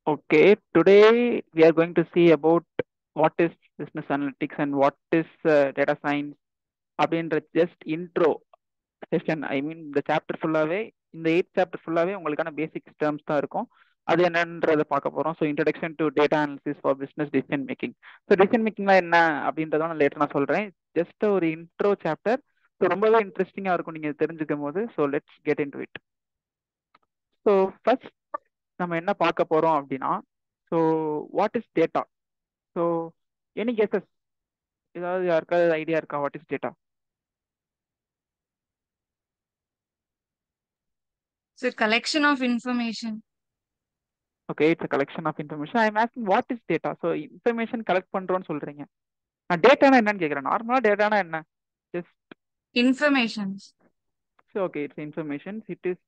Okay, today we are going to see about what is business analytics and what is data science அப்படின்ற just intro session. ஐ மீன் இந்த chapter ஃபுல்லாவே, இந்த 8th chapter ஃபுல்லாவே உங்களுக்கான பேசிக் terms தான் இருக்கும். அது என்னன்றதை பார்க்க போறோம். So introduction to data analysis for business decision making. So decision மேக்கிங்னா என்ன அப்படின்றத நான் லேட்டர் நான் சொல்றேன். ஜஸ்ட் ஒரு இன்ட்ரோ சாப்டர். ஸோ ரொம்பவே இன்ட்ரெஸ்டிங்கா இருக்கும் நீங்க தெரிஞ்சுக்கும் போது. So let's get into it இட். ஸோ ஃபர்ஸ்ட் நம்ம என்ன பார்க்க போறோம் அப்படின்னா, so what is data? So any guesses? ஏதாவது யாருக்காவது ஐடியா இருக்கா what is data? It's a collection of information. Okay, it's a collection of information. I am asking what is data? So information collect பண்றோம்னு சொல்றீங்க. நான் டேட்டானா என்னன்னு கேட்குறேன். நார்மலா டேட்டானா என்ன? Just Informations. Okay, it's information. It is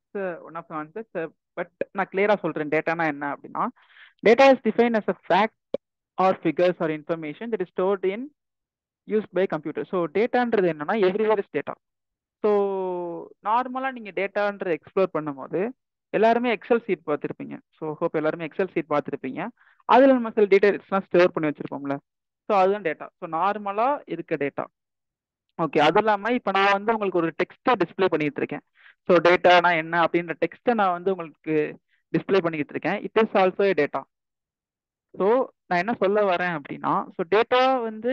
one of answers. But நான் கிளியரா சொல்றேன் டேட்டானா என்ன அப்படின்னா, data is define as a fact or figures or information that is stored in use by computer. So டேட்டான்றது என்னன்னா எவ்ரிவேர் இஸ் டேட்டா. ஸோ நார்மலாக நீங்கள் டேட்டான்ற எக்ஸ்ப்ளோர் பண்ணும்போது எல்லாருமே எக்ஸல் சீட் பார்த்துருப்பீங்க. ஸோ ஹோப் எல்லாருமே எக்ஸல் சீட் பார்த்துருப்பீங்க. அதில் நம்ம சில டீட்டெயில்ஸ்லாம் ஸ்டோர் பண்ணி வச்சிருப்போம்ல. ஸோ அதுதான் டேட்டா. ஸோ நார்மலாக இருக்க டேட்டா. ஓகே, அது இல்லாமல் இப்போ நான் வந்து உங்களுக்கு ஒரு டெக்ஸ்ட்டை டிஸ்பிளே பண்ணிட்டு இருக்கேன். ஸோ டேட்டானா என்ன அப்படின்ற டெக்ஸ்ட்டை நான் வந்து உங்களுக்கு டிஸ்பிளே பண்ணிக்கிட்டு இருக்கேன். It is also A data. So நான் என்ன சொல்ல வரேன் அப்படின்னா, ஸோ டேட்டா வந்து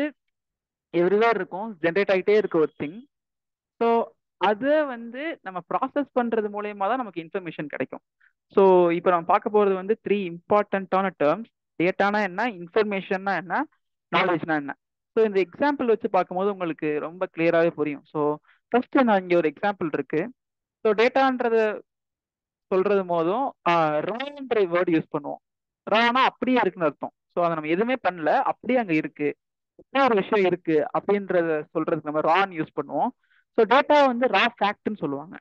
எவ்ரிவேர் இருக்கும், ஜென்ரேட் ஆகிட்டே இருக்க ஒரு திங். ஸோ அதை வந்து நம்ம ப்ராசஸ் பண்றது மூலயமா தான் நமக்கு இன்ஃபர்மேஷன் கிடைக்கும். ஸோ இப்போ நம்ம பார்க்க போறது வந்து 3 இம்பார்ட்டண்ட்டான டேர்ம்ஸ். டேட்டானா என்ன, இன்ஃபர்மேஷன்னா என்ன, நாலேஜ்னா என்ன. ஸோ இந்த எக்ஸாம்பிள் வச்சு பார்க்கும்போது உங்களுக்கு ரொம்ப கிளியராகவே புரியும். ஸோ ஃபர்ஸ்ட் நான் இங்கே ஒரு எக்ஸாம்பிள் இருக்கு. ஸோ டேட்டான்றத சொல்றது போதும் ரான்ற வேர்டு யூஸ் பண்ணுவோம். ரானா அப்படியே இருக்குன்னு அர்த்தம். ஸோ அதை நம்ம எதுவுமே பண்ணல, அப்படியே அங்கே இருக்கு, என்ன ஒரு விஷயம் இருக்கு அப்படின்றத சொல்றதுக்கு நம்ம ரான் யூஸ் பண்ணுவோம். ஸோ டேட்டா வந்து ரா ஃபேக்ட்னு சொல்லுவாங்க.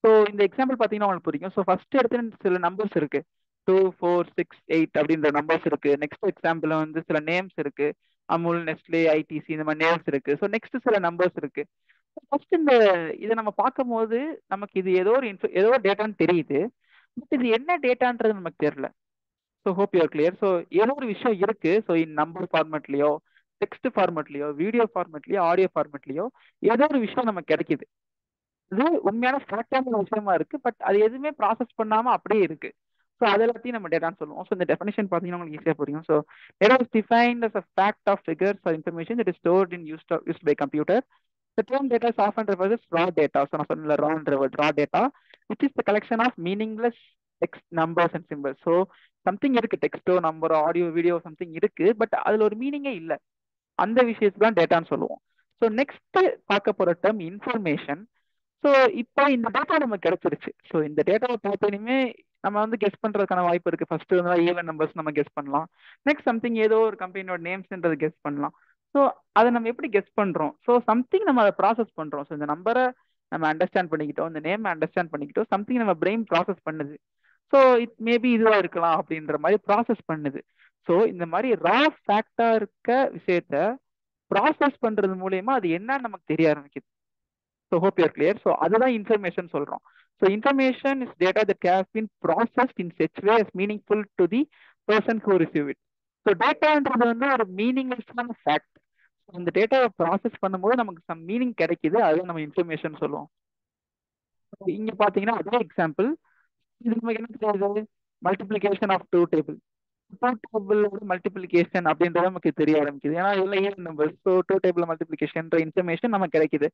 ஸோ இந்த எக்ஸாம்பிள் பார்த்தீங்கன்னா உங்களுக்கு புரியும். ஸோ ஃபர்ஸ்ட் எடுத்து சில நம்பர்ஸ் இருக்கு, 2, 4, 6, 8 அப்படின்ற நம்பர்ஸ் இருக்கு. நெக்ஸ்ட் எக்ஸாம்பிள் வந்து சில நேம்ஸ் இருக்கு, அமுல், நெஸ்ட்லே, ஐடிசி, இந்த மாதிரி நேம்ஸ் இருக்கு. ஸோ நெக்ஸ்ட் சில நம்பர்ஸ் இருக்கு. ஃபர்ஸ்ட் இந்த இதை நம்ம பார்க்கும்போது நமக்கு இது ஏதோ ஒரு ஏதோ ஒரு டேட்டான்னு தெரியுது. பட் இது என்ன டேட்டான்றது நமக்கு தெரியல. So hope you're clear. So ஏதோ ஒரு விஷயம் இருக்கு. ஸோ இன் நம்பர் ஃபார்மேட்லயோ, டெக்ஸ்ட் ஃபார்மேட்லயோ, வீடியோ ஃபார்மேட்லயோ, ஆடியோ ஃபார்மேட்லயோ ஏதோ ஒரு விஷயம் நமக்கு கிடைக்குது. அது உண்மையான ஃபேக்டான விஷயமா இருக்கு. பட் அது எதுவுமே ப்ராசஸ் பண்ணாம அப்படியே இருக்கு. ஸோ அது எல்லாத்தையும் நம்ம டேட்டான்னு சொல்லுவோம். ஸோ இந்த டெஃபினேஷன் பார்த்தீங்கன்னா உங்களுக்கு ஈஸியாக புரியும். So data is defined as a fact of figures or information that is stored in used by computer. The term data is often referred as raw data. So நான் சொன்னல raw data, which is the collection of meaningless text, numbers and symbols. So something இருக்கு, டெக்ஸ்டோ, நம்பரோ, audio, video something இருக்கு. But அதுல ஒரு மீனிங்கே இல்ல. அந்த விஷயத்துக்கு தான் டேட்டான்னு சொல்லுவோம். ஸோ நெக்ஸ்ட் பார்க்க போற டேர்ம் இன்ஃபர்மேஷன். ஸோ இப்போ இந்த டேட்டா நமக்கு கிடைச்சிருச்சு. ஸோ இந்த டேட்டாவை பார்த்தோன்னே நம்ம வந்து கெஸ் பண்றதுக்கான வாய்ப்பு இருக்கு. ஃபர்ஸ்ட் வந்து ஈவன் நம்பர்ஸ் நம்ம கெஸ் பண்ணலாம். நெக்ஸ்ட் சம்திங் ஏதோ ஒரு கம்பெனியோட நேம்ஸ்ன்றது கெஸ் பண்ணலாம். ஸோ அதை நம்ம எப்படி கெஸ் பண்றோம்? ஸோ சம்திங் நம்ம அதை ப்ராசஸ் பண்றோம். ஸோ இந்த நம்பரை நம்ம அண்டர்ஸ்டாண்ட் பண்ணிக்கிட்டோம், இந்த நேம் அண்டர்ஸ்டாண்ட் பண்ணிக்கிட்டோம், சம்திங் நம்ம பிரெயின் ப்ராசஸ் பண்ணுது. ஸோ இட் மேபி இதுவா இருக்கலாம் அப்படின்ற மாதிரி ப்ராசஸ் பண்ணுது. ஸோ இந்த மாதிரி ரா ஃபேக்டா இருக்க விஷயத்த ப்ராசஸ் பண்றது மூலயமா அது என்னன்னு நமக்கு தெரிய ஆரம்பிக்குது. So hope you're clear. So அதுதான் இன்ஃபர்மேஷன் சொல்றோம். So information is data that has been processed in such way as meaningful to the person who receive it. So டேட்டான்றது வந்து ஒரு மீனிங்லெஸ்ஸான ஃபேக்ட். அந்த டேட்டாவை ப்ராசஸ் பண்ணும்போது நமக்கு சம் மீனிங் கிடைக்குது, அதுதான் நம்ம இன்ஃபர்மேஷன் சொல்லுவோம். இங்க பாத்தீங்கன்னா அதே எக்ஸாம்பிள். இது நமக்கு என்ன தெரியுது? Multiplication of two table. Two டேபிளோட மல்டிபிளிகேஷன் அப்படின்றது நமக்கு தெரிய ஆரம்பிக்குது. ஏன்னா இதெல்லாம் even number. So two table multiplication information நமக்கு கிடைக்குது.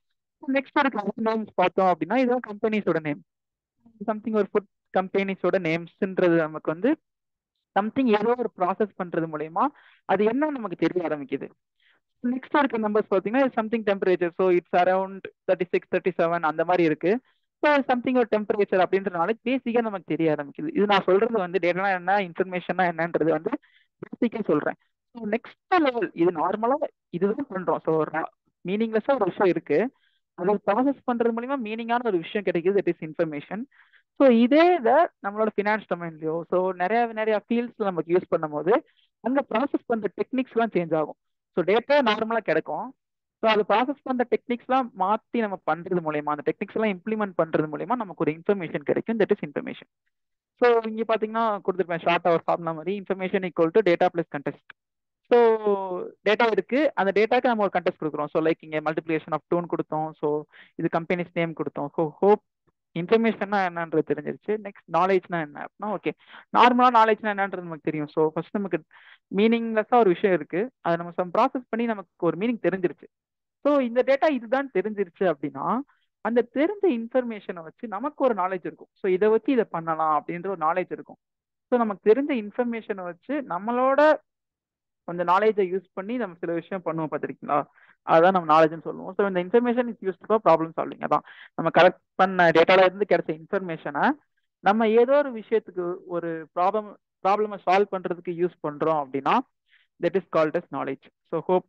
நெக்ஸ்ட் இருக்க நேம்ஸ் பார்த்தோம் அப்படின்னா இதுதான் கம்பெனிஸோட நேம். சம்திங் ஒரு ஃபுட் கம்பெனிஸோட நேம்ஸ்ன்றது நமக்கு வந்து சம்திங் ஏதோ ஒரு ப்ராசஸ் பண்றது மூலயமா அது என்ன நமக்கு தெரிய ஆரம்பிக்குது. நெக்ஸ்ட் இருக்க நம்பர்ஸ் பார்த்தீங்கன்னா something temperature. So it's around 36, 37 அந்த மாதிரி இருக்கு. ஸோ சம்திங் ஒரு டெம்பரேச்சர் அப்படின்றனால பேசிக்காக நமக்கு தெரிய ஆரம்பிக்குது. இது நான் சொல்றது வந்து டேட்டா என்ன, இன்ஃபர்மேஷனா என்னன்றது வந்து பேசிக்கா சொல்றேன். ஸோ நெக்ஸ்ட் லெவல் இது நார்மலா இதுதான் பண்றோம். ஸோ மீனிங்லெஸ்ஸா ஒரு விஷயம் இருக்கு, அதை ப்ராசஸ் பண்றது மூலியமா மீனிங்கான ஒரு விஷயம் கிடைக்குது, தட் இஸ் இன்ஃபர்மேஷன். ஸோ இதே இதை நம்மளோட ஃபினான்ஸ் டொமைன்லயோ ஸோ நிறைய நிறைய ஃபீல்ட்ஸ்ல நமக்கு யூஸ் பண்ணும்போது அங்க ப்ராசஸ் பண்ற டெக்னிக்ஸ்லாம் சேஞ்ச் ஆகும். ஸோ டேட்டா நார்மலா கிடைக்கும். ஸோ அது ப்ராசஸ் பண்ற டெக்னிக்ஸ்லாம் மாற்றி நம்ம பண்றது மூலயமா, அந்த டெக்னிக்ஸ் எல்லாம் இம்ப்ளிமெண்ட் பண்றது மூலயமா நமக்கு ஒரு இன்ஃபர்மேஷன் கிடைக்கும், that is information. So so இங்க பாத்தீங்கன்னா கொடுத்துருப்பேன் ஷார்ட் ஒரு ஃபார்முலா மாதிரி, information equal to data plus contest. So data இருக்கு, அந்த டேட்டாக்கு நம்ம ஒரு கண்டெஸ்ட் கொடுக்குறோம். ஸோ லைக் இங்க மல்டிப்ளிகேஷன் ஆஃப் டூன் கொடுத்தோம். ஸோ இது கம்பெனிஸ் நேம் கொடுத்தோம். ஸோ ஹோப் இன்ஃபர்மேஷன்னா என்னன்றது தெரிஞ்சிருச்சு. நெக்ஸ்ட் நாலேஜ்னா என்ன அப்படின்னா, ஓகே நார்மலா நாலேஜ்னா என்னன்றது நமக்கு தெரியும். ஸோ ஃபர்ஸ்ட் நமக்கு மீனிங்லெஸ்ஸா ஒரு விஷயம் இருக்கு, அதை நம்ம சம் ப்ராசஸ் பண்ணி நமக்கு ஒரு மீனிங் தெரிஞ்சிருச்சு. ஸோ இந்த டேட்டா இதுதான் தெரிஞ்சிருச்சு அப்படின்னா, அந்த தெரிஞ்ச இன்ஃபர்மேஷனை வச்சு நமக்கு ஒரு நாலேஜ் இருக்கும். ஸோ இதை வச்சு இதை பண்ணலாம் அப்படின்ற ஒரு நாலேஜ் இருக்கும். ஸோ நமக்கு தெரிஞ்ச இன்ஃபர்மேஷனை வச்சு நம்மளோட அந்த நாலேஜை யூஸ் பண்ணி நம்ம சில விஷயம் பண்ணுவோம் பார்த்துருக்கீங்களா, அதுதான் நம்ம நாலேஜ்னு சொல்லுவோம். ஸோ இந்த information is used for problem solving. அதான் நம்ம கலெக்ட் பண்ண டேட்டால இருந்து கிடைச்ச இன்ஃபர்மேஷனை நம்ம ஏதோ ஒரு விஷயத்துக்கு ஒரு ப்ராப்ளமை சால்வ் பண்றதுக்கு யூஸ் பண்றோம் அப்படின்னா that is called as knowledge. So hope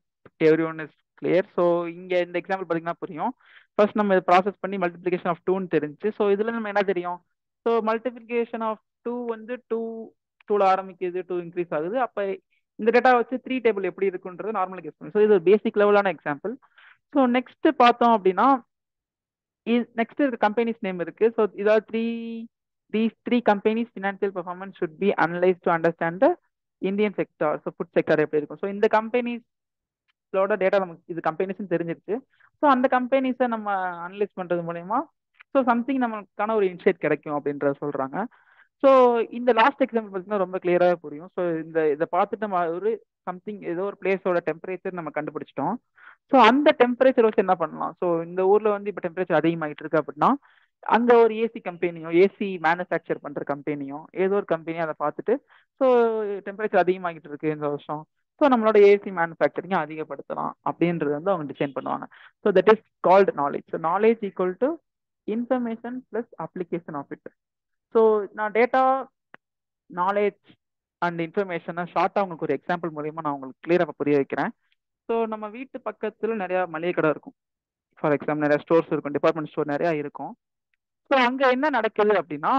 everyone is clear. So இங்க இந்த எக்ஸாம்பிள் பார்த்தீங்கன்னா புரியும். ஃபர்ஸ்ட் நம்ம இதை ப்ராசஸ் பண்ணி மல்டிப்ளிகேஷன் ஆஃப் டூன்னு தெரிஞ்சு. ஸோ இதுல நம்ம என்ன தெரியும், ஸோ மல்டிப்ளிகேஷன் ஆஃப் டூ வந்து டூல ஆரம்பிக்குது, டூ இன்க்ரீஸ் ஆகுது. அப்ப இந்த டேட்டா வச்சு த்ரீ டேபிள் எப்படி இருக்குன்றது நார்மலா கெஸ் பண்ணும். ஸோ இது ஒரு பேசிக் லெவலான எக்ஸாம்பிள். ஸோ நெக்ஸ்ட் பார்த்தோம் அப்படின்னா, நெக்ஸ்ட் கம்பெனிஸ் நேம் இருக்கு. ஸோ இதாவது these three companies financial performance should be analyzed to understand the Indian sector. So food sector எப்படி இருக்கும். ஸோ இந்த கம்பெனிஸோட டேட்டா நமக்கு இது கம்பெனிஸ்ன்னு தெரிஞ்சிருச்சு. ஸோ அந்த கம்பெனிஸை நம்ம அனலைஸ் பண்றது மூலயமா ஸோ சம்திங் நமக்கான ஒரு இன்சைட் கிடைக்கும் அப்படின்றத சொல்றாங்க. ஸோ இந்த லாஸ்ட் எக்ஸாம்பிள் பார்த்தீங்கன்னா ரொம்ப கிளியராக புரியும். ஸோ இதை பார்த்துட்டு நம்ம ஒரு சம்திங் ஏதோ ஒரு பிளேஸோட டெம்பரேச்சர் நம்ம கண்டுபிடிச்சிட்டோம். ஸோ அந்த டெம்பரேச்சர் வச்சு என்ன பண்ணலாம், ஸோ இந்த ஊர்ல வந்து இப்போ டெம்பரேச்சர் அதிகமாகிட்டு இருக்கு அப்படின்னா அங்க ஒரு ஏசி கம்பெனியோ ஏசி மேனுஃபேக்சர் பண்ற கம்பெனியோ ஏதோ ஒரு கம்பெனியோ அதை பார்த்துட்டு ஸோ டெம்பரேச்சர் அதிகமாகிட்டு இருக்கு இந்த வருஷம், ஸோ நம்மளோட ஏசி மேனுஃபேக்சரிங் அதிகப்படுத்தலாம் அப்படின்றது வந்து அவங்க டிசைன் பண்ணுவாங்க. So that is called knowledge. So knowledge equal to information plus application of it. So நான் டேட்டா நாலேஜ் அண்ட் இன்ஃபர்மேஷனை ஷார்ட்டாக உங்களுக்கு ஒரு எக்ஸாம்பிள் மூலியமா நான் உங்களுக்கு கிளியராக புரிய வைக்கிறேன். ஸோ நம்ம வீட்டு பக்கத்துல நிறைய மளிகை கடை இருக்கும். ஃபார் எக்ஸாம்பிள் நிறைய ஸ்டோர்ஸ் இருக்கும், டிபார்ட்மெண்ட் ஸ்டோர் நிறைய இருக்கும். ஸோ அங்க என்ன நடக்குது அப்படின்னா,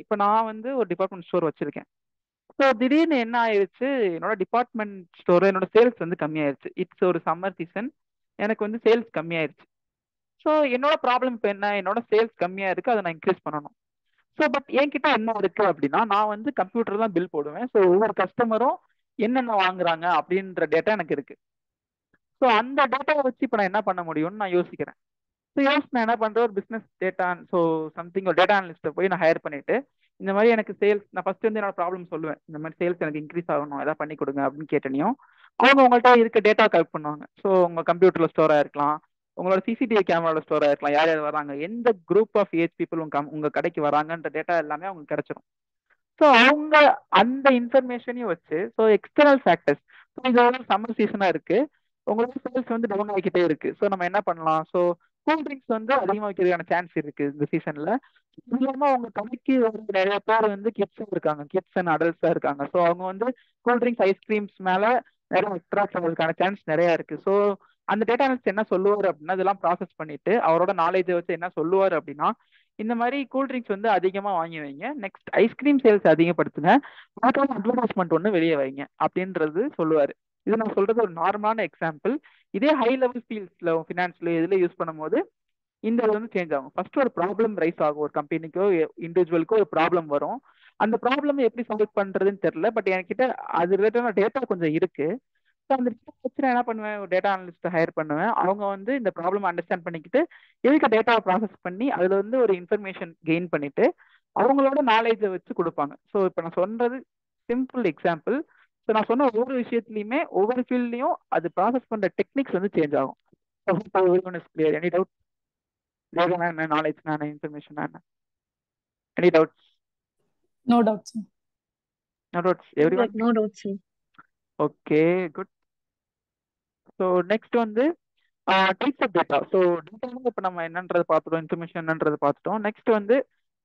இப்போ நான் வந்து ஒரு டிபார்ட்மெண்ட் ஸ்டோர் வச்சிருக்கேன். ஸோ திடீர்னு என்ன ஆயிடுச்சு, என்னோட டிபார்ட்மெண்ட் ஸ்டோர் என்னோட சேல்ஸ் வந்து கம்மியாயிருச்சு. இட்ஸ் ஒரு சம்மர் சீசன், எனக்கு வந்து சேல்ஸ் கம்மியாயிருச்சு. ஸோ என்னோட ப்ராப்ளம் இப்போ என்ன, என்னோட சேல்ஸ் கம்மியா இருக்கு, அதை நான் இன்க்ரீஸ் பண்ணணும். ஸோ பட் என்கிட்ட என்ன இருக்கு அப்படின்னா, நான் வந்து கம்ப்யூட்டர் தான் பில் போடுவேன். ஸோ ஒவ்வொரு கஸ்டமரும் என்னென்ன வாங்குறாங்க அப்படின்ற டேட்டா எனக்கு இருக்கு. ஸோ அந்த டேட்டாவை வச்சு இப்போ நான் என்ன பண்ண முடியும்னு நான் யோசிக்கிறேன். ஸோ யோசிச்சு நான் என்ன பண்றேன், ஒரு பிசினஸ் டேட்டா ஸோ சம்திங் ஒரு டேட்டா அனலிஸ்ட்டை போய் நான் ஹையர் பண்ணிட்டு இந்த மாதிரி எனக்கு சேல்ஸ், நான் ஃபர்ஸ்ட் வந்து என்னோட ப்ராப்ளம் சொல்லுவேன், இந்த மாதிரி சேல்ஸ் எனக்கு இன்க்ரீஸ் ஆகணும், எதாவது பண்ணி கொடுங்க அப்படின்னு கேட்டனையும் அவங்க உங்கள்கிட்ட இருக்க டேட்டா கலெக்ட் பண்ணுவாங்க. ஸோ உங்க கம்ப்யூட்டர்ல ஸ்டோர் ஆயிருக்கலாம், உங்களோட சிசிடிவி கேமரால ஸ்டோர் ஆயிருக்கலாம், யார் யார் வராங்க, எந்த குரூப் ஆஃப் ஏஜ் பீப்புள் உங்க கடைக்கு வராங்கன்ற டேட்டா எல்லாமே அவங்களுக்கு கிடைச்சிரும். ஸோ அவங்க அந்த இன்ஃபர்மேஷனையும் வச்சு ஸோ எக்ஸ்டர்னல் ஃபேக்டர்ஸ், ஸோ இது ஒரு சம்மர் சீசனா இருக்கு, உங்களுக்கு சேல்ஸ் வந்து டவுன் ஆகிக்கிட்டே இருக்கு. ஸோ நம்ம என்ன பண்ணலாம், ஸோ கூல் ட்ரிங்க்ஸ் வந்து அதிகமாக வைக்கிறதுக்கான சான்ஸ் இருக்கு இந்த சீசன்ல. இல்லாம அவங்க கடைக்கு வந்து நிறைய பேர் வந்து கிட்ஸும் இருக்காங்க, கிட்ஸ் அண்ட் அடல்ட்ஸா இருக்காங்க. ஸோ அவங்க வந்து கூல் ட்ரிங்க்ஸ் ஐஸ்கிரீம்ஸ் மேல நிறைய அட்ராக்ட் ஆகிறதுக்கான சான்ஸ் நிறைய இருக்கு. ஸோ அந்த டேட்டா அனலிஸ்ட் என்ன சொல்லுவார் அப்படின்னா, இதெல்லாம் ப்ராசஸ் பண்ணிட்டு அவரோட நாலேஜை வச்சு என்ன சொல்லுவார் அப்படின்னா, இந்த மாதிரி கூல் ட்ரிங்க்ஸ் வந்து அதிகமா வாங்கி வைங்க, நெக்ஸ்ட் ஐஸ்கிரீம் சேல்ஸ் அதிகப்படுத்துங்க, அதுக்கான அட்வர்டைஸ்மெண்ட் ஒன்று வெளியே வைங்க அப்படின்றது சொல்லுவாரு. இது நான் சொல்றது ஒரு நார்மலான எக்ஸாம்பிள். இதே ஹை லெவல் ஃபீல்ட்ஸ்ல ஃபினான்ஸ்ல இதுல யூஸ் பண்ணும்போது இந்த இது வந்து சேஞ்ச் ஆகும். ஃபர்ஸ்ட் ஒரு ப்ராப்ளம் ரைஸ் ஆகும், ஒரு கம்பெனிக்கோ இண்டிவிஜுவலுக்கோ ஒரு ப்ராப்ளம் வரும். அந்த ப்ராப்ளம் எப்படி சால்வ் பண்றதுன்னு தெரியல, பட் என்கிட்ட அது ரிலேட்டடான டேட்டா கொஞ்சம் இருக்கு. ஸோ அந்த டேட்டா வச்சு நான் என்ன பண்ணுவேன், ஒரு டேட்டா அனலிஸ்ட் ஹையர் பண்ணுவேன். அவங்க வந்து இந்த ப்ராப்ளம் அண்டர்ஸ்டாண்ட் பண்ணிக்கிட்டு எதுக்கு டேட்டாவை ப்ராசஸ் பண்ணி அதுல வந்து ஒரு இன்ஃபர்மேஷன் கெயின் பண்ணிட்டு அவங்களோட நாலேஜை வச்சு கொடுப்பாங்க. ஸோ இப்போ நான் சொன்னது சிம்பிள் எக்ஸாம்பிள். ஸோ நான் சொன்ன ஒவ்வொரு விஷயத்துலையுமே ஒவ்வொரு ஃபீல்ட்லையும் அது ப்ராசஸ் பண்ற டெக்னிக்ஸ் வந்து சேஞ்ச் ஆகும். எனி டவுட், டேட்டானா என்ன, நாலேஜ்னா என்ன, இன்ஃபர்மேஷனா என்ன, any doubts? No doubt, sir. No doubts everyone? No doubt, sir. Okay, good. So next வந்து types of data. So data இப்போ நம்ம என்னன்றது பார்த்துட்டோம், இன்ஃபர்மேஷன் என்னன்றது பார்த்துட்டோம். நெக்ஸ்ட் வந்து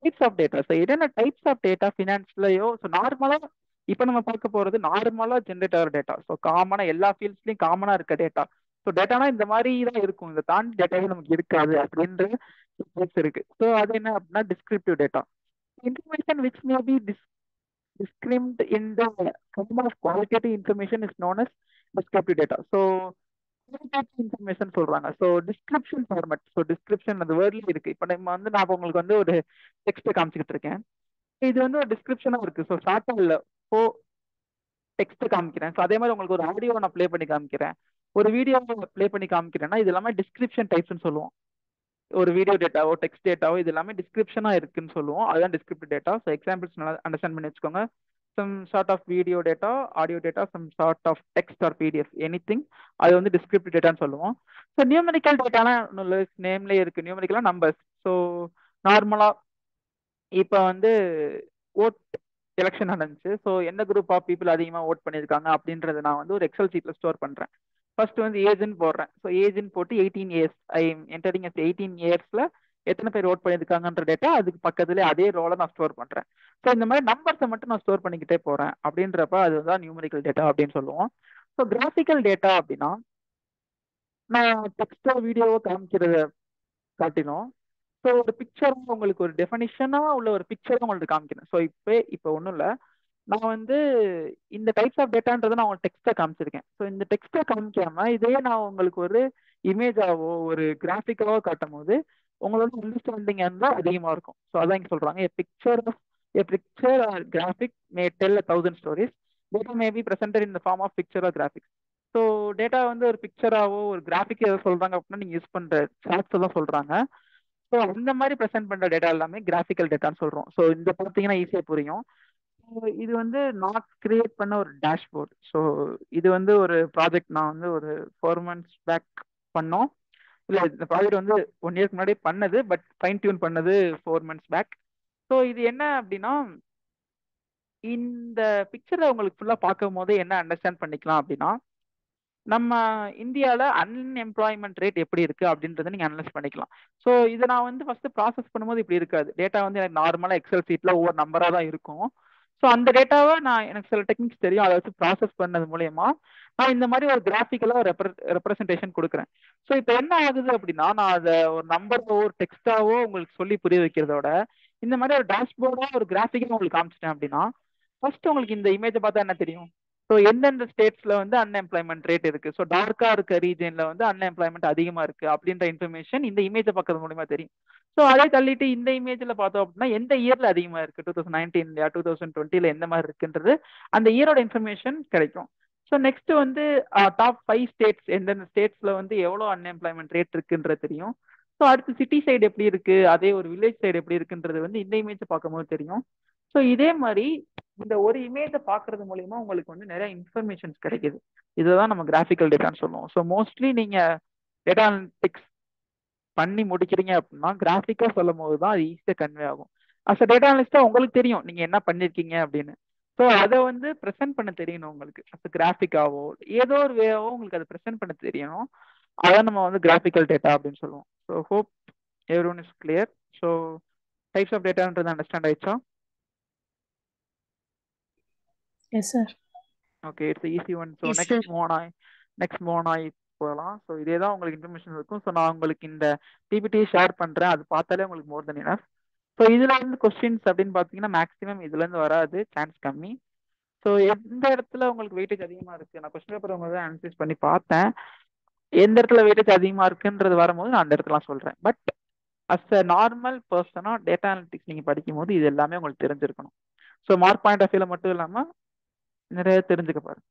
டைப்ஸ் ஆஃப் டேட்டா. ஸோ என்னென்ன டைப்ஸ் ஆஃப் டேட்டா ஃபினான்ஸ்லயோ, ஸோ நார்மலா இப்போ நம்ம பார்க்க போறது நார்மலா ஜென்ரேட் ஆகிற டேட்டா. ஸோ காமனா எல்லா ஃபீல்ட்ஸ்லயும் காமனா இருக்க டேட்டா. ஸோ டேட்டானா இந்த மாதிரி தான் இருக்கும், இதை தாண்டி டேட்டாவே நமக்கு இருக்காது அப்படின்ற இருக்கு. ஸோ அது என்ன அப்படின்னா descriptive data. Information which may be described in the form of qualitative information is known as descriptive data. So qualitative information சொல்றாங்க. So description format. So description அந்த வேர்ட்லயே இருக்கு. இப்போ நம்ம வந்து நான் உங்களுக்கு வந்து ஒரு டெக்ஸ்ட் காமிச்சுக்கிட்டு இருக்கேன். இது வந்து ஒரு டிஸ்கிரிப்ஷனாக இருக்கு. ஸோ ஷார்ட்டாக இல்லை, ஓ டெக்ஸ்ட் காமிக்கிறேன். ஸோ அதே மாதிரி உங்களுக்கு ஒரு ஆடியோ நான் ப்ளே பண்ணி காமிக்கிறேன், ஒரு வீடியோ ப்ளே பண்ணி காமிக்கிறேன்னா இது எல்லாமே டிஸ்கிரிப்ஷன் டைப்ஸ்னு சொல்லுவோம். ஒரு வீடியோ டேட்டாவோ டெக்ஸ்ட் டேட்டாவோ இது எல்லாமே டிஸ்கிரிப்ஷனாக இருக்குன்னு சொல்லுவோம். அதுதான் டிஸ்கிரிப்டிவ் டேட்டா. ஸோ எக்ஸாம்பிள்ஸ் நல்லா அண்டர்ஸ்டாண்ட் பண்ணி வச்சுக்கோங்க. Some sort of video data, audio data, some sort of text or PDF, anything, அது வந்து டிஸ்கிரிப்டிவ் டேட்டான்னு சொல்லுவோம். ஸோ நியூமெரிக்கல் டேட்டானா நேம்லேயே இருக்கு, நியூமெரிக்கலாக நம்பர்ஸ். ஸோ நார்மலாக இப்போ வந்து ஓட் எலெக்ஷன் நடந்துச்சு. ஸோ எந்த குரூப் ஆஃப் பீப்புள் அதிகமாக ஓட் பண்ணியிருக்காங்க அப்படின்றத நான் வந்து ஒரு எக்ஸல் சீட்டில் ஸ்டோர் பண்ணுறேன். ஃபர்ஸ்ட் வந்து ஏஜ்னு போடுறேன். ஸோ ஏஜ்னு போட்டு 18 years, I am entering at 18 இயர்ஸில் எத்தனை பேர் ஓட் பண்ணியிருக்காங்கன்ற டேட்டா அதுக்கு பக்கத்துல அதே ரோலை நான் ஸ்டோர் பண்ணுறேன். ஸோ இந்த மாதிரி நம்பர்ஸை மட்டும் நான் ஸ்டோர் பண்ணிக்கிட்டே போகிறேன் அப்படின்றப்ப அதுதான் நியூமெரிக்கல் டேட்டா அப்படின்னு சொல்லுவோம். ஸோ கிராஃபிக்கல் டேட்டா அப்படின்னா நான் டெக்ஸ்டோ வீடியோவோ காமிக்கிறத காட்டினோம். ஸோ ஒரு பிக்சர் உங்களுக்கு ஒரு டெஃபனிஷனாக உள்ள ஒரு பிக்சர் உங்களுக்கு காமிக்கிறேன். ஸோ இப்போ ஒன்றும் இல்லை, நான் வந்து இந்த டைப்ஸ் ஆஃப் டேட்டான்றதை நான் உங்களுக்கு டெக்ஸ்ட்டை காமிச்சிருக்கேன். ஸோ இந்த டெக்ஸ்ட்டை காமிக்காம இதே நான் உங்களுக்கு ஒரு இமேஜாவோ ஒரு கிராஃபிக்காவோ காட்டும் போது உங்களோட அண்டர்ஸ்டாண்டிங் இருந்தால் அதிகமாக இருக்கும். ஸோ அதான் இங்கே சொல்கிறாங்க, a picture or graphic may tell 1,000 stories. Data may be presented in the form of picture or graphics. So data வந்து ஒரு பிக்சராவோ ஒரு கிராஃபிக் ஏதோ சொல்கிறாங்க அப்படின்னா நீங்கள் யூஸ் பண்ணுற சார்ட்ஸ் தான் சொல்கிறாங்க. ஸோ அந்த மாதிரி ப்ரெசென்ட் பண்ணுற டேட்டா எல்லாமே கிராஃபிக்கல் டேட்டான்னு சொல்கிறோம். ஸோ இந்த பார்த்தீங்கன்னா ஈஸியாக புரியும். இது வந்து நான் கிரியேட் பண்ண ஒரு டேஷ்போர்ட். ஸோ இது வந்து ஒரு ப்ராஜெக்ட் நான் வந்து ஒரு 4 months பேக் பண்ணோம். இல்லை, இந்த ப்ராஜெக்ட் வந்து 1 year முன்னாடி பண்ணது, பட் ஃபைன் டியூன் பண்ணது 4 months பேக். ஸோ இது என்ன அப்படின்னா, இந்த பிக்சரை உங்களுக்கு ஃபுல்லாக பார்க்கும் போது என்ன அண்டர்ஸ்டாண்ட் பண்ணிக்கலாம் அப்படின்னா, நம்ம இந்தியாவில் அன்எம்ப்ளாய்மெண்ட் ரேட் எப்படி இருக்கு அப்படின்றத நீங்கள் அனலைஸ் பண்ணிக்கலாம். ஸோ இதை நான் வந்து ஃபர்ஸ்ட் ப்ராசஸ் பண்ணும்போது இப்படி இருக்காது. டேட்டா வந்து எனக்கு நார்மலாக எக்ஸல் சீட்டில் ஒவ்வொரு நம்பராக தான் இருக்கும். ஸோ அந்த டேட்டாவை நான் எனக்கு சில டெக்னிக்ஸ் தெரியும், அதை வச்சு ப்ராசஸ் பண்ணது மூலயமா நான் இந்த மாதிரி ஒரு கிராஃபிக்கலாக ரெப்ரசன்டேஷன் கொடுக்குறேன். ஸோ இப்போ என்ன ஆகுது அப்படின்னா, நான் அதை ஒரு நம்பரோ ஒரு டெக்ஸ்டாவோ உங்களுக்கு சொல்லி புரிய வைக்கிறதோட இந்த மாதிரி ஒரு டேஷ்போர்டா ஒரு கிராஃபிக்காக உங்களுக்கு காமிச்சிட்டேன் அப்படின்னா, ஃபர்ஸ்ட் உங்களுக்கு இந்த இமேஜை பார்த்தா என்ன தெரியும்? ஸோ எந்தெந்த ஸ்டேட்ஸ்ல வந்து அன்எம்ப்ளாய்மெண்ட் ரேட் இருக்கு, ஸோ டார்க்கா இருக்க ரீஜன்ல வந்து அன்எம்ப்ளாய்மெண்ட் அதிகமா இருக்கு அப்படின்ற இன்ஃபர்மேஷன் இந்த இமேஜை பார்க்கறது மூலமா தெரியும். ஸோ அதை தள்ளிட்டு இந்த இமேஜ்ல பார்த்தோம் அப்படின்னா எந்த இயர்ல அதிகமா இருக்கு, 2019 2020 எந்த மாதிரி இருக்குன்றது அந்த இயரோட இன்ஃபர்மேஷன் கிடைக்கும். ஸோ நெக்ஸ்ட் வந்து டாப் 5 ஸ்டேட்ஸ், எந்தெந்த ஸ்டேட்ஸ்ல வந்து எவ்வளோ அன்எம்ப்ளாய்மெண்ட் ரேட் இருக்குன்றது தெரியும். ஸோ அடுத்து சிட்டி சைடு எப்படி இருக்கு, அதே ஒரு வில்லேஜ் சைடு எப்படி இருக்குன்றது வந்து இந்த இமேஜை பார்க்கும்போது தெரியும். ஸோ இதே மாதிரி இந்த ஒரு இமேஜை பார்க்கறது மூலியமா உங்களுக்கு வந்து நிறைய இன்ஃபர்மேஷன்ஸ் கிடைக்குது. இதுதான் நம்ம கிராஃபிக்கல் டேட்டான்னு சொல்லுவோம். ஸோ மோஸ்ட்லி நீங்க டேட்டா அனலிட்டிக்ஸ் பண்ணி முடிக்கிறீங்க அப்படின்னா கிராஃபிக்கா சொல்லும் போது தான் அது ஈஸியாக கன்வே ஆகும். அஸ் அ டேட்டா அனலிஸ்டா உங்களுக்கு தெரியும் நீங்க என்ன பண்ணிருக்கீங்க அப்படின்னு. ஸோ அதை வந்து ப்ரெசென்ட் பண்ண தெரியணும் உங்களுக்கு, அஸ் கிராஃபிக்காவோ ஏதோ ஒரு வேவோ உங்களுக்கு அதை ப்ரெசென்ட் பண்ண தெரியணும். அதான் நம்ம வந்து கிராஃபிக்கல் டேட்டா அப்படின்னு சொல்லுவோம். So hope everyone is clear. So types of டேட்டான்றது அண்டர்ஸ்டாண்ட் ஆயிடுச்சா? Yes, sir. Okay, it's easy one. So Yes, sir. Next move ஆகி போகலாம். ஸோ இதே தான் உங்களுக்கு இன்ஃபர்மேஷன் இருக்கும். ஸோ நான் உங்களுக்கு இந்த பிபிடி ஷேர் பண்ணுறேன், அது பார்த்தாலே உங்களுக்கு மோர் தென் இனஃப். ஸோ இதுல இருந்து கொஸ்டின்ஸ் அப்படின்னு பார்த்தீங்கன்னா மேக்ஸிமம் இதுல இருந்து வராது, சான்ஸ் கம்மி. ஸோ எந்த இடத்துல உங்களுக்கு வெயிட்டேஜ் அதிகமாக இருக்கு, நான் கொஸ்டின் பேப்பர் உங்களுக்கு அனலைஸ் பண்ணி பார்த்தேன், எந்த இடத்துல வெயிட்டேஜ் அதிகமாக இருக்குன்றது வரும்போது நான் அந்த இடத்துல சொல்றேன். பட் அஸ் அ நார்மல் பர்சனா டேட்டா அனலிட்டிக்ஸ் நீங்க படிக்கும் போது இது எல்லாமே உங்களுக்கு தெரிஞ்சிருக்கணும். ஸோ மார்க் பாயிண்ட் ஆஃப் வியூல மட்டும் இல்லாம நிறைய தெரிஞ்சுக்க பாருங்க.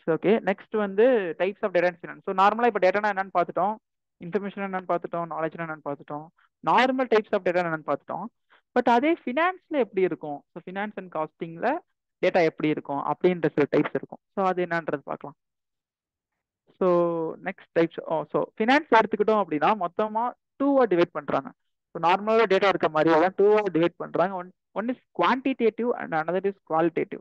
ஓகே, நெக்ஸ்ட் வந்து டைப்ஸ் ஆஃப் டேட்டா என்னன்னு. ஸோ நார்மலாக இப்போ டேட்டானா என்னன்னு பார்த்துட்டோம், இன்ஃபர்மேஷன் என்னன்னு பார்த்துட்டோம், நாலேஜ்னா என்னன்னு பார்த்துட்டோம், நார்மல் டைப்ஸ் ஆஃப் டேட்டா என்னன்னு பார்த்துட்டோம். பட் அதே ஃபினான்ஸ்ல எப்படி இருக்கும், ஸோ ஃபினான்ஸ் அண்ட் காஸ்டிங்ல டேட்டா எப்படி இருக்கும் அப்படின்ற சில டைப்ஸ் இருக்கும். ஸோ அது என்னன்றது பார்க்கலாம். So next types, so finance எடுத்துக்கிட்டோம் அப்படின்னா மொத்தமாக 2வா டிவைட் பண்ணுறாங்க. ஸோ நார்மலாக டேட்டா இருக்க மாதிரி அதான் 2வா டிவைட் பண்ணுறாங்க. One is quantitative and another is qualitative.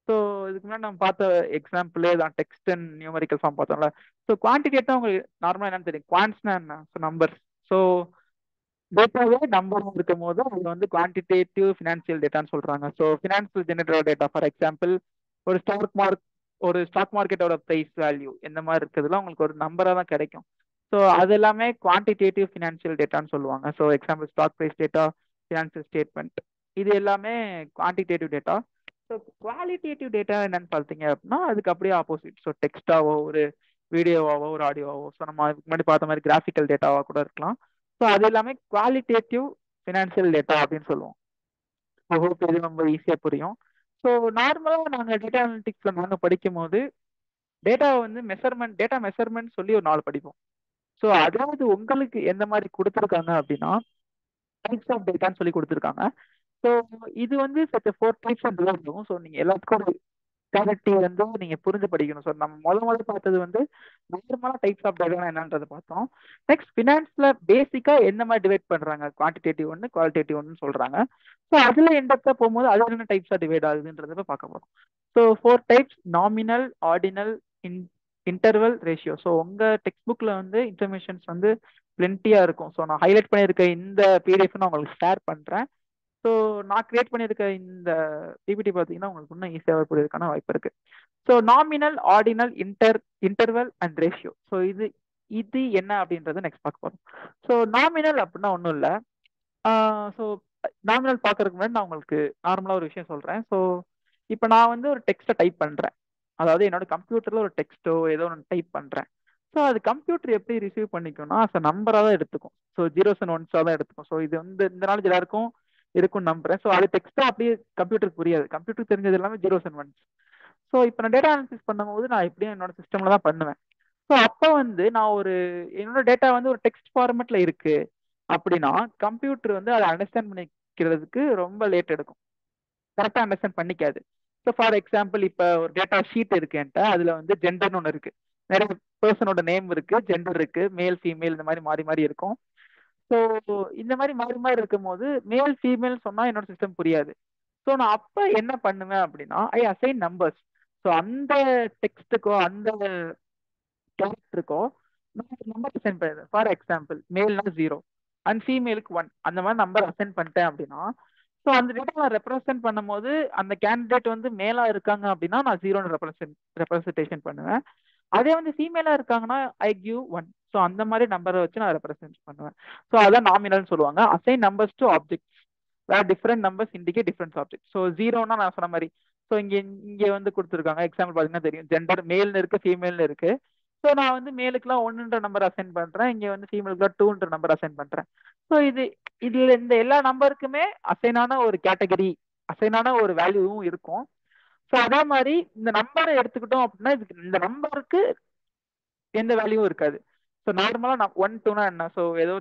So இதுக்கு முன்னாடி நம்ம பார்த்த எக்ஸாம்பிளே தான், டெக்ஸ்ட் அண்ட் நியூமரிக்கல் ஃபார்ம் பார்த்தோம்ல. ஸோ குவான்டிடேட்டிவ் உங்களுக்கு நார்மலாக என்னன்னு தெரியும், குவான்ட்ஸ்னா என்ன, ஸோ நம்பர்ஸ். ஸோ டேட்டாவே நம்பர் இருக்கும் போது அது வந்து குவான்டிடேட்டிவ் ஃபினான்சியல் டேட்டான்னு சொல்றாங்க. So financial generated data, for example ஒரு ஸ்டாக் மார்க்கெட்டோட ப்ரைஸ் வேல்யூ இந்த மாதிரி இருக்கிறதுலாம் உங்களுக்கு ஒரு நம்பராக தான் கிடைக்கும். ஸோ அது எல்லாமே குவான்டிடேட்டிவ் ஃபினான்சியல் டேட்டான்னு சொல்லுவாங்க. So example stock price data, financial statement, இது எல்லாமே quantitative data. So qualitative data என்னன்னு பார்த்தீங்க அப்படின்னா அதுக்கு அப்படியே ஆப்போசிட். ஸோ டெக்ஸ்டாவோ ஒரு வீடியோவாவோ ஒரு ஆடியோவாவோ, ஸோ நம்ம அதுக்கு முன்னாடி பார்த்த மாதிரி கிராஃபிக்கல் டேட்டாவாக கூட இருக்கலாம். ஸோ அது எல்லாமே குவாலிட்டேட்டிவ் ஃபினான்சியல் டேட்டா அப்படின்னு சொல்லுவோம். ஹோப் இது ரொம்ப ஈஸியா புரியும். ஸோ நார்மலா நாங்க டேட்டா அனலிட்டிக்ஸ்ல நாங்க படிக்கும் போது டேட்டாவை வந்து டேட்டா மெஷர்மெண்ட் சொல்லி ஒரு 4 படிப்போம். ஸோ அதாவது உங்களுக்கு எந்த மாதிரி கொடுத்துருக்காங்க அப்படின்னா டைப்ஸ் ஆஃப் டேட்டான்னு சொல்லி கொடுத்துருக்காங்க. ஸோ இது வந்து சற்று 4 டைப்ஸ் ஆஃப் டேட்டா இருக்கும். ஸோ நீங்க எல்லாத்துக்கும் ஒரு கிளாரிட்டி வந்து நீங்க புரிஞ்சு படிக்கணும். ஸோ நம்ம முதல்ல பார்த்தது வந்து நார்மலா டைப்ஸ் ஆஃப் டேட்டா என்னன்றதை பார்த்தோம். நெக்ஸ்ட் ஃபினான்ஸ்ல பேசிக்கா எந்த மாதிரி டிவைட் பண்றாங்க, குவான்டிடேட்டிவ் ஒன்று குவாலிட்டேட்டிவ் ஒன்று சொல்றாங்க. ஸோ அதுல எண்டப்டா போகும்போது அது என்ன டைப்ஸா டிவைட் ஆகுதுன்றத பார்க்க போறோம். So 4 types: nominal, ordinal, interval, ratio. So உங்க டெக்ஸ்ட் புக்ல வந்து இன்ஃபர்மேஷன்ஸ் வந்து பிளென்டியா இருக்கும். ஸோ நான் ஹைலைட் பண்ணியிருக்க இந்த பிடிஎஃப் நான் உங்களுக்கு ஷேர் பண்றேன். ஸோ நான் கிரியேட் பண்ணியிருக்க இந்த பிபிடி பார்த்தீங்கன்னா உங்களுக்கு இன்னும் ஈஸியாக புரியறதுக்கான வாய்ப்பு இருக்கு. So nominal, ordinal, interval and ratio. So இது என்ன அப்படின்றத நெக்ஸ்ட் பார்க்க போறோம். ஸோ நாமினல் அப்படின்னா ஒன்றும் இல்லை. ஸோ நாமினல் பார்க்கறதுக்கு முன்னாடி நான் உங்களுக்கு நார்மலாக ஒரு விஷயம் சொல்றேன். ஸோ இப்போ நான் வந்து ஒரு டெக்ஸ்ட்டை டைப் பண்றேன். அதாவது என்னோட கம்ப்யூட்டர்ல ஒரு டெக்ஸ்ட்டோ ஏதோ ஒன்று டைப் பண்றேன். ஸோ அது கம்ப்யூட்டர் எப்படி ரிசீவ் பண்ணிக்கும்னா நம்பராக தான் எடுத்துக்கும். ஸோ ஜீரோஸ் அண்ட் ஒன்ஸாக தான் எடுத்துக்கும். ஸோ இது வந்து இந்த நாலேஜ் எல்லாருக்கும் இருக்கும்னு நம்புறேன். ஸோ அது டெக்ஸ்டா அப்படியே கம்ப்யூட்டருக்கு புரியாது. கம்ப்யூட்டருக்கு தெரிஞ்சது எல்லாமே ஜீரோஸ் அண்ட் ஒன்ஸ். ஸோ இப்போ நான் டேட்டா அனாலிசிஸ் பண்ணும்போது நான் எப்படியும் என்னோட சிஸ்டம்ல தான் பண்ணுவேன். ஸோ அப்போ வந்து நான் என்னோட டேட்டா வந்து ஒரு டெக்ஸ்ட் ஃபார்மேட்ல இருக்கு அப்படின்னா கம்ப்யூட்டர் வந்து அதை அண்டர்ஸ்டாண்ட் பண்ணிக்கிறதுக்கு ரொம்ப லேட் எடுக்கும். கரெக்டாக அண்டர்ஸ்டாண்ட் பண்ணிக்காது. ஸோ ஃபார் எக்ஸாம்பிள் இப்போ ஒரு டேட்டா ஷீட் இருக்குன்ட்டு அதுல வந்து ஜெண்டர்னு ஒன்று இருக்கு. நிறைய பர்சனோட நேம் இருக்கு, ஜெண்டர் இருக்கு, மேல் ஃபீமேல் இந்த மாதிரி மாறி மாறி இருக்கும். ஸோ இந்த மாதிரி மாறி மாறி இருக்கும் போது மேல் ஃபீமேல் சொன்னா என்னோட சிஸ்டம் புரியாது. ஸோ நான் அப்ப என்ன பண்ணுவேன் அப்படின்னா ஐ அசைன் நம்பர்ஸ். ஸோ அந்த டெக்ஸ்ட்டுக்கோ அந்த கேரக்டருக்கோ நான் நம்பர் அசைன் பண்ணுறேன். ஃபார் எக்ஸாம்பிள் மேல்னா 0 அண்ட் ஃபீமேலுக்கு 1 அந்த மாதிரி நம்பர் அசைன் பண்ணிட்டேன் அப்படின்னா ஸோ அந்த டேட்டா நான் ரெப்ரசென்ட் பண்ணும்போது அந்த கேண்டிடேட் வந்து மேலா இருக்காங்க அப்படின்னா நான் 0ன்னு ரெப்ரசன்டேஷன் பண்ணுவேன். அதே வந்து ஃபீமேலா இருக்காங்கன்னா ஐ கிவ் 1. ஸோ அந்த மாதிரி நம்பரை வச்சு நான் ரெப்ரசென்ட் பண்ணுவேன். ஸோ அதான் நாமினல்னு சொல்லுவாங்க. Assign numbers to objects where different numbers indicate different object. So 0னா நான் சொன்ன மாதிரி ஸோ இங்கே வந்து கொடுத்துருக்காங்க. எக்ஸாம்பிள் பார்த்தீங்கன்னா தெரியும், ஜெண்டர் மேல்னு இருக்கு, ஃபீமேல்னு இருக்கு. ஸோ நான் வந்து மேலுக்குலாம் 1ன்ற நம்பர் அசைன் பண்றேன், இங்கே வந்து ஃபீமேலுக்குலாம் 2ன்ற நம்பர் அசைன் பண்றேன். ஸோ இதுல இந்த எல்லா நம்பருக்குமே அசைனான ஒரு கேட்டகரி, அசைனான ஒரு வேல்யூவும் இருக்கும். ஸோ அதே மாதிரி இந்த நம்பரை எடுத்துக்கிட்டோம் அப்படின்னா இந்த நம்பருக்கு எந்த வேல்யூவும் இருக்காது. ஸோ நார்மலா நான் 1 2னா என்ன, ஸோ ஏதோ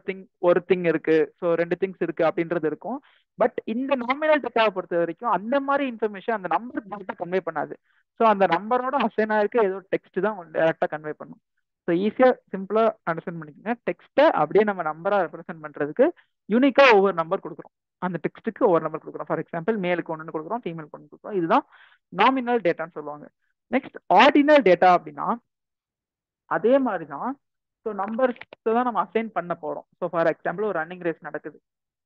ஒரு திங் இருக்கு, ஸோ 2 திங்ஸ் இருக்கு அப்படின்றது இருக்கும். பட் இந்த நாமினல் டேட்டாவை பொறுத்த வரைக்கும் அந்த மாதிரி இன்ஃபர்மேஷன் அந்த நம்பர் டேரக்டா கன்வே பண்ணாது. ஸோ அந்த நம்பரோட அசைனா இருக்க ஏதோ டெக்ஸ்ட் தான் டேரக்டா கன்வே பண்ணும். ஸோ ஈஸியா சிம்பிளா அண்டர்ஸ்டாண்ட் பண்ணிக்கோங்க. டெக்ஸ்ட்டை அப்படியே நம்ம நம்பரா ரெப்ரசென்ட் பண்றதுக்கு யூனிக்கா ஒவ்வொரு நம்பர் கொடுக்குறோம். அந்த டெக்ஸ்ட்டுக்கு ஒவ்வொரு நம்பர் கொடுக்குறோம். ஃபார் எக்ஸாம்பிள் மேலுக்கு 1 கொடுக்குறோம், ஃபீமேலுக்கு 1 கொடுக்குறோம். இதுதான் நாமினல் டேட்டான்னு சொல்லுவாங்க. நெக்ஸ்ட் ஆர்டினல் டேட்டா அப்படின்னா அதே மாதிரி தான். ஸோ நம்பர்ஸ் தான் நம்ம அசைன் பண்ண போறோம். ஸோ ஃபார் எக்ஸாம்பிள் ஒரு ரன்னிங் ரேஸ் நடக்குது.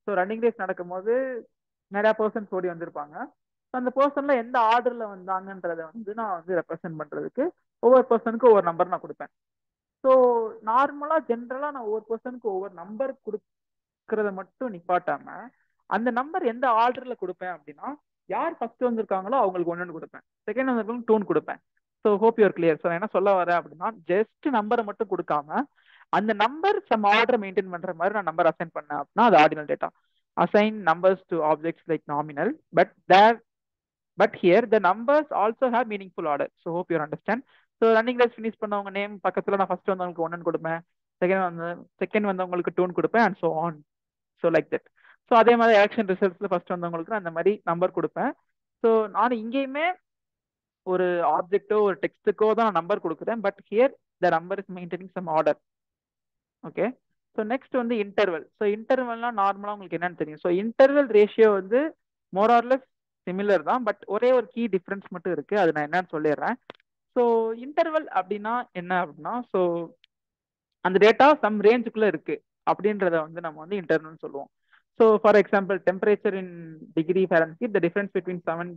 ஸோ ரன்னிங் ரேஸ் நடக்கும் போது நிறைய பர்சன்ஸ் ஓடி வந்திருப்பாங்க. அந்த பர்சன்ல எந்த ஆர்டர்ல வந்தாங்கன்றத வந்து நான் வந்து ரெப்ரசென்ட் பண்றதுக்கு ஒவ்வொரு பர்சனுக்கு ஒவ்வொரு நம்பர் நான் கொடுப்பேன். ஸோ நார்மலா ஜென்ரலா நான் ஒவ்வொரு பர்சனுக்கு ஒவ்வொரு நம்பர் கொடுக்கறத மட்டும் நிப்பாட்டாம அந்த நம்பர் எந்த ஆர்டர்ல கொடுப்பேன் அப்படின்னா யார் ஃபர்ஸ்ட் வந்திருக்காங்களோ அவங்களுக்கு 1 கொடுப்பேன், செகண்ட் வந்திருக்கவங்களுக்கு 2 கொடுப்பேன். So hope you're clear. So என்ன சொல்ல வரேன் அப்படின்னா ஜஸ்ட் நம்பரை மட்டும் கொடுக்காம அந்த நம்பர் சம் ஆர்டர் மெயின்டைன் பண்ற மாதிரி நான் நம்பர் அசைன் பண்ணேன் அப்படின்னா அது ordinal data. Assign numbers to objects like nominal but here the numbers also have meaningful order. So hope you're understand. So running race finish பண்ணவங்க நேம் பக்கத்துல நான் first வந்தவங்களுக்கு 1 கொடுப்பேன், செகண்ட் வந்தவங்களுக்கு 2 கொடுப்பேன் and so on. So like that. So அதே மாதிரி election ரிசல்ட்ஸ்ல first வந்தவங்களுக்கு அந்த மாதிரி நம்பர் கொடுப்பேன். ஸோ நான் இங்கேயுமே ஒரு ஆப்ஜெக்டோ ஒரு டெக்ஸ்ட்டுக்கோ தான் நம்பர் கொடுக்குறேன். But here the number is maintaining some order. Okay. So next வந்து இன்டர்வல். ஸோ இன்டர்வல்னா நார்மலாக உங்களுக்கு என்னன்னு தெரியும். ஸோ இன்டர்வல் ரேஷியோ வந்து மோர் ஆர்லெஸ் சிமிலர் தான். பட் ஒரே ஒரு கீ டிஃப்ரென்ஸ் மட்டும் இருக்கு, அது நான் என்னன்னு சொல்லிடுறேன். ஸோ இன்டர்வல் அப்படின்னா என்ன அப்படின்னா ஸோ அந்த டேட்டா சம் ரேஞ்சுக்குள்ள இருக்கு அப்படின்றத வந்து நம்ம வந்து இன்டர்வல் சொல்லுவோம். So for example temperature in degree Fahrenheit, the difference between 7.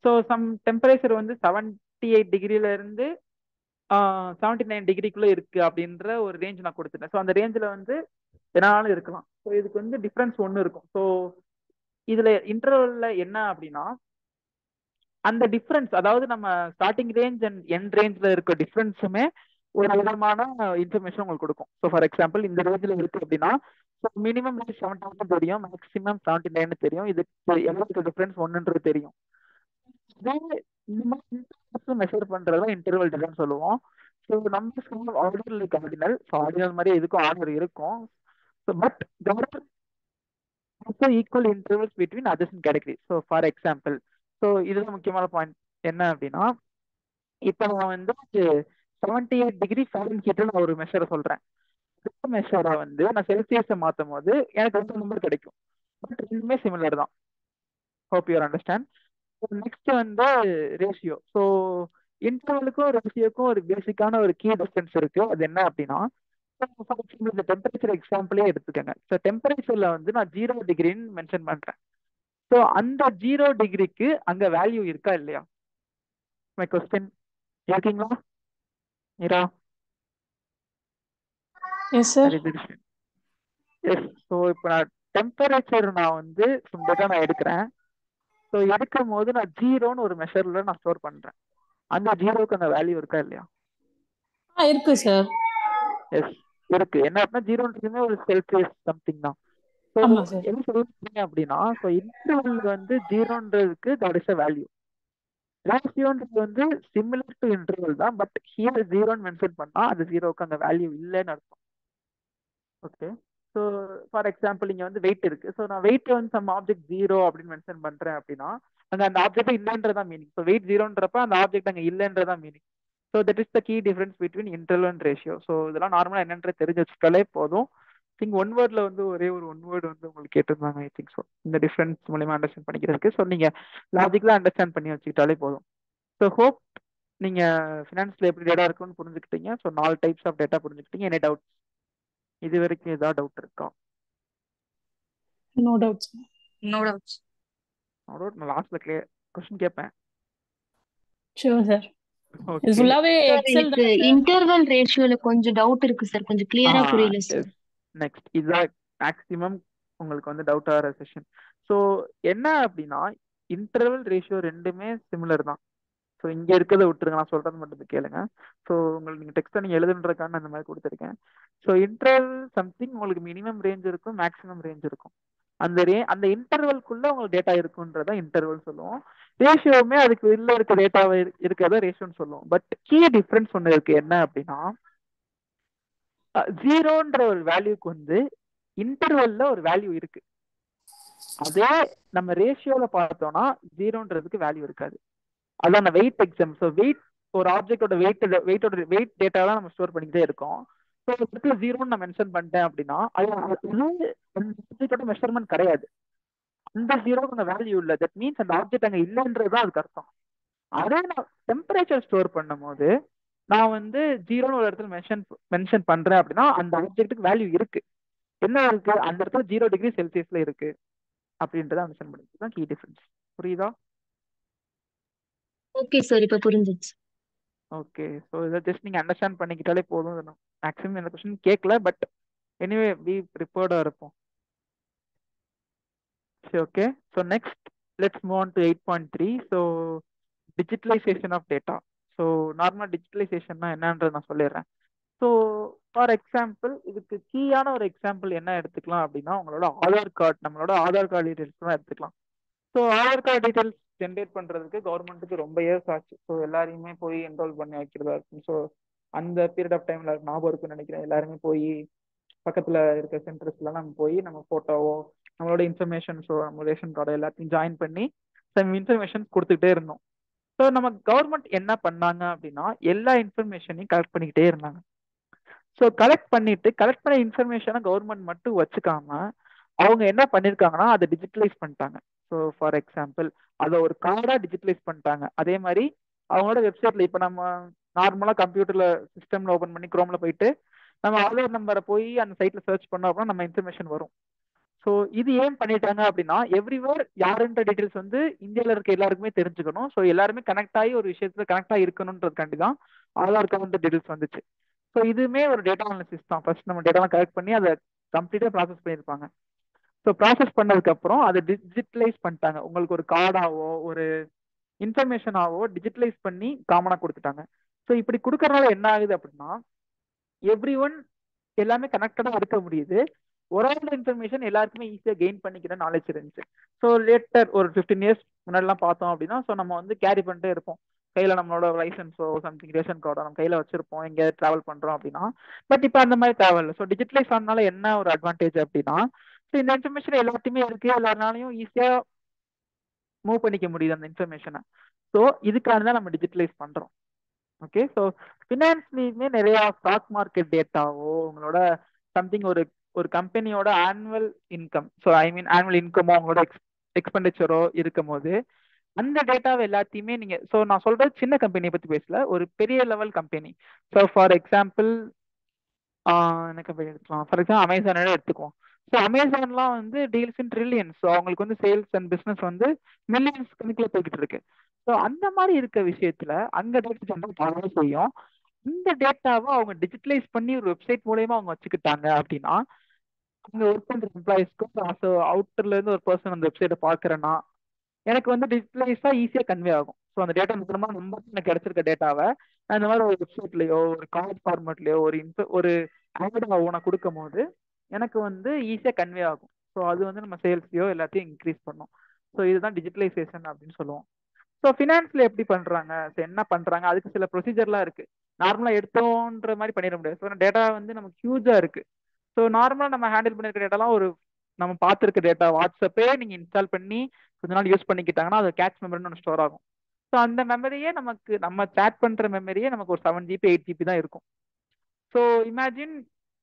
So some temperature வந்து 78 டிகிரில இருந்து 79 டிகிரிக்குள்ள இருக்கு அப்படின்ற ஒரு ரேஞ்ச் நான் கொடுத்துட்டேன். ஸோ அந்த ரேஞ்சில் வந்து என்னாலும் இருக்கலாம். ஸோ இதுக்கு வந்து டிஃப்ரென்ஸ் 1 இருக்கும். ஸோ இதுல இன்டர்வல்ல என்ன அப்படின்னா அந்த டிஃப்ரென்ஸ், அதாவது நம்ம ஸ்டார்டிங் ரேஞ்ச் அண்ட் எண்ட் ரேஞ்ச்ல இருக்க டிஃப்ரென்ஸுமே ஒரு விதமான இன்ஃபர்மேஷன் உங்களுக்கு கொடுக்கும். ஸோ ஃபார் எக்ஸாம்பிள் இந்த ரேஞ்சில் இருக்கு அப்படின்னா ஸோ மினிமம் 70 தெரியும், மேக்ஸிமம் 79 தெரியும். இதுக்கு எவ்வளவு டிஃபரன்ஸ் ஒன்றுன்றது தெரியும். இதே இந்த மாதிரி மெஷர் பண்றது இன்டர்வல் டிஃபரன்ஸ் சொல்லுவோம். ஸோ நம்ம order like ordinal, so ordinal மாதிரி எதுக்கும் ஆர்டர் இருக்கும். So but also equal intervals between adjacent categories. So for example, so இதுதான் முக்கியமான பாயிண்ட் என்ன அப்படின்னா, இப்போ நான் வந்து 78 ஃபாரன்ஹீட்ல நான் ஒரு மெஷரை சொல்றேன். மெஷரை வந்து நான் செல்சியஸை மாற்றும் போது எனக்கு ரெண்டு நம்பர் கிடைக்கும், பட் ரெண்டுமே சிமிலர் தான். Hope you're understand. நெக்ஸ்ட் வந்து ரேஷியோ. ஸோ இன்டர்வலுக்கும் ரேஷியோக்கும் ஒரு பேசிக்கான ஒரு கீ டிஃபரன்ஸ் இருக்கு. அது என்ன அப்படின்னா, ஃபார் எக்ஸாம்பிள் இந்த டெம்பரேச்சர் எக்ஸாம்பிளே எடுத்துக்கோங்க. ஸோ டெம்பரேச்சர்ல வந்து நான் 0 டிகிரின்னு மென்ஷன் பண்றேன். ஸோ அந்த 0 டிகிரிக்கு அங்க வேல்யூ இருக்கா இல்லையா? மை கொஸ்டின் இருக்கீங்களா Meera? Yes sir. Yes. So இப்போ நான் டெம்பரேச்சர் நான் வந்து நான் எடுக்கிறேன். ஸோ எடுக்கும் போது நான் 0ன்னு ஒரு மெஷர்ல நான் ஸ்டோர் பண்றேன். அந்த 0க்கு அந்த வேல்யூ இருக்கா இல்லையா? இருக்கு சார். எஸ் இருக்கு. என்ன அப்படின்னா 0ன்றதுமே ஒரு செல்சியஸ் சம்திங் தான். ஸோ ஆமா சார். என்ன சொல்றீங்க அப்படின்னா, ஸோ இன்டர்வல் வந்து 0ன்றதுக்கு தட் இஸ் அ வேல்யூ. ரேஷியோன்றது வந்து சிமிலர் டு இன்டர்வல் தான், பட் ஹியர் 0ன்னு மென்ஷன் பண்ணா அது 0க்கு அந்த வேல்யூ இல்லைன்னு அர்த்தம். ஓகே. ஸோ ஃபார் எக்ஸாம்பிள் இங்க வந்து வெயிட் இருக்கு. ஸோ நான் வெயிட் வந்து சம் ஆப்ஜெக்ட் 0 அப்படின்னு மென்ஷன் பண்றேன் அப்படின்னா அங்க அந்த ஆப்ஜெக்ட் இல்லைன்றதா மீனிங். ஸோ வெயிட் 0ன்றப்ப அந்த ஆப்ஜெக்ட் அங்க இல்லைன்றதா meaning. So that is the key difference between interval and ratio. So இதெல்லாம் நார்மலா என்னன்றது தெரிஞ்சு வச்சுட்டாலே போதும். திங்க் ஒன் வேர்ட்ல வந்து ஒரே ஒரு ஒன் வேர்டு வந்து உங்களுக்கு கேட்டிருந்தாங்க. ஐ திங்க் ஸோ இந்த டிஃபரன்ஸ் மூலமா அண்டர்ஸ்டாண்ட் பண்ணிக்கிறதுக்கு. ஸோ நீங்க லாஜிக்கலா அண்டர்ஸ்டாண்ட் பண்ணி வச்சுக்கிட்டாலே போதும். ஸோ ஹோப் நீங்க ஃபினான்ஸ்ல எப்படி டேட்டா இருக்குன்னு புரிஞ்சுக்கிட்டீங்க. ஸோ 4 டைப்ஸ் ஆஃப் டேட்டா புரிஞ்சுக்கிட்டீங்க. என்ன டவுட் இது வரைக்கும் ஏதாவது டவுட் இருக்கா? No doubt sir. No doubts. நான் லாஸ்ட்ல கொஸ்டின் கேட்பேன். Sure sir. இது ஓகே. ஃபுல்லாவே சார் எக்ஸல் எனக்கு தான் சார். இன்டர்வல் ரேஷியோல கொஞ்சம் டவுட் இருக்கு சார், கொஞ்சம் கிளியரா புரியல சார். நெக்ஸ்ட் இதுதான் மேக்ஸிமம் உங்களுக்கு வந்து டவுட் ஆகிற செஷன். ஸோ என்ன அப்படின்னா, இன்டர்வல் ரேஷியோ ரெண்டுமே சிமிலர் தான். ஸோ இங்க இருக்கிறத விட்டுருங்க, நான் சொல்றது மட்டும் கேளுங்க. ஸோ உங்களுக்கு நீங்க டெக்ஸ்ட்டை நீங்க எழுதுன்றதுக்கான அந்த மாதிரி கொடுத்துருக்கேன். ஸோ இன்டர்வல் சம்திங் உங்களுக்கு மினிமம் ரேஞ்ச் இருக்கும், மேக்ஸிமம் ரேஞ்ச் இருக்கும். அந்த இன்டர்வல்குள்ள உங்களுக்கு டேட்டா இருக்குன்றத இன்டர்வல் சொல்லுவோம். ரேஷியோவுமே அதுக்கு உள்ள இருக்க டேட்டாவை இருக்கிறத ரேஷியோன்னு சொல்லுவோம். பட் கீ டிஃபரன்ஸ் ஒன்று இருக்கு. என்ன அப்படின்னா, 0ன்ற ஒரு வேல்யூக்கு வந்து இன்டர்வல்ல ஒரு வேல்யூ இருக்கு. அதே நம்ம ரேஷியோல பார்த்தோம்னா 0ன்றதுக்கு வேல்யூ இருக்காது. அதான் வெயிட் எக்ஸாம். ஸோ வெயிட் ஒரு ஆப்ஜெக்டோட வெயிட் டேட்டா தான் நம்ம ஸ்டோர் பண்ணிக்கிட்டே இருக்கோம். ஸோ ஒரு இடத்துல 0ன்னு நான் மென்ஷன் பண்ணிட்டேன் அப்படின்னா அது ஆப்ஜெக்டோட மெஷர்மெண்ட் கிடையாது. அந்த 0க்கு அந்த வேல்யூ இல்லை. தட் மீன்ஸ் அந்த ஆப்ஜெக்ட் அங்கே இல்லைன்றது தான் அதுக்கு அர்த்தம். அதே நான் டெம்பரேச்சர் ஸ்டோர் பண்ணும் போது நான் வந்து 0ன்னு ஒரு இடத்துல மென்ஷன் பண்றேன் அப்படின்னா அந்த ஆப்ஜெக்ட்டுக்கு வேல்யூ இருக்கு. என்ன இருக்கு? அந்த இடத்துல 0 டிகிரி செல்சியஸ்ல இருக்கு அப்படின்றத மென்ஷன் பண்ணிட்டு தான் கீ டிஃபரன்ஸ். புரியுதா? ஓகே சார், இப்ப புரிஞ்சிச்சு. ஓகே. ஸோ இதை ஜஸ்ட் நீங்க அண்டர்ஸ்டாண்ட் பண்ணிக்கிட்டாலே போதும். மேக்ஸிமம் இந்த கொஸ்டின் கேட்கல, பட் எனிவே பி ப்ரிப்பேர்டா இருப்போம். சரி, okay. So next let's move on to 8.3. So digitalisation of data. So normal டிஜிட்டலைசேஷன்னா என்னன்றது நான் சொல்லிடுறேன். ஸோ ஃபார் எக்ஸாம்பிள் இதுக்கு கீயான ஒரு எக்ஸாம்பிள் என்ன எடுத்துக்கலாம் அப்படின்னா, உங்களோட ஆதார் கார்டு, நம்மளோட ஆதார் கார்டு டீடைல்ஸ் தான் எடுத்துக்கலாம். So Aadhaar card details generate பண்றதுக்கு கவர்மெண்ட்டுக்கு ரொம்ப இயர்ஸ் ஆச்சு. ஸோ எல்லாரையுமே போய் என்ரோல் பண்ணி வைக்கிறதா இருக்கும். ஸோ அந்த பீரியட் ஆஃப் டைம்ல ஞாபகம் இருக்குன்னு நினைக்கிறேன். எல்லாருமே போய் பக்கத்துல இருக்க சென்டர்ஸ்ல நம்ம போய் நம்ம போட்டோவோ நம்மளோட இன்ஃபர்மேஷன்ஸோ நம்ம ரேஷன் கார்டோ எல்லாத்தையும் ஜாயின் பண்ணி சம் இன்ஃபர்மேஷன் கொடுத்துக்கிட்டே இருந்தோம். ஸோ நம்ம கவர்மெண்ட் என்ன பண்ணாங்க அப்படின்னா எல்லா இன்ஃபர்மேஷனையும் கலெக்ட் பண்ணிக்கிட்டே இருந்தாங்க. ஸோ கலெக்ட் பண்ண இன்ஃபர்மேஷனை கவர்மெண்ட் மட்டும் வச்சுக்காம அவங்க என்ன பண்ணிருக்காங்கன்னா அதை டிஜிட்டலைஸ் பண்ணிட்டாங்க. ஸோ ஃபார் எக்ஸாம்பிள் அதை ஒரு கார்டா டிஜிட்டலைஸ் பண்ணிட்டாங்க. அதே மாதிரி அவங்களோட வெப்சைட்ல இப்போ நம்ம நார்மலா கம்ப்யூட்டர்ல சிஸ்டம்ல ஓபன் பண்ணி குரோம்ல போயிட்டு நம்ம ஆதார் நம்பரை போய் அந்த சைட்ல சர்ச் பண்ணோம் அப்படின்னா நம்ம இன்ஃபர்மேஷன் வரும். ஸோ இது ஏன் பண்ணிட்டாங்க அப்படின்னா எவ்ரிவேர் யாருன்ற டீடைல்ஸ் வந்து இந்தியாவில் இருக்க எல்லாருக்குமே தெரிஞ்சுக்கணும். ஸோ எல்லாருமே கனெக்ட் ஆகி ஒரு விஷயத்துல கனெக்ட் ஆகி இருக்கணும்ன்றதுக்காண்டி தான் ஆதார் கார்டு டீடைல்ஸ் வந்துச்சு. ஸோ இதுவுமே ஒரு டேட்டா அனாலிசிஸ் தான். ஃபர்ஸ்ட் நம்ம டேட்டாலாம் கலெக்ட் பண்ணி அதை கம்ப்ளீட்டாக ப்ராசஸ் பண்ணியிருப்பாங்க. ஸோ ப்ராசஸ் பண்ணதுக்கு அப்புறம் அதை டிஜிட்டலைஸ் பண்ணிட்டாங்க. உங்களுக்கு ஒரு கார்டாவோ ஒரு இன்ஃபர்மேஷனாவோ டிஜிட்டலைஸ் பண்ணி காமனாக கொடுத்துட்டாங்க. ஸோ இப்படி கொடுக்கறதுனால என்ன ஆகுது அப்படின்னா எவ்ரி ஒன் எல்லாமே கனெக்டடாக இருக்க முடியுது. ஒரு இன்ஃபர்மேஷன் எல்லாருக்குமே ஈஸியாக கெயின் பண்ணிக்கிற நாலேஜ் இருந்துச்சு. ஸோ லேட்டர் ஒரு 15 இயர்ஸ் முன்னாடிலாம் பார்த்தோம் அப்படின்னா, ஸோ நம்ம வந்து கேரி பண்ணிட்டே இருப்போம். கையில் நம்மளோட லைசன்ஸோ சம்திங் ரேஷன் கார்டோ நம்ம கையில் வச்சிருப்போம் எங்கேயாவது ட்ராவல் பண்ணுறோம் அப்படின்னா. பட் இப்போ அந்த மாதிரி தேவையில்லை. ஸோ டிஜிட்டலைஸ் ஆனால என்ன ஒரு அட்வான்டேஜ் அப்படின்னா, ஸோ இந்த இன்ஃபர்மேஷன் எல்லாத்தையுமே இருக்கு, எல்லாருனாலையும் ஈஸியாக மூவ் பண்ணிக்க முடியுது அந்த இன்ஃபர்மேஷனை. ஸோ இதுக்காக தான் நம்ம டிஜிட்டலைஸ் பண்ணுறோம். ஓகே, ஸோ ஃபினான்ஸ்லேயுமே நிறைய ஸ்டாக் மார்க்கெட் டேட்டாவோ உங்களோட சம்திங் ஒரு ஒரு கம்பெனியோட annual income, so I mean annual இன்கமோ உங்களோட எக்ஸ்பெண்டிச்சரோ இருக்கும் போது அந்த டேட்டாவை எல்லாத்தையுமே நீங்க, ஸோ நான் சொல்றது சின்ன கம்பெனியை பத்தி பேசல, ஒரு பெரிய level company. So for example என்ன கம்பெனி எடுத்துக்கலாம், ஃபார் எக்ஸாம்பிள் அமேசானோட எடுத்துக்குவோம். ஸோ அமேசான்லாம் வந்து டீல்ஸ் இன் ட்ரில்லியன்ஸ், ஸோ அவங்களுக்கு வந்து சேல்ஸ் அண்ட் பிஸ்னஸ் வந்து மில்லியன்ஸ் கணக்கில் போய்கிட்டு இருக்கு. ஸோ அந்த மாதிரி இருக்க விஷயத்துல அங்க டேட்டா ஜென்ரேட் ஆகவே செய்யும். இந்த டேட்டாவை அவங்க டிஜிட்டலைஸ் பண்ணி ஒரு வெப்சைட் மூலயமா அவங்க வச்சுக்கிட்டாங்க அப்படின்னா, அங்க ஒர்க் பண்ற எம்ப்ளாயிஸ்க்கும் அவுட்டர்ல இருந்து ஒரு பர்சன் அந்த வெப்சைட்டை பாக்குறேன்னா எனக்கு வந்து டிஜிட்டலைஸா ஈஸியா கன்வே ஆகும். ஸோ அந்த டேட்டா மூலமா ரொம்ப எனக்கு கிடைச்சிருக்க டேட்டாவை இந்த மாதிரி ஒரு வெப்சைட்லயோ ஒரு கார்ட் ஃபார்மேட்லயோ ஒரு ஆட் நான் கொடுக்கும் போது எனக்கு வந்து ஈஸியா கன்வே ஆகும். ஸோ அது வந்து நம்ம சேல்ஸையோ எல்லாத்தையும் இன்க்ரீஸ் பண்ணும். ஸோ இதுதான் டிஜிட்டலைசேஷன் அப்படின்னு சொல்லுவோம். ஸோ ஃபினான்ஸ்ல எப்படி பண்றாங்க, ஸோ என்ன பண்றாங்க, அதுக்கு சில ப்ரொசீஜர்லாம் இருக்கு. நார்மலா எடுத்தோன்ற மாதிரி பண்ணிட முடியாது. ஸோ டேட்டா வந்து நமக்கு ஹியூஜா இருக்கு. ஸோ நார்மலா நம்ம ஹேண்டில் பண்ணிருக்க டேட்டாலாம் ஒரு நம்ம பார்த்துருக்க டேட்டா வாட்ஸ்அப்பே நீங்க இன்ஸ்டால் பண்ணி கொஞ்ச நாள் யூஸ் பண்ணிக்கிட்டாங்கன்னா அது கேட்ச் மெமரின்னு ஒன்று ஸ்டோர் ஆகும். ஸோ அந்த மெமரியே நமக்கு நம்ம சேட் பண்ற மெமரியே நமக்கு ஒரு 7 GB 8 GB தான் இருக்கும். ஸோ இமேஜின்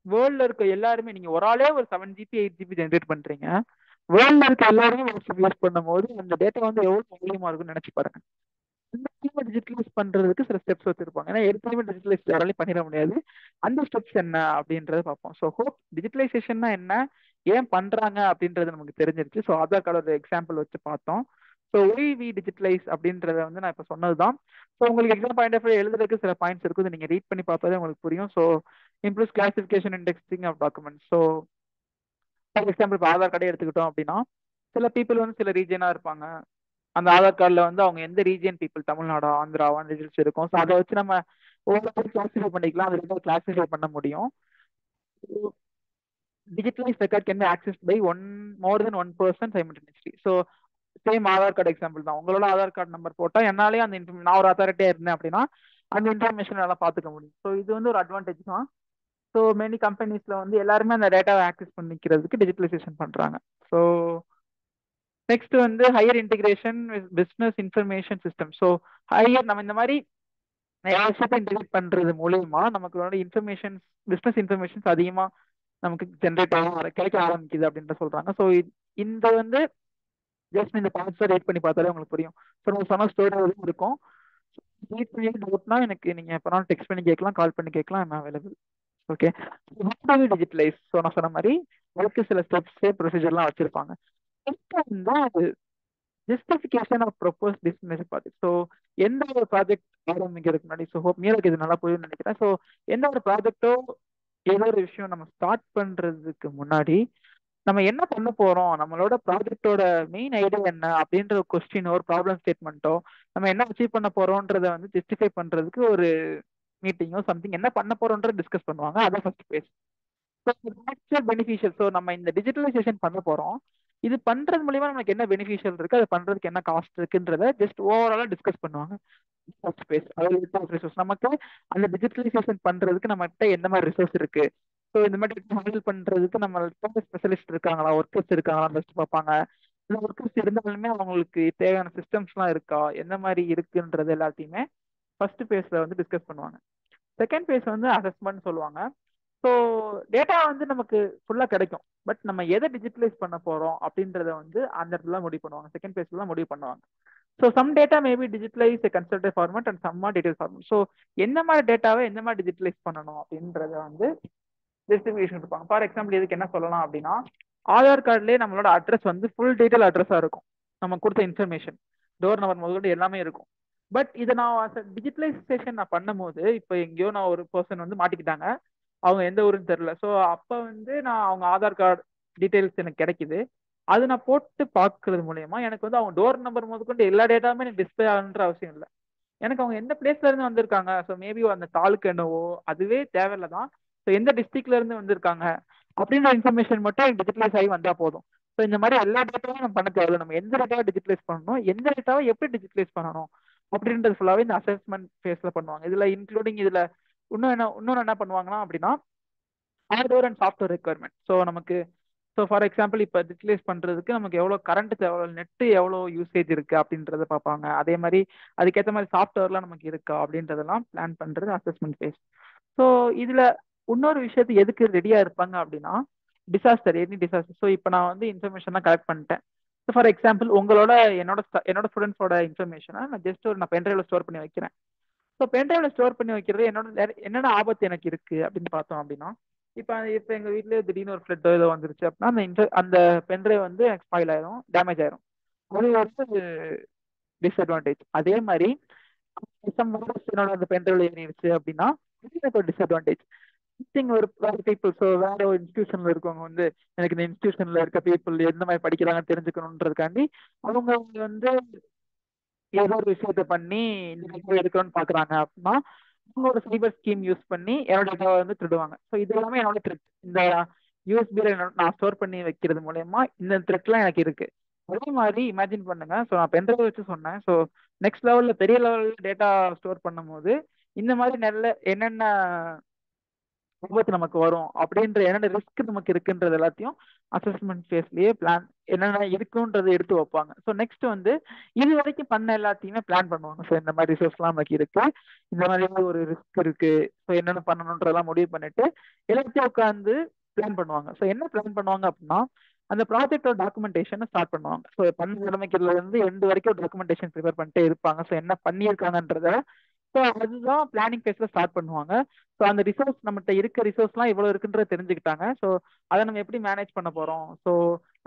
வேர்ல்ட்ல இருக்க எல்லாருமே, நீங்க ஒரு ஆளே ஒரு 7 GB 8 GB ஜென்ரேட் பண்றீங்க, வேர்ல்ட்ல இருக்க எல்லாருமே வாட்ஸ்அப் யூஸ் பண்ணும் போது அந்த டேட்டா வந்து எவ்வளவு அதிகமா இருக்கும்னு நினைச்சு பாருங்க. இந்த டீமை டிஜிட்டலைஸ் பண்றதுக்கு சில ஸ்டெப்ஸ் வச்சிருப்பாங்க. ஏன்னா எடுத்துமே டிஜிட்டலைஸ் யாராலையும் பண்ணிட முடியாது. அந்த ஸ்டெப்ஸ் என்ன அப்படின்றத பார்ப்போம். ஸோ ஹோப் டிஜிட்டலைசேஷன்னா என்ன, ஏன் பண்றாங்க அப்படின்றது நமக்கு தெரிஞ்சிருச்சு. ஸோ ஆதார் கார்டோட எக்ஸாம்பிள் வச்சு பார்த்தோம். ஸோ ஒய் வி டிஜிட்டலைஸ் அப்படின்றத வந்து நான் இப்போ சொன்னதுதான். ஸோ உங்களுக்கு எக்ஸாம் பாயிண்ட் ஆஃப் எழுதுறதுக்கு சில பாயிண்ட்ஸ் இருக்குது, நீங்க ரீட் பண்ணி பார்த்தாலே உங்களுக்கு புரியும். So improves classification indexing of documents. So for example இப்போ ஆதார் கார்டே எடுத்துக்கிட்டோம் அப்படின்னா, சில பீப்புள் வந்து சில ரீஜனா இருப்பாங்க. அந்த ஆதார் கார்டில் வந்து அவங்க எந்த ரீஜியன் பீப்புள், தமிழ்நாடா ஆந்திராவான்னு டீடைல்ஸ் இருக்கும். ஸோ அதை வச்சு நம்ம ஒவ்வொரு கிளாஸிஃபை பண்ணிக்கலாம், அது கிளாஸிஃபை பண்ண முடியும். Digitalized record can be accessed by more than one person simultaneously. So same Aadhaar card example தான். உங்களோட ஆதார் கார்டு நம்பர் போட்டா என்னாலே அந்த நான் ஒரு அத்தாரிட்டியா இருந்தேன் அப்படின்னா அந்த இன்ஃபர்மேஷன் எல்லாம் பார்த்துக்க முடியும். ஸோ இது வந்து ஒரு அட்வான்டேஜ் தான். ஸோ மெனி கம்பெனிஸ்ல வந்து எல்லாருமே அந்த டேட்டாவை ஆக்சஸ் பண்ணிக்கிறதுக்கு டிஜிட்டலைசேஷன் பண்றாங்க. ஸோ நெக்ஸ்ட் வந்து higher integration business information system. So higher நம்ம இந்த மாதிரி இன்டெகிரேட் பண்றது மூலயமா நமக்கு இன்ஃபர்மேஷன்ஸ், பிஸ்னஸ் இன்ஃபர்மேஷன்ஸ் அதிகமா நமக்கு ஜென்ரேட் கிடைக்க ஆரம்பிக்குது அப்படின்ற சொல்றாங்க. ஸோ இந்த வந்து ஜஸ்ட் இந்த பாயிண்ட்ஸ் ரேட் பண்ணி பார்த்தாலே உங்களுக்கு புரியும். ஸோ நம்ம சொன்ன ஸ்டோரி இருக்கும். ரீட் பண்ணி டவுட்னா எனக்கு நீங்க எப்போனாலும் டெக்ஸ்ட் பண்ணி கேட்கலாம், கால் பண்ணி கேட்கலாம், I'm available. Okay, digitalise. So நான் சொன்ன மாதிரி அதுக்கு சில ஸ்டெப்ஸ் ப்ரொசீஜர்லாம் வச்சிருப்பாங்க. வந்து justification of propose dismiss project. So எந்த ஒரு ப்ராஜெக்ட் ஆரம்பிக்கிறதுக்கு முன்னாடி, ஸோ ஹோப் மீருக்கு இது நல்லா புரியும்னு நினைக்கிறேன். ஸோ எந்த ஒரு ப்ராஜெக்டோ ஏதோ ஒரு விஷயம் நம்ம ஸ்டார்ட் பண்றதுக்கு முன்னாடி நம்ம என்ன பண்ண போறோம், நம்மளோட ப்ராஜெக்டோட மெயின் ஐடியா என்ன அப்படின்ற ஒரு கொஸ்டினோ ஒரு ப்ராப்ளம் ஸ்டேட்மெண்ட்டோ நம்ம என்ன அச்சீவ் பண்ண போறோன்றத வந்து ஜஸ்டிஃபை பண்றதுக்கு ஒரு மீட்டிங்கோ சம்திங் என்ன பண்ண போறோன்றத டிஸ்கஸ் பண்ணுவாங்க. அதை ஃபர்ஸ்ட் பேஸ். பெனிஃபிஷியல். ஸோ நம்ம இந்த டிஜிட்டலைசேஷன் பண்ண போறோம், இது பண்றது மூலியமா நமக்கு என்ன பெனிஃபிஷியல் இருக்கு, அது பண்றதுக்கு என்ன காஸ்ட் இருக்குன்றத ஜஸ்ட் ஓவராலா டிஸ்கஸ் பண்ணுவாங்க. நமக்கு அந்த டிஜிட்டலைசேஷன் பண்றதுக்கு நம்மகிட்ட எந்த மாதிரி ரிசோர்ஸ் இருக்கு, ஸோ இந்த மாதிரி ஹேண்டில் பண்றதுக்கு நம்மள்ட்ட ஸ்பெஷலிஸ்ட் இருக்காங்களா, ஒர்க்கர்ஸ் இருக்காங்களா ஃபர்ஸ்ட் பார்ப்பாங்க. இந்த ஒர்க்கர்ஸ் இருந்தாலுமே அவங்களுக்கு தேவையான சிஸ்டம்ஸ்லாம் இருக்கா, எந்த மாதிரி இருக்குன்றது எல்லாத்தையுமே ஃபர்ஸ்ட் பேஸ்ல வந்து டிஸ்கஸ் பண்ணுவாங்க. செகண்ட் பேஸ் வந்து அசஸ்மெண்ட் சொல்லுவாங்க. ஸோ டேட்டா வந்து நமக்கு ஃபுல்லாக கிடைக்கும், பட் நம்ம எதை டிஜிட்டலைஸ் பண்ண போறோம் அப்படின்றத வந்து அந்த இடத்துல முடிவு பண்ணுவாங்க. செகண்ட் பேஸ்ல தான் முடிவு பண்ணுவாங்க. So some data maybe digitalise consolidate format and some detail format. So எந்த மாதிரி டேட்டாவை எந்த மாதிரி டிஜிட்டலைஸ் பண்ணணும் அப்படின்றத வந்து டிஸ்ட்ரிபியூஷன் இருப்பாங்க. ஃபார் எக்ஸாம்பிள் இதுக்கு என்ன சொல்லலாம் அப்படின்னா, ஆதார் கார்டுலேயே நம்மளோட அட்ரஸ் வந்து ஃபுல் டீடைல் அட்ரஸாக இருக்கும், நம்ம கொடுத்த இன்ஃபர்மேஷன் டோர் நம்பர் முதல்ல எல்லாமே இருக்கும். பட் இதை நான் டிஜிட்டலைசேஷன் நான் பண்ணும்போது இப்போ எங்கேயோ நான் ஒரு பர்சன் வந்து மாட்டிக்கிட்டாங்க, அவங்க எந்த ஊருன்னு தெரியல. ஸோ அப்போ வந்து நான் அவங்க ஆதார் கார்டு டீட்டெயில்ஸ் எனக்கு கிடைக்குது, அது நான் போட்டு பார்க்கறது மூலயமா எனக்கு வந்து அவங்க டோர் நம்பர் முதற்கொண்டு எல்லா டேட்டாவுமே எனக்கு டிஸ்பிளே ஆகுன்ற அவசியம் இல்லை. எனக்கு அவங்க எந்த பிளேஸ்ல இருந்து வந்திருக்காங்க, ஸோ மேபி அந்த தாலுக்கு என்னவோ அதுவே தேவையில்லை தான். ஸோ எந்த டிஸ்ட்ரிக்ட்ல இருந்து வந்திருக்காங்க அப்படின்ற இன்ஃபர்மேஷன் மட்டும் டிஜிட்டலைஸ் ஆகி வந்தா போதும். ஸோ இந்த மாதிரி எல்லா டேட்டாவும் நம்ம பண்ண தேவையில்ல. நம்ம எந்த டேட்டாவை டிஜிட்டலைஸ் பண்ணணும், எந்த டேட்டாவை எப்படி டிஜிட்டலைஸ் பண்ணணும் அப்படின்றது ஃபுல்லாவே இந்த அசஸ்மெண்ட் ஃபேஸ்ல பண்ணுவாங்க. இதுல இன்க்ளூடிங் இதுல இன்னொன்னு என்ன பண்ணுவாங்கன்னா அப்படின்னா hardware and software requirement. So நமக்கு ஃபார் எக்ஸாம்பிள் இப்போ டிஜிட்டலைஸ் பண்றதுக்கு நமக்கு எவ்வளோ கரண்ட் தேவை, நெட்டு எவ்வளோ யூசேஜ் இருக்கு அப்படின்றத பார்ப்பாங்க. அதே மாதிரி அதுக்கேற்ற மாதிரி சாஃப்ட்வேர்லாம் நமக்கு இருக்கா அப்படின்றதெல்லாம் பிளான் பண்றது அசஸ்மெண்ட் ஃபேஸ். ஸோ இதுல இன்னொரு விஷயத்து எதுக்கு ரெடியா இருப்பாங்க அப்படின்னா டிசாஸ்டர், எனி டிசாஸ்டர். ஸோ இப்போ நான் வந்து இன்ஃபர்மேஷன்லாம் கலெக்ட் பண்ணிட்டேன். ஸோ ஃபார் எக்ஸாம்பிள் உங்களோட என்னோட ஸ்டூடெண்ட்ஸோட இன்ஃபர்மேஷனை நான் ஜஸ்ட் நான் பென்ட்ரைவ்ல ஸ்டோர் பண்ணி வைக்கிறேன். ஸோ பென்ட்ரைவ்ல ஸ்டோர் பண்ணி வைக்கிறது என்னென்ன ஆபத்து எனக்கு இருக்கு அப்படின்னு பார்த்தோம் அப்படின்னா இப்போ எங்க வீட்லயே திடீர்னு ஒரு ஃப்ளட்டோ ஏதோ வந்துருச்சு அப்படின்னா அந்த பென்ட்ரைவ் வந்து எனக்கு ஸ்பாயில் ஆயிரும், டேமேஜ் ஆயிரும். அது வந்து டிஸ்அட்வான்டேஜ். அதே மாதிரி என்னோட அந்த பென்ட்ரைவ்ல ஏறிடுச்சு அப்படின்னா எனக்கு ஒரு டிஸ்அட்வான்டேஜ். ஒரு வேற பீப்புள், ஸோ வேற ஒரு இன்ஸ்டியூஷன்ல இருக்கவங்க வந்து எனக்கு இந்த இன்ஸ்டியூஷன்ல இருக்க பீப்புள் எந்த மாதிரி படிக்கிறாங்கன்னு தெரிஞ்சுக்கணுன்றதுக்காண்டி அவங்க வந்து ஏதோ ஒரு விஷயத்த பண்ணி இந்த டேட்டா எடுக்கணும்னு பாக்குறாங்க அப்படின்னா அவங்களோட சைபர் ஸ்கீம் யூஸ் பண்ணி என்னோட டேட்டாவை வந்து திருடுவாங்க. ஸோ இது எல்லாமே என்னோட த்ரெட். இந்த யூஎஸ்பியில நான் ஸ்டோர் பண்ணி வைக்கிறது மூலயமா இந்த த்ரெட்லாம் எனக்கு இருக்கு. அதே மாதிரி இமேஜின் பண்ணுங்க. ஸோ நான் பென்ட்ரைவ் வச்சு சொன்னேன். ஸோ நெக்ஸ்ட் லெவல்ல பெரிய லெவல்ல டேட்டா ஸ்டோர் பண்ணும் போது இந்த மாதிரி நல்ல என்னென்ன விபத்து நமக்கு வரும் அப்படின்ற என்னென்ன ரிஸ்க் நமக்கு இருக்குன்றது எல்லாத்தையும் அசஸ்மெண்ட் ஃபேஸ்லயே பிளான் என்னென்ன இருக்குன்றது எடுத்து வைப்பாங்க. ஸோ நெக்ஸ்ட் வந்து இது வரைக்கும் பண்ண எல்லாத்தையுமே பிளான் பண்ணுவாங்க. ஸோ இந்த மாதிரி ரிசோர்ஸ்லாம் நமக்கு இருக்கு, இந்த மாதிரி ஒரு ரிஸ்க் இருக்கு, ஸோ என்னென்ன பண்ணணுன்றதெல்லாம் முடிவு பண்ணிட்டு எல்லாத்தையும் உட்காந்து பிளான் பண்ணுவாங்க. ஸோ என்ன பிளான் பண்ணுவாங்க அப்படின்னா அந்த ப்ராஜெக்டோட டாக்குமெண்டேஷன் ஸ்டார்ட் பண்ணுவாங்க. ஸோ பண்ண ஆரம்பிக்கிறதுல இருந்து எண்டு வரைக்கும் டாக்குமெண்டேஷன் ப்ரிப்பேர் பண்ணிட்டே இருப்பாங்க. ஸோ என்ன பண்ணியிருக்காங்கன்றத ஸோ அதுதான் பிளானிங் ஃபேஸ்ல ஸ்டார்ட் பண்ணுவாங்க. ஸோ அந்த ரிசோர்ஸ் நம்மகிட்ட இருக்க ரிசோர்ஸ்லாம் இவ்வளோ இருக்குன்றத தெரிஞ்சுக்கிட்டாங்க. ஸோ அதை நம்ம எப்படி மேனேஜ் பண்ண போறோம், ஸோ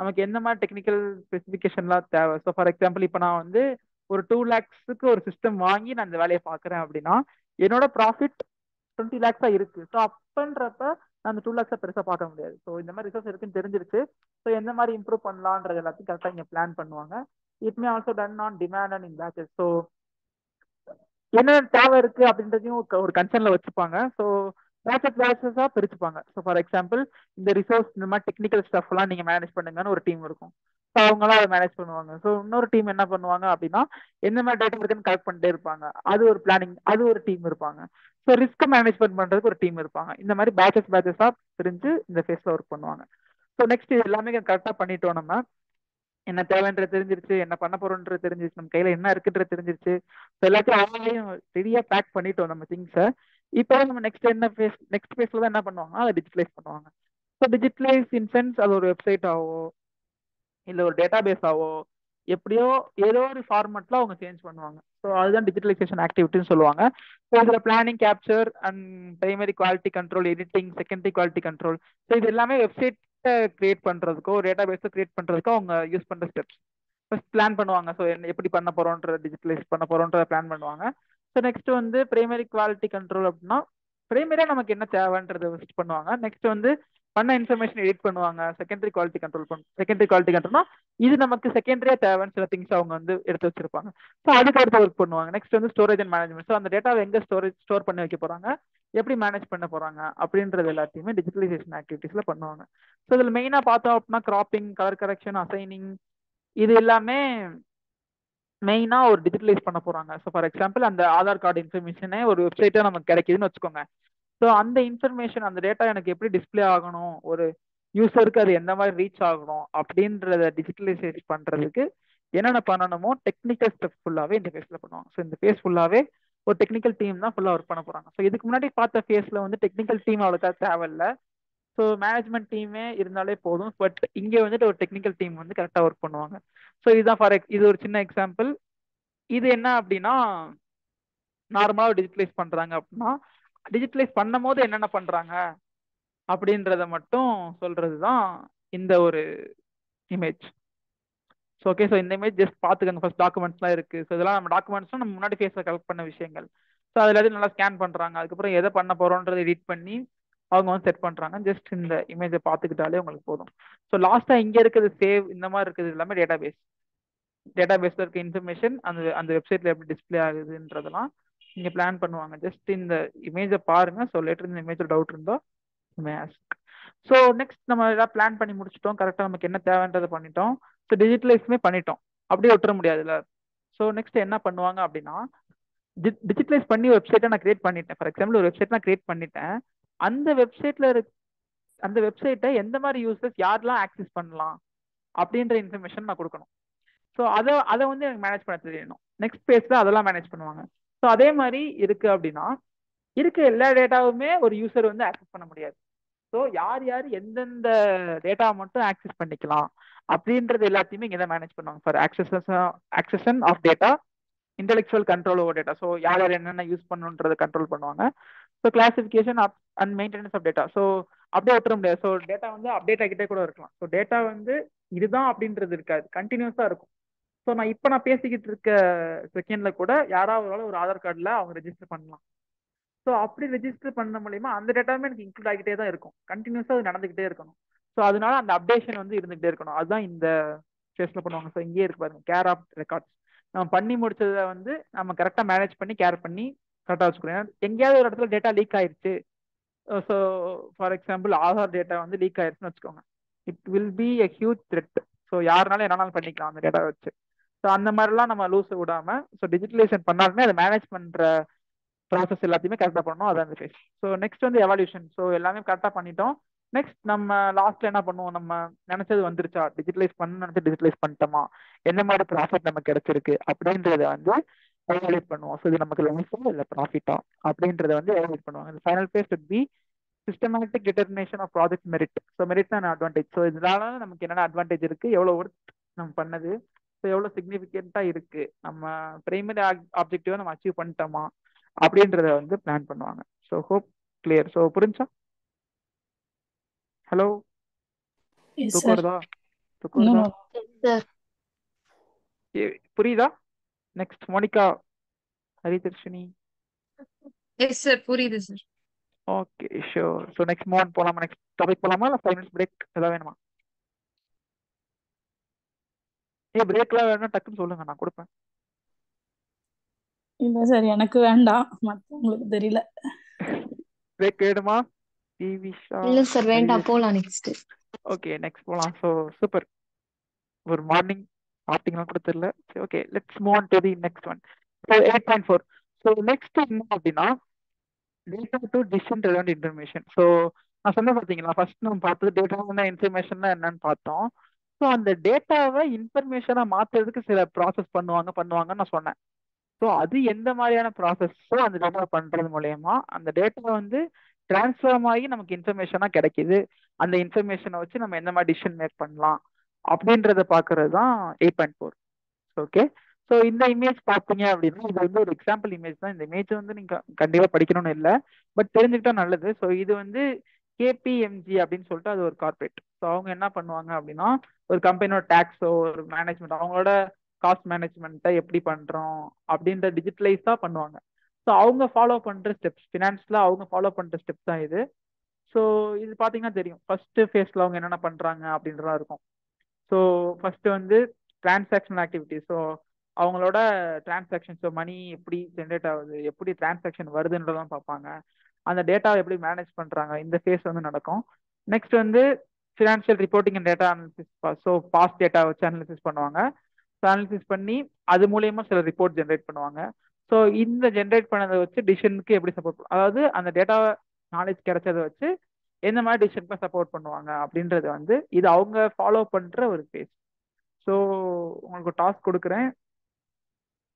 நமக்கு எந்த மாதிரி டெக்னிக்கல் ஸ்பெசிஃபிகேஷன்லாம் தேவை. ஸோ ஃபார் எக்ஸாம்பிள் இப்போ நான் வந்து ஒரு 2 lakhs ஒரு சிஸ்டம் வாங்கி நான் இந்த வேலையை பார்க்குறேன் அப்படின்னா என்னோட ப்ராஃபிட் 20 lakhs இருக்கு. ஸோ அப்பன்றப்ப நான் அந்த 2 lakhs பெருசாக பார்க்க முடியாது. ஸோ இந்த மாதிரி ரிசோர்ஸ் இருக்குன்னு தெரிஞ்சிருச்சு. ஸோ எந்த மாதிரி இம்ப்ரூவ் பண்ணலான்றது எல்லாத்தையும் கரெக்டாக இங்கே பிளான் பண்ணுவாங்க. It may also done on demand and in patches. So என்ன தேவை இருக்கு அப்படின்றதையும் ஒரு கன்சர்ன்ல வச்சுப்பாங்க. ஸோ பேச்சஸா பிரிச்சுப்பாங்க. ஸோ ஃபார் எக்ஸாம்பிள் இந்த ரிசோர்ஸ் இந்த மாதிரி டெக்னிக்கல் ஸ்டஃப் எல்லாம் நீங்க மேனேஜ் பண்ணுங்கன்னு ஒரு டீம் இருக்கும். ஸோ அவங்களாம் அதை மேனேஜ் பண்ணுவாங்க. ஸோ இன்னொரு டீம் என்ன பண்ணுவாங்க அப்படின்னா எந்த மாதிரி டேட்டா இருக்குன்னு கலெக்ட் பண்ணிட்டே இருப்பாங்க. அது ஒரு பிளானிங், அது ஒரு டீம் இருப்பாங்க. ஸோ ரிஸ்க் மேனேஜ்மெண்ட் பண்றதுக்கு ஒரு டீம் இருப்பாங்க. இந்த மாதிரி பேச்சஸா பிரிஞ்சு இந்த ஃபேஸ்ல ஒர்க் பண்ணுவாங்க. ஸோ நெக்ஸ்ட் இது எல்லாமே கரெக்டாக பண்ணிட்டோம். நம்ம என்ன தேவைன்றது தெரிஞ்சிருச்சு, என்ன பண்ண போறோன்றது தெரிஞ்சிருச்சு, நம்ம கையில என்ன இருக்குன்றது தெரிஞ்சிருச்சு. எல்லாத்தையும் அவங்களையும் ரெடியா பேக் பண்ணிட்டோம் நம்ம திங்ஸை. இப்போ நம்ம நெக்ஸ்ட் ஃபேஸ்ல தான் என்ன பண்ணுவாங்கன்னா அதை டிஜிட்டலைஸ் பண்ணுவாங்க. ஸோ டிஜிட்டலைஸ் இன் சென்ஸ் அது ஒரு வெப்சைட் ஆவோ இல்லை ஒரு டேட்டா பேஸ் ஆவோ எப்படியோ ஏதோ ஒரு ஃபார்மெட்ல அவங்க சேஞ்ச் பண்ணுவாங்க. ஸோ அதுதான் டிஜிட்டலைசேஷன் ஆக்டிவிட்டின்னு சொல்லுவாங்க. ஸோ இதில் planning, capture and primary quality control, editing, secondary quality control. So இது எல்லாமே வெப்சைட் கிரியேட் பண்றதுக்கோ டேட்டா பேஸை கிரியேட் பண்றதுக்கோ அவங்க யூஸ் பண்ற ஸ்டெப்ஸ். ஃபர்ஸ்ட் பிளான் பண்ணுவாங்க. ஸோ எப்படி பண்ண போறோன்ற டிஜிட்டலைஸ் பண்ண போறோன்ற பிளான் பண்ணுவாங்க. ஸோ நெக்ஸ்ட் வந்து பிரைமரி குவாலிட்டி கண்ட்ரோல் அப்படின்னா பிரைமரியா நமக்கு என்ன தேவைன்றதை ஃபர்ஸ்ட் பண்ணுவாங்க. நெக்ஸ்ட் வந்து பண்ண இன்ஃபர்மேஷன் எடிட் பண்ணுவாங்க. செகண்டரி குவாலிட்டி கண்ட்ரோல்னா இது நமக்கு செகண்டரியா தேவைன்னு சில திங்ஸ் அவங்க வந்து எடுத்து வச்சிருப்பாங்க. ஸோ அதுக்கு அடுத்து ஒர்க் பண்ணுவாங்க. நெக்ஸ்ட் வந்து ஸ்டோரேஜ் அண்ட் மேனேஜ்மெண்ட். ஸோ அந்த டேட்டாவை எங்க ஸ்டோர் பண்ணி வைக்க போறாங்க, எப்படி மேனேஜ் பண்ண போறாங்க அப்படின்றது எல்லாத்தையுமே டிஜிட்டலைசேஷன் ஆக்டிவிட்டிஸ்ல பண்ணுவாங்க. ஸோ இதில் மெயினா பார்த்தோம் அப்படின்னா கிராப்பிங், கலர் கரெக்ஷன், அசைனிங் இது எல்லாமே மெயினா ஒரு டிஜிட்டலைஸ் பண்ண போறாங்க. ஸோ ஃபார் எக்ஸாம்பிள் அந்த ஆதார் கார்டு இன்ஃபர்மேஷனே ஒரு வெப்சைட்டா நமக்கு கிடைக்குதுன்னு வச்சுக்கோங்க. ஸோ அந்த இன்ஃபர்மேஷன் அந்த டேட்டா எனக்கு எப்படி டிஸ்பிளே ஆகணும், ஒரு யூசருக்கு அது எந்த மாதிரி ரீச் ஆகணும் அப்படின்றத டிஜிட்டலைசேட் பண்றதுக்கு என்னென்ன பண்ணணுமோ டெக்னிக்கல் ஸ்டெப் ஃபுல்லாவே இந்த ஃபேஸ்ல பண்ணுவாங்க. ஸோ இந்த ஃபேஸ் ஃபுல்லாவே ஒரு டெக்னிக்கல் டீம் தான் ஃபுல்லா ஒர்க் பண்ண போறாங்க. ஸோ இதுக்கு முன்னாடி பார்த்த ஃபேஸ்ல வந்து டெக்னிக்கல் டீம் அவ்வளோக்கா தேவையில்ல. ஸோ மேனேஜ்மெண்ட் டீமே இருந்தாலே போதும். பட் இங்கே வந்துட்டு ஒரு டெக்னிக்கல் டீம் வந்து கரெக்டாக ஒர்க் பண்ணுவாங்க. ஸோ இதுதான் இது ஒரு சின்ன எக்ஸாம்பிள். இது என்ன அப்படின்னா நார்மலாக டிஜிட்டலைஸ் பண்றாங்க அப்படின்னா டிஜிட்டலைஸ் பண்ணும் போது என்னென்ன பண்றாங்க அப்படின்றத மட்டும் சொல்றதுதான் இந்த ஒரு இமேஜ். ஸோ ஓகே, ஸோ இந்த இமேஜ் ஜஸ்ட் பார்த்துக்கோங்க. ஃபர்ஸ்ட் டாக்குமெண்ட்ஸ்லாம் இருக்கு. ஸோ இதெல்லாம் நம்ம டாக்குமெண்ட்ஸ்லாம் நம்ம முன்னாடி ஃபேஸில் கலெக்ட் பண்ண விஷயங்கள். ஸோ அது எல்லாத்தையும் நல்லா ஸ்கேன் பண்றாங்க. அதுக்கப்புறம் எதை பண்ண போறோன்றதை எடிட் பண்ணி அவங்க வந்து செட் பண்றாங்க. ஜஸ்ட் இந்த இமேஜை பார்த்துக்கிட்டாலே உங்களுக்கு போதும். ஸோ லாஸ்டா இங்க இருக்குது சேவ், இந்த மாதிரி இருக்குது எல்லாமே டேட்டா பேஸ்ல இருக்க இன்ஃபர்மேஷன் அந்த அந்த வெப்சைட்ல எப்படி டிஸ்பிளே ஆகுதுன்றதெல்லாம் நீங்க பிளான் பண்ணுவாங்க. ஜஸ்ட் இந்த இமேஜை பாருங்க. ஸோ லேட்டர் இந்த இமேஜ் டவுட் இருந்தோ மே ஆஸ்க். ஸோ நெக்ஸ்ட் நம்ம எல்லாம் பிளான் பண்ணி முடிச்சிட்டோம், கரெக்டாக நமக்கு என்ன தேவைன்றதை பண்ணிட்டோம். ஸோ டிஜிட்டலைஸுமே பண்ணிட்டோம், அப்படியே விட்டுற முடியாதுல்ல. ஸோ நெக்ஸ்ட் என்ன பண்ணுவாங்க அப்படின்னா, டிஜிட்டலைஸ் பண்ணி வெப்சைட்டை நான் கிரியேட் பண்ணிட்டேன். ஃபார் எக்ஸாம்பிள் ஒரு வெப்சைட் நான் கிரியேட் பண்ணிட்டேன். அந்த வெப்சைட்ல அந்த வெப்சைட்டை எந்த மாதிரி யூசர்ஸ் யாரெல்லாம் ஆக்சஸ் பண்ணலாம் அப்படின்ற இன்ஃபர்மேஷன் நான் கொடுக்கணும். ஸோ அதை அதை வந்து எனக்கு மேனேஜ் பண்ண தெரியணும். நெக்ஸ்ட் பேஜ்ல அதெல்லாம் மேனேஜ் பண்ணுவாங்க. ஸோ அதே மாதிரி இருக்கு அப்படின்னா, இருக்க எல்லா டேட்டாவுமே ஒரு யூசர் வந்து ஆக்சஸ் பண்ண முடியாது. ஸோ யார் யார் எந்தெந்த டேட்டா மட்டும் ஆக்சஸ் பண்ணிக்கலாம் அப்படின்றது எல்லாத்தையுமே இங்கே தான் மேனேஜ் பண்ணுவாங்க. For accession of data, intellectual control over data. So யார் யார் என்னென்ன யூஸ் பண்ணணுன்றதை கண்ட்ரோல் பண்ணுவாங்க. So classification and maintenance of data. So அப்படியே விட்டுற முடியாது. ஸோ டேட்டா வந்து அப்டேட் ஆகிட்டே கூட இருக்கலாம். ஸோ டேட்டா வந்து இதுதான் அப்படின்றது இருக்காது, கண்டினியூஸாக இருக்கும். ஸோ நான் பேசிக்கிட்டு இருக்க செகண்ட்ல கூட யாராவது ஒரு ஆதார் கார்டில் அவங்க ரெஜிஸ்டர் பண்ணலாம். ஸோ அப்படி ரெஜிஸ்டர் பண்ண மூலியமா அந்த டேட்டாவுமே எனக்கு இன்க்ளூட் ஆகிட்டே தான் இருக்கும், கண்டினியூஸாக அது நடந்துகிட்டே இருக்கணும். ஸோ அதனால அந்த அப்டேஷன் வந்து இருந்துகிட்டே இருக்கணும். அதுதான் இந்த ஃபேஸ்ல பண்ணுவாங்க. ஸோ இங்கேயே இருக்கு பாருங்க, கேர் ஆஃப் ரெக்கார்ட்ஸ். நம்ம பண்ணி முடிச்சதை வந்து நம்ம கரெக்டாக மேனேஜ் பண்ணி கேர் பண்ணி கரெக்டாக வச்சுக்கணும். எங்கேயாவது ஒரு இடத்துல டேட்டா லீக் ஆயிடுச்சு, so for example Aadhaar data வந்து லீக் ஆயிடுச்சுன்னு வச்சுக்கோங்க, it will be a huge thread. So யாருனாலும் என்னன்னாலும் பண்ணிக்கலாம் அந்த டேட்டா வச்சு. ஸோ அந்த மாதிரிலாம் நம்ம லூஸ் விடாம, ஸோ டிஜிட்டலைசேஷன் பண்ணாலுமே அதை மேனேஜ் பண்ற ப்ராசஸ் எல்லாத்தையுமே கரெக்டாக பண்ணணும். அதான் அந்த ஃபேஸ். ஸோ நெக்ஸ்ட் வந்து எவால்யூஷன். ஸோ எல்லாமே கரெக்டாக பண்ணிட்டோம். நெக்ஸ்ட் நம்ம லாஸ்ட்ல என்ன பண்ணுவோம், நம்ம நினைச்சது வந்துருச்சா, டிஜிட்டலைஸ் பண்ண நினைச்சு டிஜிட்டலைஸ் பண்ணிட்டோமா, என்ன மாதிரி ப்ராஃபிட் நமக்கு கிடைச்சிருக்கு அப்படின்றத வந்து எவாலுவேட் பண்ணுவோம். ஸோ இது நமக்கு லாஸா இல்லை ப்ராஃபிட்டா அப்படின்றத வந்து எவாலுவேட் பண்ணுவாங்க. இந்த final face would be systematic determination of project merit. So merit தான் அட்வான்டேஜ். ஸோ இதனால நமக்கு என்னென்ன அட்வான்டேஜ் இருக்கு, எவ்வளோ ஒர்க் நம்ம பண்ணது, ஸோ எவ்வளோ சிக்னிஃபிகண்டா இருக்கு, நம்ம பிரைமரி ஆப்ஜெக்டிவா நம்ம அச்சீவ் பண்ணிட்டோமா அப்படின்றத வந்து பிளான் பண்ணுவாங்க. So hope clear. ஸோ புரிஞ்சா? ஹலோ, Yes, தூக்கம் sir. வருதா? No, தூக்கம் வருதா? no. சார் புரியுதா? Next Monika, Haridharshini. Yes sir, புரியுது sir. Okay sure. So next move போலாமா? நெக்ஸ்ட் டாபிக் போலாமா இல்லை 5 minutes பிரேக் ஏதாவது வேணுமா? பிரேக்லாம் வேணும்னா டக்குன்னு சொல்லுங்க, நான் கொடுப்பேன். இல்ல சார், எனக்கு வேண்டாம், மற்றவங்களுக்கு தெரியல. பிரேக் வேணுமா? டிவிஷா, இல்ல சார் வேண்டாம், ஹரிதர்ஷினி. போலாம் நெக்ஸ்ட். ஓகே நெக்ஸ்ட் போலாம். So super. ஒரு மார்னிங் பார்த்தீங்கன்னா கூட தெரியல. சரி okay, let's move on to the next one. So 8.4. So next என்ன அப்படின்னா, data to decision relevant information. So நான் சொன்ன பார்த்தீங்களா, ஃபர்ஸ்ட் நம்ம பார்த்தது டேட்டா இன்ஃபர்மேஷன் என்னன்னு பார்த்தோம். ஸோ அந்த டேட்டாவை இன்ஃபர்மேஷனா மாத்துறதுக்கு சில ப்ராசஸ் பண்ணுவாங்கன்னு நான் சொன்னேன். ஸோ அது எந்த மாதிரியான ப்ராசஸோ அந்த டேட்டா பண்றது மூலயமா அந்த டேட்டா வந்து டிரான்ஸ்ஃபார்ம் ஆகி நமக்கு இன்ஃபர்மேஷனா கிடைக்குது. அந்த இன்ஃபர்மேஷனை வச்சு நம்ம எந்த மாதிரி டிசிஷன் மேக் பண்ணலாம் அப்படின்றத பாக்குறது தான் 8.4. ஓகே. ஸோ இந்த இமேஜ் பார்த்தீங்க அப்படின்னா, இது வந்து ஒரு எக்ஸாம்பிள் இமேஜ் தான். இந்த இமேஜ் வந்து நீங்க கண்டிப்பா படிக்கணும்னு இல்லை, பட் தெரிஞ்சுக்கிட்டா நல்லது. ஸோ இது வந்து கேபிஎம்ஜி அப்படின்னு சொல்லிட்டு அது ஒரு கார்பரேட். ஸோ அவங்க என்ன பண்ணுவாங்க அப்படின்னா, ஒரு கம்பெனியோட டேக்ஸோ ஒரு மேனேஜ்மெண்ட், அவங்களோட காஸ்ட் மேனேஜ்மெண்ட்டை எப்படி பண்றோம் அப்படின்ற டிஜிட்டலைஸா பண்ணுவாங்க. ஸோ அவங்க ஃபாலோ பண்ற ஸ்டெப்ஸ், ஃபினான்ஸ்ல அவங்க ஃபாலோ பண்ற ஸ்டெப்ஸ் தான் இது. ஸோ இது பார்த்தீங்கன்னா தெரியும், ஃபர்ஸ்ட் ஃபேஸ்ல அவங்க என்னென்ன பண்றாங்க அப்படின்றதா இருக்கும். ஸோ ஃபர்ஸ்ட் வந்து டிரான்சாக்ஷன் ஆக்டிவிட்டி. ஸோ அவங்களோட டிரான்சாக்ஷன், ஸோ மணி எப்படி ஜென்ரேட் ஆகுது, எப்படி டிரான்சாக்ஷன் வருதுன்றதான் பார்ப்பாங்க. அந்த டேட்டாவை எப்படி மேனேஜ் பண்றாங்க, இந்த ஃபேஸ் வந்து நடக்கும். நெக்ஸ்ட் வந்து financial reporting and data analysis. So past data வச்சு அனாலிசிஸ் பண்ணுவாங்க. ஸோ அனாலிசிஸ் பண்ணி அது மூலயமா சில ரிப்போர்ட் ஜென்ரேட் பண்ணுவாங்க. ஸோ இந்த ஜென்ரேட் பண்ணதை வச்சு டிசிஷனுக்கு எப்படி சப்போர்ட், அதாவது அந்த டேட்டா நாலேஜ் கிடைச்சதை வச்சு எந்த மாதிரி டிசிஷனுக்கு சப்போர்ட் பண்ணுவாங்க அப்படின்றது வந்து இது அவங்க ஃபாலோ பண்ற ஒரு ஃபேஸ். ஸோ உங்களுக்கு டாஸ்க் கொடுக்குறேன்.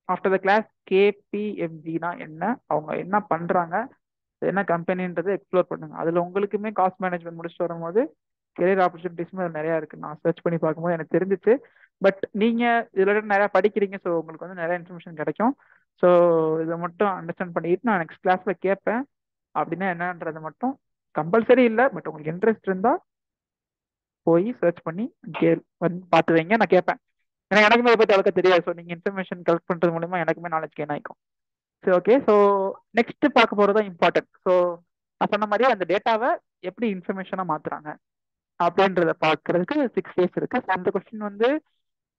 ஆஃப்டர் த கிளாஸ் கேபிஎம்ஜினா என்ன, அவங்க என்ன பண்றாங்க, என்ன கம்பெனின்றது எக்ஸ்ப்ளோர் பண்ணுங்க. அதுல உங்களுக்குமே காஸ்ட் மேனேஜ்மெண்ட் முடிச்சுட்டு வரும்போது கெரியர் ஆப்பர்ச்சுனிட்டிஸுமே நிறைய இருக்கு. நான் சர்ச் பண்ணி பார்க்கும்போது எனக்கு தெரிஞ்சிச்சு. பட் நீங்க இதுல நிறைய படிக்கிறீங்க, ஸோ உங்களுக்கு வந்து நிறைய இன்ஃபர்மேஷன் கிடைக்கும். ஸோ இதை மட்டும் அண்டர்ஸ்டாண்ட் பண்ணிட்டு நான் நெக்ஸ்ட் கிளாஸ்ல கேட்பேன். அப்படின்னா என்னன்றது மட்டும் கம்பல்சரி இல்லை, பட் உங்களுக்கு இன்ட்ரெஸ்ட் இருந்தா போய் சர்ச் பண்ணி வந்து பார்த்து வைங்க, நான் கேட்பேன். ஏன்னா எனக்குமே இதை பற்றி அவ்வளோக்கா தெரியாது. ஸோ நீங்கள் இன்ஃபர்மேஷன் கலெக்ட் பண்ணுறது மூலமா எனக்குமே நாலேஜ் கெயின் ஆகிக்கும். சரி ஓகே. ஸோ நெக்ஸ்ட் பார்க்க போகிறது தான் இம்பார்ட்டன்ட். ஸோ நான் சொன்ன மாதிரி அந்த டேட்டாவை எப்படி இன்ஃபர்மேஷனாக மாற்றுறாங்க அப்படின்றத பார்க்கறதுக்கு 6 days இருக்கு. அந்த கொஸ்டின் வந்து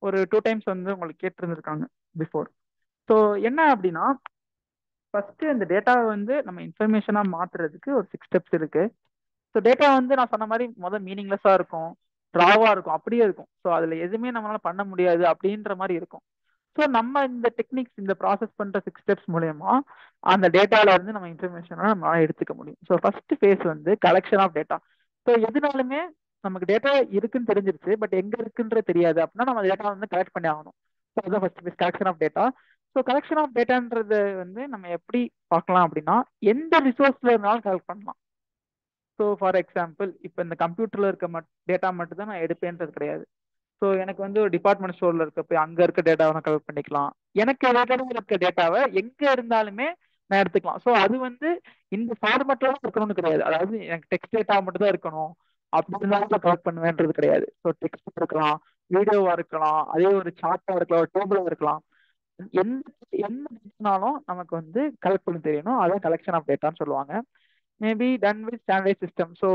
ஒரு 2 times வந்து உங்களுக்கு கேட்டிருந்துருக்காங்க பிஃபோர். ஸோ என்ன அப்படின்னா, ஃபர்ஸ்ட் இந்த டேட்டாவை வந்து நம்ம இன்ஃபர்மேஷனாக மாற்றுறதுக்கு ஒரு 6 steps இருக்கு. ஸோ டேட்டா வந்து நான் சொன்ன மாதிரி முதல் மீனிங்லெஸ்ஸாக இருக்கும், ராவா இருக்கும், அப்படியே இருக்கும். ஸோ அதில் எதுவுமே நம்மளால பண்ண முடியாது அப்படின்ற மாதிரி இருக்கும். ஸோ நம்ம இந்த டெக்னிக்ஸ், இந்த ப்ராசஸ் பண்ணுற 6 ஸ்டெப்ஸ் மூலயமா அந்த டேட்டால இருந்து நம்ம இன்ஃபர்மேஷனை நம்மளால எடுத்துக்க முடியும். ஸோ ஃபர்ஸ்ட் ஃபேஸ் வந்து கலெக்ஷன் ஆஃப் டேட்டா. ஸோ எதுனாலுமே நமக்கு டேட்டா இருக்குன்னு தெரிஞ்சிருச்சு, பட் எங்க இருக்குன்றது தெரியாது அப்படின்னா நம்ம டேட்டா வந்து கலெக்ட் பண்ணி ஆகணும். ஸோ அதுதான் first phase collection of data. So collection of டேட்டான்றது வந்து நம்ம எப்படி பார்க்கலாம் அப்படின்னா, எந்த ரிசோர்ஸ்ல இருந்தாலும் கலெக்ட் பண்ணலாம். ஸோ ஃபார் எக்ஸாம்பிள், இப்போ இந்த கம்ப்யூட்டர்ல இருக்க டேட்டா மட்டும் தான் நான் எடுப்பேன்றது கிடையாது. ஸோ எனக்கு வந்து ஒரு டிபார்ட்மெண்ட் ஸ்டோர்ல இருக்க போய் அங்க இருக்க டேட்டாவை நான் கலெக்ட் பண்ணிக்கலாம். எனக்கு டேட்டாவில் இருக்க டேட்டாவை எங்க இருந்தாலுமே நான் எடுத்துக்கலாம். ஸோ அது வந்து இந்த ஃபார்மேட்ல தான் இருக்கணும்னு கிடையாது. அதாவது எனக்கு டெக்ஸ்ட் டேட்டா மட்டும் தான் இருக்கணும் அப்படி இருந்தாலும் நான் கலெக்ட் பண்ணுவேன்றது கிடையாது. ஸோ டெக்ஸ்ட் இருக்கலாம், வீடியோவா இருக்கலாம், அதே ஒரு சார்ட்டா இருக்கலாம், ஒரு டேபிளா இருக்கலாம். எந்த எந்த டேட்டானாலும் நமக்கு வந்து கலெக்ட் பண்ண தெரியணும். அதான் கலெக்ஷன் ஆஃப் டேட்டான்னு சொல்லுவாங்க. Maybe done with standardise system. So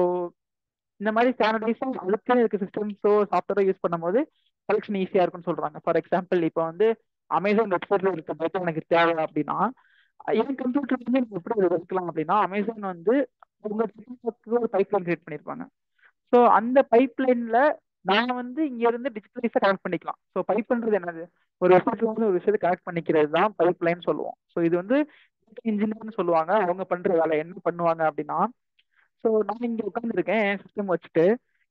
இந்த மாதிரி ஸ்டாண்டர்டைஸும் அதுக்குன்னு இருக்க சிஸ்டம்ஸோ சாஃப்ட்வேரோ யூஸ் பண்ணும்போது கலெக்ஷன் ஈஸியாக இருக்குன்னு சொல்றாங்க. ஃபார் எக்ஸாம்பிள், இப்போ வந்து அமேசான் வெப்சைட்ல இருக்க டேட்டா எனக்கு தேவை அப்படின்னா, என் கம்ப்யூட்டர் வந்து எனக்கு எப்படி அதை எடுக்கலாம் அப்படின்னா, அமேசான் வந்து உங்க ஒரு பைப்லைன் கிரியேட் பண்ணியிருப்பாங்க. ஸோ அந்த பைப்லைன்ல நான் வந்து இங்க இருந்து டிஜிட்டலைஸா கனெக்ட் பண்ணிக்கலாம். ஸோ பைப்ன்றது என்னது? ஒரு வெப்சைட்ல வந்து ஒரு விஷயத்தை கனெக்ட் பண்ணிக்கிறது தான் பைப்லைன் சொல்லுவோம். ஸோ இது வந்து இன்ஜினியர்னு சொல்லுவாங்க. அவங்க பண்ற வேலை என்ன பண்ணுவாங்க அப்படின்னா, ஸோ நான் இங்க உட்காந்துருக்கேன் என் சிஸ்டம் வச்சுட்டு,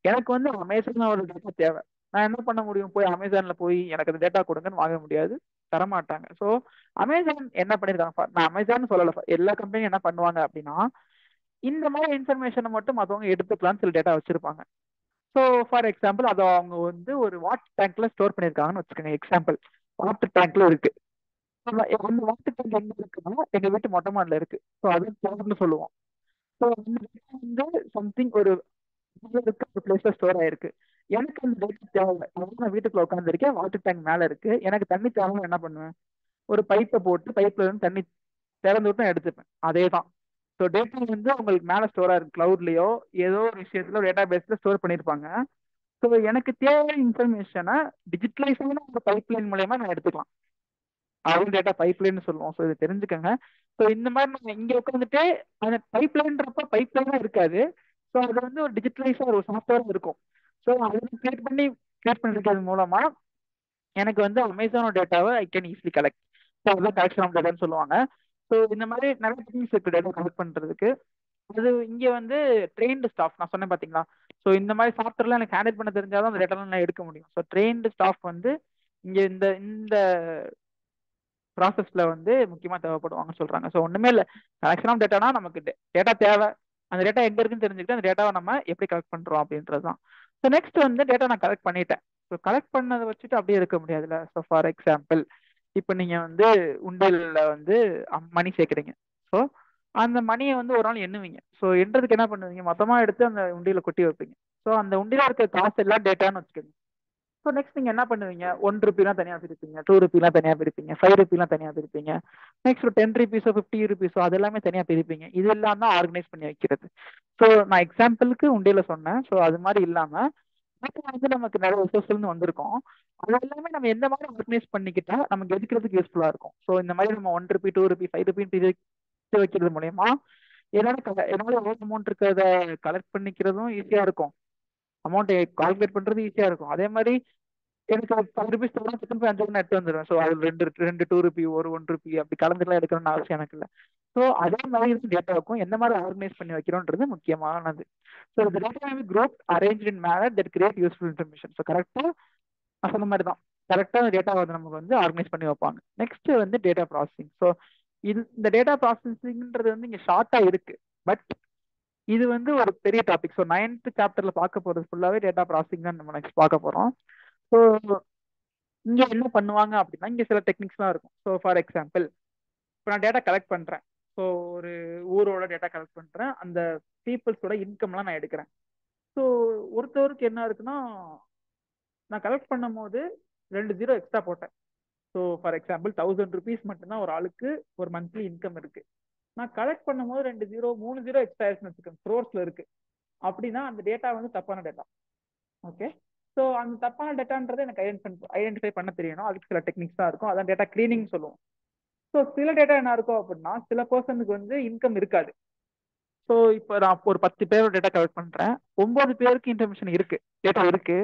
எனக்கு வந்து அமேசானோட டேட்டா தேவை. நான் என்ன பண்ண முடியும்? போய் அமேசான்ல போய் எனக்கு அந்த டேட்டா கொடுங்கன்னு வாங்க முடியாது, தரமாட்டாங்க. ஸோ அமேசான் என்ன பண்ணிருக்காங்க, நான் அமேசான் சொல்லல, எல்லா கம்பெனியும் என்ன பண்ணுவாங்க அப்படின்னா, இந்த மாதிரி இன்ஃபர்மேஷனை மட்டும் மற்றவங்க எடுத்துக்கலாம்னு சில டேட்டா வச்சிருப்பாங்க. ஸோ ஃபார் எக்ஸாம்பிள், அதை அவங்க வந்து ஒரு வாட்டர் டேங்க்ல ஸ்டோர் பண்ணியிருக்காங்கன்னு வச்சுக்கோங்க. எக்ஸாம்பிள், வாட்டர் டேங்க்ல இருக்கு. அந்த வாட்டர் டேங்க் எங்க இருக்குன்னா எங்க வீட்டு மொட்டை மாடல இருக்கு. ஸோ அது டேங்க்னு சொல்லுவோம். ஸோ அந்த டேட்டா வந்து சம்திங் ஒரு பிளேஸ்ல ஸ்டோர் ஆயிருக்கு. எனக்கு அந்த டேட்டா தேவை. நான் வீட்டுக்குள்ள உட்காந்துருக்கேன், வாட்டர் டேங்க் மேல இருக்கு, எனக்கு தண்ணி தேவை. என்ன பண்ணுவேன்? ஒரு பைப்பை போட்டு பைப்ல இருந்து தண்ணி திறந்து விட்டு எடுத்துப்பேன். அதே தான். ஸோ டேட்டா வந்து உங்களுக்கு மேல ஸ்டோர் ஆயிருக்கு, கிளவுட்லயோ ஏதோ ஒரு விஷயத்துல டேட்டா பேஸ்ல ஸ்டோர் பண்ணிருப்பாங்க. ஸோ எனக்கு தேவையான இன்ஃபர்மேஷனை டிஜிட்டலைஸான ஒரு பைப்லைன் மூலயமா நான் எடுத்துக்கலாம். அதுவும் டேட்டா பைப்லைன்னு சொல்லுவோம். ஸோ இதை தெரிஞ்சுக்கோங்க. ஸோ இந்த மாதிரி நம்ம இங்க உட்காந்துட்டு அந்த பைப்லைன்றப்ப பைப்லைனா இருக்காது. ஸோ அது வந்து ஒரு டிஜிட்டலைஸா ஒரு சாஃப்ட்வேர் இருக்கும். ஸோ அது கிரியேட் பண்ணிருக்கிறது மூலமா எனக்கு வந்து அமேசானோட டேட்டாவை I can easily collect. So அதுதான் கலெக்ஷன் ஆஃப் டேட்டான்னு சொல்லுவாங்க. ஸோ இந்த மாதிரி நிறைய டெக்னிக்ஸ் இருக்கு டேட்டா கலெக்ட் பண்றதுக்கு. அது இங்க வந்து ட்ரெயின்டு ஸ்டாஃப் நான் சொன்னேன் பாத்தீங்களா. ஸோ இந்த மாதிரி சாஃப்ட்வேர்லாம் எனக்கு ஹேண்டில் பண்ண தெரிஞ்சாதான் அந்த டேட்டாலாம் நான் எடுக்க முடியும். ஸோ ட்ரெயின்டு ஸ்டாஃப் வந்து இங்க இந்த இந்த ப்ராசஸ்ல வந்து முக்கியமா தேவைப்படுவாங்கன்னு சொல்றாங்க. ஸோ ஒண்ணுமே இல்லை, கலெக்ஷன் ஆஃப் டேட்டானா நமக்கு டேட்டா தேவை, அந்த டேட்டா எங்க இருக்குன்னு தெரிஞ்சுக்கிட்டு அந்த டேட்டாவை நம்ம எப்படி கலெக்ட் பண்றோம் அப்படின்றது தான். ஸோ நெக்ஸ்ட் வந்து டேட்டா நான் கலெக்ட் பண்ணிட்டேன். ஸோ கலெக்ட் பண்ணதை வச்சுட்டு அப்படியே இருக்க முடியாதுல்ல. ஸோ ஃபார் எக்ஸாம்பிள், இப்போ நீங்க வந்து உண்டியல்ல வந்து மணி சேர்க்குறீங்க. ஸோ அந்த மணியை வந்து ஒரு நாள் எண்ணுவீங்க. ஸோ எண்றதுக்கு என்ன பண்ணுவீங்க? மொத்தமா எடுத்து அந்த உண்டியல கொட்டி வைப்பீங்க. ஸோ அந்த உண்டியில இருக்க காசு எல்லாம் டேட்டான்னு வச்சுக்கோங்க. ஸோ நெக்ஸ்ட் நீங்க என்ன பண்ணுவீங்க? 1 ரூபீலாம் தனியா பிரிப்பீங்க, 2 ரூபீலாம் தனியா பிரிப்பீங்க, 5 ரூபீலாம் தனியா பிரிப்பீங்க, நெக்ஸ்ட் 10 ருபீஸோ 50 ருபீஸோ அது எல்லாமே தனியா பிரிப்பீங்க. இது எல்லாம் தான் ஆர்கனைஸ் பண்ணி வைக்கிறது. ஸோ நான் எக்ஸாம்பிளுக்கு உண்டியல சொன்னேன். ஸோ அது மாதிரி இல்லாம வந்து நமக்கு நிறைய ரிசோர்ஸ்ல இருந்து வந்திருக்கோம். அது எல்லாமே நம்ம எந்த மாதிரி ஆர்கனைஸ் பண்ணிக்கிட்டா நமக்கு எடுக்கிறதுக்கு யூஸ்ஃபுல்லா இருக்கும். ஸோ இந்த மாதிரி நம்ம 1 ரூபி, 2 ரூபி, 5 ரூபின்னு பிரித்து வைக்கிறது மூலயமா என்னால எவ்வளோ அமௌண்ட் இருக்கிறத கலெக்ட் பண்ணிக்கிறதும் ஈஸியா இருக்கும், அமௌண்ட்டை கால்குலேட் பண்றது ஈஸியா இருக்கும். அதே மாதிரி எனக்கு 5 ருபீஸ் தவிர சிக்கன் போய் 5 எடுத்து வந்துடுவேன். ஸோ அது ரெண்டு ரெண்டு 2 ருபி, ஒரு 1 ருபி அப்படி கலந்துலாம் எடுக்கணும்னு அவசியம் எனக்கு இல்லை. ஸோ அதே மாதிரி இருக்கு டேட்டாவுக்கும் எந்த மாதிரி ஆர்கனைஸ் பண்ணி வைக்கிறோன்றது முக்கியமானது. ஸோ இந்த data group arrange in manor that create useful information. So கரெக்டாக நான் சொன்ன மாதிரி தான், கரெக்டாக டேட்டா வந்து நமக்கு வந்து ஆர்கனைஸ் பண்ணி வைப்பாங்க. நெக்ஸ்ட் வந்து டேட்டா ப்ராசஸிங். ஸோ இந்த டேட்டா ப்ராசஸிங்ன்றது வந்து இங்கே ஷார்ட்டா இருக்கு, பட் இது வந்து ஒரு பெரிய டாபிக். ஸோ 9th சாப்டர்ல பார்க்க போறது ஃபுல்லாவே டேட்டா ப்ராசஸிங் தான் நம்ம நெக்ஸ்ட் பார்க்க போறோம். ஸோ இங்க என்ன பண்ணுவாங்க அப்படின்னா, இங்க சில டெக்னிக்ஸ்லாம் இருக்கும். ஸோ ஃபார் எக்ஸாம்பிள், இப்போ நான் டேட்டா கலெக்ட் பண்றேன். ஸோ ஒரு ஊரோட டேட்டா கலெக்ட் பண்றேன், அந்த பீப்புள்ஸோட இன்கம்லாம் நான் எடுக்கிறேன். ஸோ ஒருத்தருக்கு என்ன இருக்குன்னா, நான் கலெக்ட் பண்ணும் போது 2 ஜீரோ எக்ஸ்ட்ரா போட்டேன். ஸோ ஃபார் எக்ஸாம்பிள் 1000 ருபீஸ் மட்டும்தான் ஒரு ஆளுக்கு ஒரு மந்த்லி இன்கம் இருக்கு. நான் கலெக்ட் பண்ணும்போது 2 ஜீரோ 3 ஜீரோ எக்ஸ்ட்ரா ஆயிடுச்சுன்னு வச்சுக்கோங்க, க்ரோர்ஸ்ல இருக்கு அப்படின்னா அந்த டேட்டா வந்து தப்பான டேட்டா. ஓகே. ஸோ அந்த தப்பான டேட்டான்றதை எனக்கு ஐடென்டிஃபை பண்ண தெரியணும். அதுக்கு சில டெக்னிக்ஸ் தான் இருக்கும், அதான் டேட்டா கிளீனிங் சொல்லுவோம். ஸோ சில டேட்டா என்ன இருக்கும் அப்படின்னா, சில பர்சனுக்கு வந்து இன்கம் இருக்காது. ஸோ இப்போ நான் ஒரு 10 பேரோட டேட்டா கலெக்ட் பண்றேன். 9 பேருக்கு இன்ஃபர்மேஷன் இருக்கு, டேட்டா இருக்கு.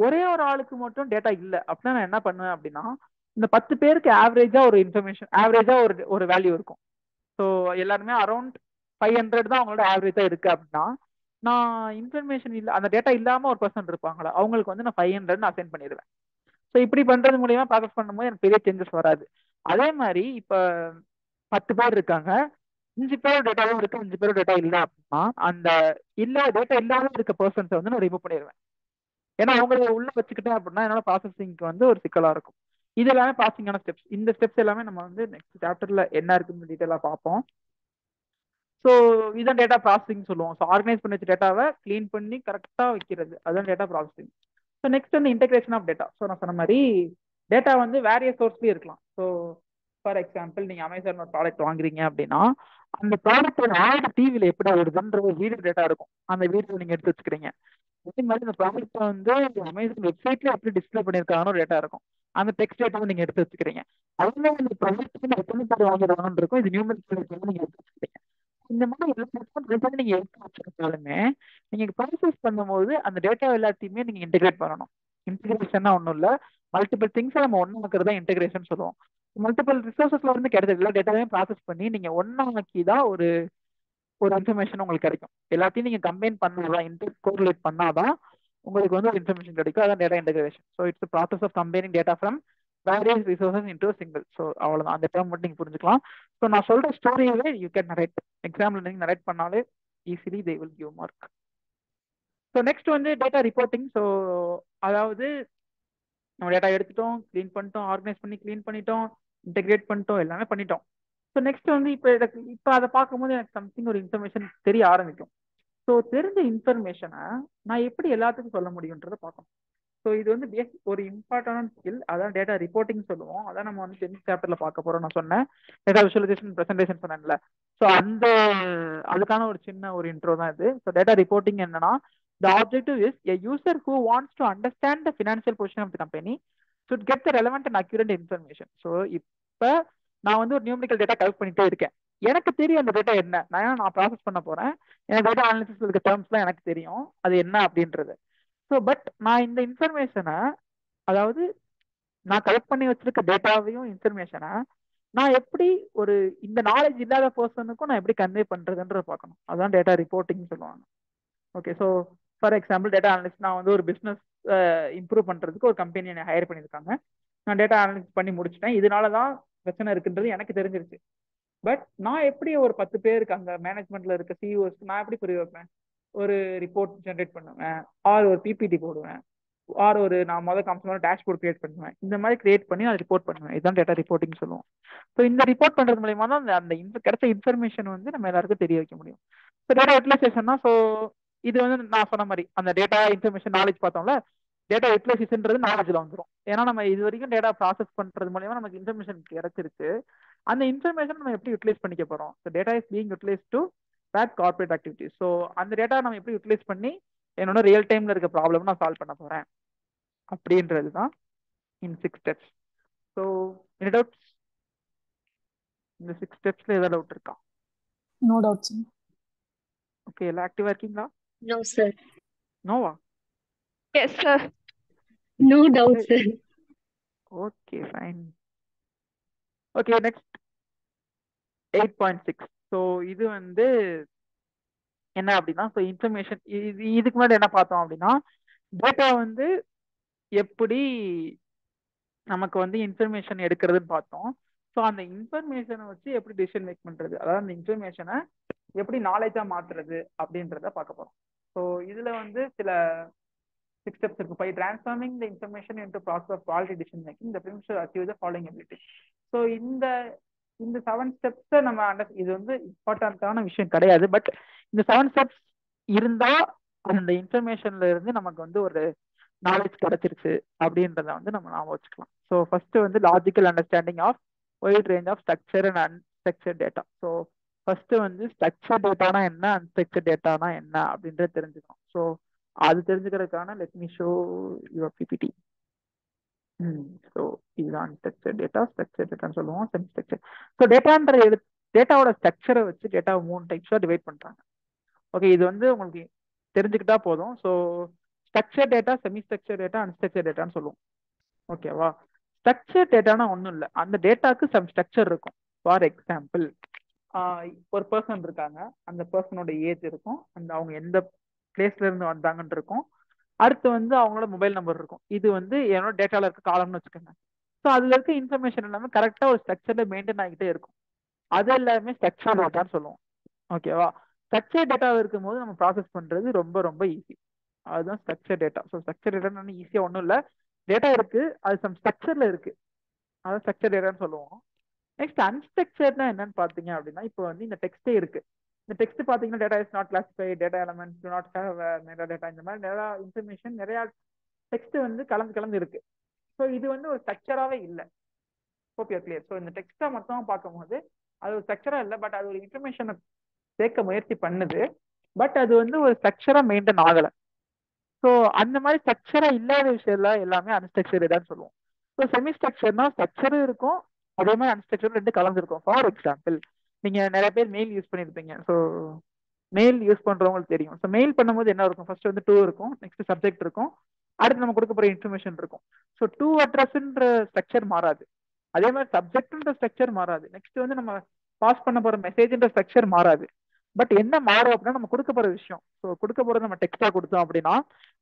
ஒரே ஒரு ஆளுக்கு மட்டும் டேட்டா இல்லை அப்படின்னா நான் என்ன பண்ணுவேன் அப்படின்னா, இந்த 10 பேருக்கு ஆவரேஜா ஒரு இன்ஃபர்மேஷன், ஆவரேஜா ஒரு ஒரு வேல்யூ இருக்கும். ஸோ எல்லாருமே அரௌண்ட் 500 தான் அவங்களோட ஆவரேஜா இருக்கு அப்படின்னா, நான் இன்ஃபர்மேஷன் இல்லை, அந்த டேட்டா இல்லாம ஒரு பர்சன் இருப்பாங்களா, அவங்களுக்கு வந்து நான் 500 அசைன் பண்ணிடுவேன். ஸோ இப்படி பண்றது மூலியமா ப்ராசஸ் பண்ணும்போது எனக்கு பெரிய சேஞ்சஸ் வராது. அதே மாதிரி இப்போ 10 பேர் இருக்காங்க, 5 பேர் டேட்டாவும் இருக்கு, 5 பேர் டேட்டா இல்லை அப்படின்னா, அந்த டேட்டா இல்லாத இருக்க பர்சன்ஸை வந்து நான் ரிமூவ் பண்ணிடுவேன். ஏன்னா அவங்களை உள்ள வச்சுக்கிட்டேன் அப்படின்னா என்னோட ப்ராசஸிங்க்கு வந்து ஒரு சிக்கலா இருக்கும். இது எல்லாமே ப்ராசஸிங்கான ஸ்டெப்ஸ். இந்த ஸ்டெப்ஸ் எல்லாமே நம்ம வந்து நெக்ஸ்ட் சாப்டர்ல என்ன இருக்குன்னு டீட்டெயிலாக பார்ப்போம். ஸோ இதான் டேட்டா ப்ராசஸிங் சொல்லுவோம். ஸோ ஆர்கனைஸ் பண்ணி வச்ச டேட்டாவை க்ளீன் பண்ணி கரெக்டாக வைக்கிறது, அதுதான் டேட்டா ப்ராசஸிங். ஸோ நெக்ஸ்ட் வந்து இன்டெகிரேஷன் ஆஃப் டேட்டா. ஸோ நான் சொன்ன மாதிரி டேட்டா வந்து வேரியஸ் சோர்ஸ்லேயும் இருக்கலாம். ஸோ ஃபார் எக்ஸாம்பிள் நீங்கள் அமேசான் ஒரு ப்ராடக்ட் வாங்குறீங்க அப்படின்னா, அந்த ப்ராடக்ட் ஆட் டிவியில் எப்படி வருதுன்ற ஒரு வீடியோ டேட்டா இருக்கும், அந்த வீடியோ நீங்கள் எடுத்து வச்சுக்கிறீங்க. அதே மாதிரி இந்த ப்ராடக்ட் வந்து அமேசான் வெப்சைட்ல எப்படி டிஸ்பிளே பண்ணியிருக்காங்கன்னு ஒரு டேட்டா இருக்கும், அந்த டெக்ஸ்ட் டேட்டாவை நீங்கள் எடுத்து வச்சுக்கிறீங்க. அதுவே இந்த ப்ராடக்ட் எத்தனை பேர் வாங்குறாங்கன்னு இருக்கும், இது நியூமரிக்கல் நீங்கள் எடுத்து வச்சுக்கிறீங்க. இந்த மாதிரி எல்லா நீங்க எடுத்து வச்சிருந்தாலுமே நீங்க ப்ராசஸ் பண்ணும்போது அந்த டேட்டா எல்லாத்தையுமே நீங்க இன்டெகிரேட் பண்ணணும். இன்டெகிரேஷன்னா ஒன்றும் இல்லை, மல்டிபிள் திங்ஸை நம்ம ஒன்னாக்குறது தான் இன்டெகிரேஷன் சொல்லுவோம். மல்டிபிள் ரிசோர்ஸஸ்ல இருந்து கிடைச்சது எல்லா டேட்டாவையும் ப்ராசஸ் பண்ணி நீங்க ஒன்னாக்கி தான் ஒரு இன்ஃபர்மேஷன் உங்களுக்கு கிடைக்கும். எல்லாத்தையும் நீங்க கம்பைன் பண்ணாதான், கோரிலேட் பண்ணாதான் உங்களுக்கு வந்து ஒரு இன்ஃபர்மேஷன் கிடைக்கும். அதான் data integration. So it's process of combining data from various resources into single. So அவ்வளோதான், அந்த டேர்ம் மட்டும் நீங்க புரிஞ்சுக்கலாம். ஸோ நான் சொல்ற ஸ்டோரியிலே யூ கேன் நரேட், எக்ஸாம்பிள் நீங்க நரேட் பண்ணாலே easily they will give mark. So next வந்து டேட்டா ரிப்போர்ட்டிங். ஸோ அதாவது நம்ம டேட்டா எடுத்துட்டோம், க்ளீன் பண்ணிட்டோம், ஆர்கனைஸ் பண்ணி க்ளீன் பண்ணிட்டோம், இன்டெகிரேட் பண்ணிட்டோம், எல்லாமே பண்ணிட்டோம். ஸோ நெக்ஸ்ட் வந்து இப்போ அதை பார்க்கும்போது எனக்கு சம்திங் ஒரு இன்ஃபர்மேஷன் தெரிய ஆரம்பிக்கும். ஸோ தெரிஞ்ச இன்ஃபர்மேஷனை நான் எப்படி எல்லாத்துக்கும் சொல்ல முடியுன்றதை பார்க்கணும். ஸோ இது வந்து பேசிக் ஒரு இம்பார்ட்டன்டான ஸ்கில், அதான் டேட்டா ரிப்போர்ட்டிங் சொல்லுவோம். அதான் நம்ம வந்து 10th சாப்டர்ல பார்க்க போறோம். நான் சொன்னேன் டேட்டா விஷுவலைசேஷன் ப்ரெசன்டேஷன் சொன்னேன்ல. ஸோ அதுக்கான ஒரு சின்ன ஒரு இன்ட்ரோ தான் இது. ஸோ டேட்டா ரிப்போர்ட்டிங் என்னன்னா, the objective is a user who wants to understand the financial position of the company should get the relevant and accurate information. So இப்போ நான் வந்து ஒரு நியூமரிக்கல் டேட்டா கலெக்ட் பண்ணிட்டே இருக்கேன், எனக்கு தெரியும் அந்த டேட்டா என்ன, நான் ப்ராசஸ் பண்ண போறேன், எனக்கு டேட்டா அனாலிசிஸ் இருக்க டேர்ம்ஸ்லாம் எனக்கு தெரியும் அது என்ன அப்படின்றது. ஸோ பட் நான் இந்த இன்ஃபர்மேஷனை, அதாவது நான் கலெக்ட் பண்ணி வச்சிருக்க டேட்டாவையும் இன்ஃபர்மேஷனை நான் எப்படி ஒரு இந்த நாலேஜ் இல்லாத பர்சனுக்கும் நான் எப்படி கன்வே பண்றதுன்ற பார்க்கணும். அதான் டேட்டா ரிப்போர்ட்டிங் சொல்லுவாங்க. Okay, so for example data analyst, நான் வந்து ஒரு பிஸ்னஸ் இம்ப்ரூவ் பண்றதுக்கு ஒரு கம்பெனி என்னை ஹையர் பண்ணியிருக்காங்க. நான் டேட்டா அனலிஸ்ட் பண்ணி முடிச்சிட்டேன், இதனால தான் பிரச்சனை இருக்குன்றது எனக்கு தெரிஞ்சிருச்சு. பட் நான் எப்படி ஒரு 10 பேருக்கு அங்கே மேனேஜ்மெண்ட்ல இருக்க சிஇஓஸ்க்கு நான் எப்படி புரிய வைப்பேன்? ஒரு ரிப்போர்ட் ஜென்ரேட் பண்ணுவேன், ஆர் ஒரு பிபிடி போடுவேன், ஆர் ஒரு நான் காமிச்ச டேஷ்போர்ட் கிரியேட் பண்ணுவேன். இந்த மாதிரி கிரியேட் பண்ணி அதை ரிப்போர்ட் பண்ணுவேன். இதுதான் டேட்டா ரிப்போர்ட்டிங் சொல்லுவோம். ஸோ இந்த ரிப்போர்ட் பண்றது மூலயமா தான் அந்த கிடைச்ச இன்ஃபர்மேஷன் வந்து நம்ம எல்லாருக்கும் தெரிய வைக்க முடியும். ஸோ டேட்டா யூட்டிலைசேஷன்னா, ஸோ இது வந்து நான் சொன்ன மாதிரி அந்த டேட்டா இன்ஃபர்மேஷன் நாலேஜ் பார்த்தோம்ல, டேட்டா யூட்டிலைசேஷன்றது நாலேஜ்ல வந்துடும். ஏன்னா நம்ம இது வரைக்கும் டேட்டா ப்ராசஸ் பண்றது மூலயமா நமக்கு இன்ஃபர்மேஷன் கிடைச்சிருக்கு. அந்த இன்ஃபர்மேஷன் நம்ம எப்படி யூட்டிலைஸ் பண்ணிக்க போறோம்? So data is being utilise to back corporate activities. So அந்த டேட்டா நம்ம எப்படி யூட்டிலைஸ் பண்ணி என்னோட ரியல் டைம்ல இருக்க ப்ராப்ளம் நான் சால்வ் பண்ண போறேன் அப்படின்றது தான் இன் 6 ஸ்டெப்ஸ். So any doubts? இந்த 6 ஸ்டெப்ஸ்ல ஏதாவது டவுட் இருக்கா? No doubts. ஓகே, எல்லாம் ஆக்டிவா இருக்கீங்களா? No, sir. நோவா? Yes, sir. No doubt, sir. Okay, fine. Okay, next 8.6. So இது வந்து என்ன அப்படின்னா, ஸோ இன்ஃபர்மேஷன், இதுக்கு முன்னாடி என்ன பார்த்தோம் அப்படின்னா, டேட்டா வந்து எப்படி நமக்கு வந்து இன்ஃபர்மேஷன் எடுக்கிறதுன்னு பார்த்தோம். ஸோ அந்த இன்ஃபர்மேஷனை வச்சு எப்படி டிசிஷன் மேக் பண்றது, அதாவது அந்த இன்ஃபர்மேஷனை எப்படி நாலேஜா மாத்துறது அப்படின்றத பார்க்க போறோம். ஸோ இதுல வந்து சில 6 ஸ்டெப்ஸ் இருக்கு. By transforming the information into process of quality decision making the firm should achieve the following ability. So இந்த 7 ஸ்டெப்ஸை நம்ம இது வந்து இம்பார்ட்டன்டான விஷயம் கிடையாது, பட் இந்த 7 ஸ்டெப்ஸ் இருந்தா அந்த இன்ஃபர்மேஷன்ல இருந்து நமக்கு வந்து ஒரு நாலேஜ் கிடைச்சிருச்சு அப்படின்றத வந்து நம்ம ஞாபகம் வச்சுக்கலாம். ஸோ ஃபர்ஸ்ட் வந்து logical understanding of wide range of structure and unstructure data. So first வந்து ஸ்ட்ரக்சர் டேட்டானா என்ன, அன்ஸ்ட்ரக்சர் டேட்டானா என்ன அப்படின்றத தெரிஞ்சுக்கணும். ஸோ அது தெரிஞ்சுக்கிறதுக்கான let me show your PPT. So இதுதான் ஸ்ட்ரக்சர் டேட்டா. ஸ்ட்ரக்சர் டேட்டான்னு சொல்லுவோம், செமி ஸ்ட்ரக்சர். ஸோ டேட்டாவோட ஸ்ட்ரக்சரை வச்சு டேட்டாவை 3 டைப்ஸாக டிவைட் பண்ணுறாங்க. ஓகே, இது வந்து உங்களுக்கு தெரிஞ்சுக்கிட்டா போதும். So structure data, semi structure data, unstructure டேட்டான்னு சொல்லுவோம். ஓகேவா? ஸ்ட்ரக்சர் டேட்டானா ஒன்றும் இல்லை, அந்த டேட்டாக்கு சம் ஸ்ட்ரக்சர் இருக்கும். ஃபார் எக்ஸாம்பிள், ஒரு பர்சன் இருக்காங்க, அந்த பர்சனோட ஏஜ் இருக்கும், அந்த அவங்க எந்த பிளேஸ்ல இருந்து வந்தாங்கன்னு இருக்கும். அடுத்து வந்து அவங்களோட மொபைல் நம்பர் இருக்கும். இது வந்து என்னோட டேட்டால இருக்க காலம்னு வச்சுக்கோங்க. ஸோ அதுல இருக்க இன்ஃபர்மேஷன் எல்லாமே கரெக்டா ஒரு ஸ்ட்ரக்சர்ல மெயின்டைன் ஆகிட்டே இருக்கும். அது எல்லாமே ஸ்ட்ரக்சர் டேட்டான்னு சொல்லுவோம். ஓகேவா? ஸ்ட்ரக்சர் டேட்டா இருக்கும்போது நம்ம ப்ராசஸ் பண்றது ரொம்ப ரொம்ப ஈஸி. அதுதான் structure data. So structure data ஈஸியா ஒன்றும் இல்லை, டேட்டா இருக்கு, அது சம் ஸ்ட்ரக்சர்ல இருக்கு, அதான் ஸ்ட்ரக்சர் டேட்டான்னு சொல்லுவோம். நெக்ஸ்ட் அன்ஸ்ட்ரக்சர்னா என்னன்னு பாத்தீங்க அப்படின்னா, இப்போ வந்து இந்த டெக்ஸ்டே இருக்கு. இந்த டெக்ஸ்ட் பாத்தீங்கன்னா data is not classified, data elements to not have meta data, இந்த மாதிரி நிறைய இன்ஃபர்மேஷன், நிறைய டெக்ஸ்ட் வந்து கலந்து கலந்து இருக்கு. ஸோ இது வந்து ஒரு ஸ்ட்ரக்சராகவே இல்லை. Hope you clear. ஸோ இந்த டெக்ஸ்ட்டை மொத்தமாக பார்க்கும்போது அது ஒரு ஸ்ட்ரக்சரா இல்லை, பட் அது ஒரு இன்ஃபர்மேஷனை சேர்க்க முயற்சி பண்ணுது, பட் அது வந்து ஒரு ஸ்ட்ரக்சரா மெயின்டைன் ஆகலை. ஸோ அந்த மாதிரி ஸ்ட்ரக்சரா இல்லாத விஷயம் எல்லாமே அன்ஸ்ட்ரக்சர் டேட்டான்னு சொல்லுவோம். ஸோ செமி ஸ்ட்ரக்சர்னா ஸ்ட்ரக்சரும் இருக்கும், அதே மாதிரி அன்ஸ்ட்ரக்சர் ரெண்டு கலந்துருக்கும். ஃபார் எக்ஸாம்பிள், நீங்க நிறைய பேர் மெயில் யூஸ் பண்ணியிருப்பீங்க. ஸோ மெயில் யூஸ் பண்றவங்களுக்கு தெரியும். ஸோ மெயில் பண்ணும்போது என்ன இருக்கும், ஃபர்ஸ்ட் வந்து டூ இருக்கும், நெக்ஸ்ட் சப்ஜெக்ட் இருக்கும், அடுத்து நம்ம கொடுக்க போற இன்ஃபர்மேஷன் இருக்கும். ஸோ டூ அட்ரஸ்ன்ற ஸ்ட்ரக்சர் மாறாது, அதே மாதிரி சப்ஜெக்ட்ன்ற ஸ்ட்ரக்சர் மாறாது, நெக்ஸ்ட் வந்து நம்ம பாஸ் பண்ண போற மெசேஜ்ன்ற ஸ்ட்ரக்சர் மாறாது. பட் என்ன மாறும் அப்படின்னா நம்ம கொடுக்க போற விஷயம். ஸோ கொடுக்க போறது நம்ம டெக்ஸ்டா கொடுத்தோம் அப்படின்னா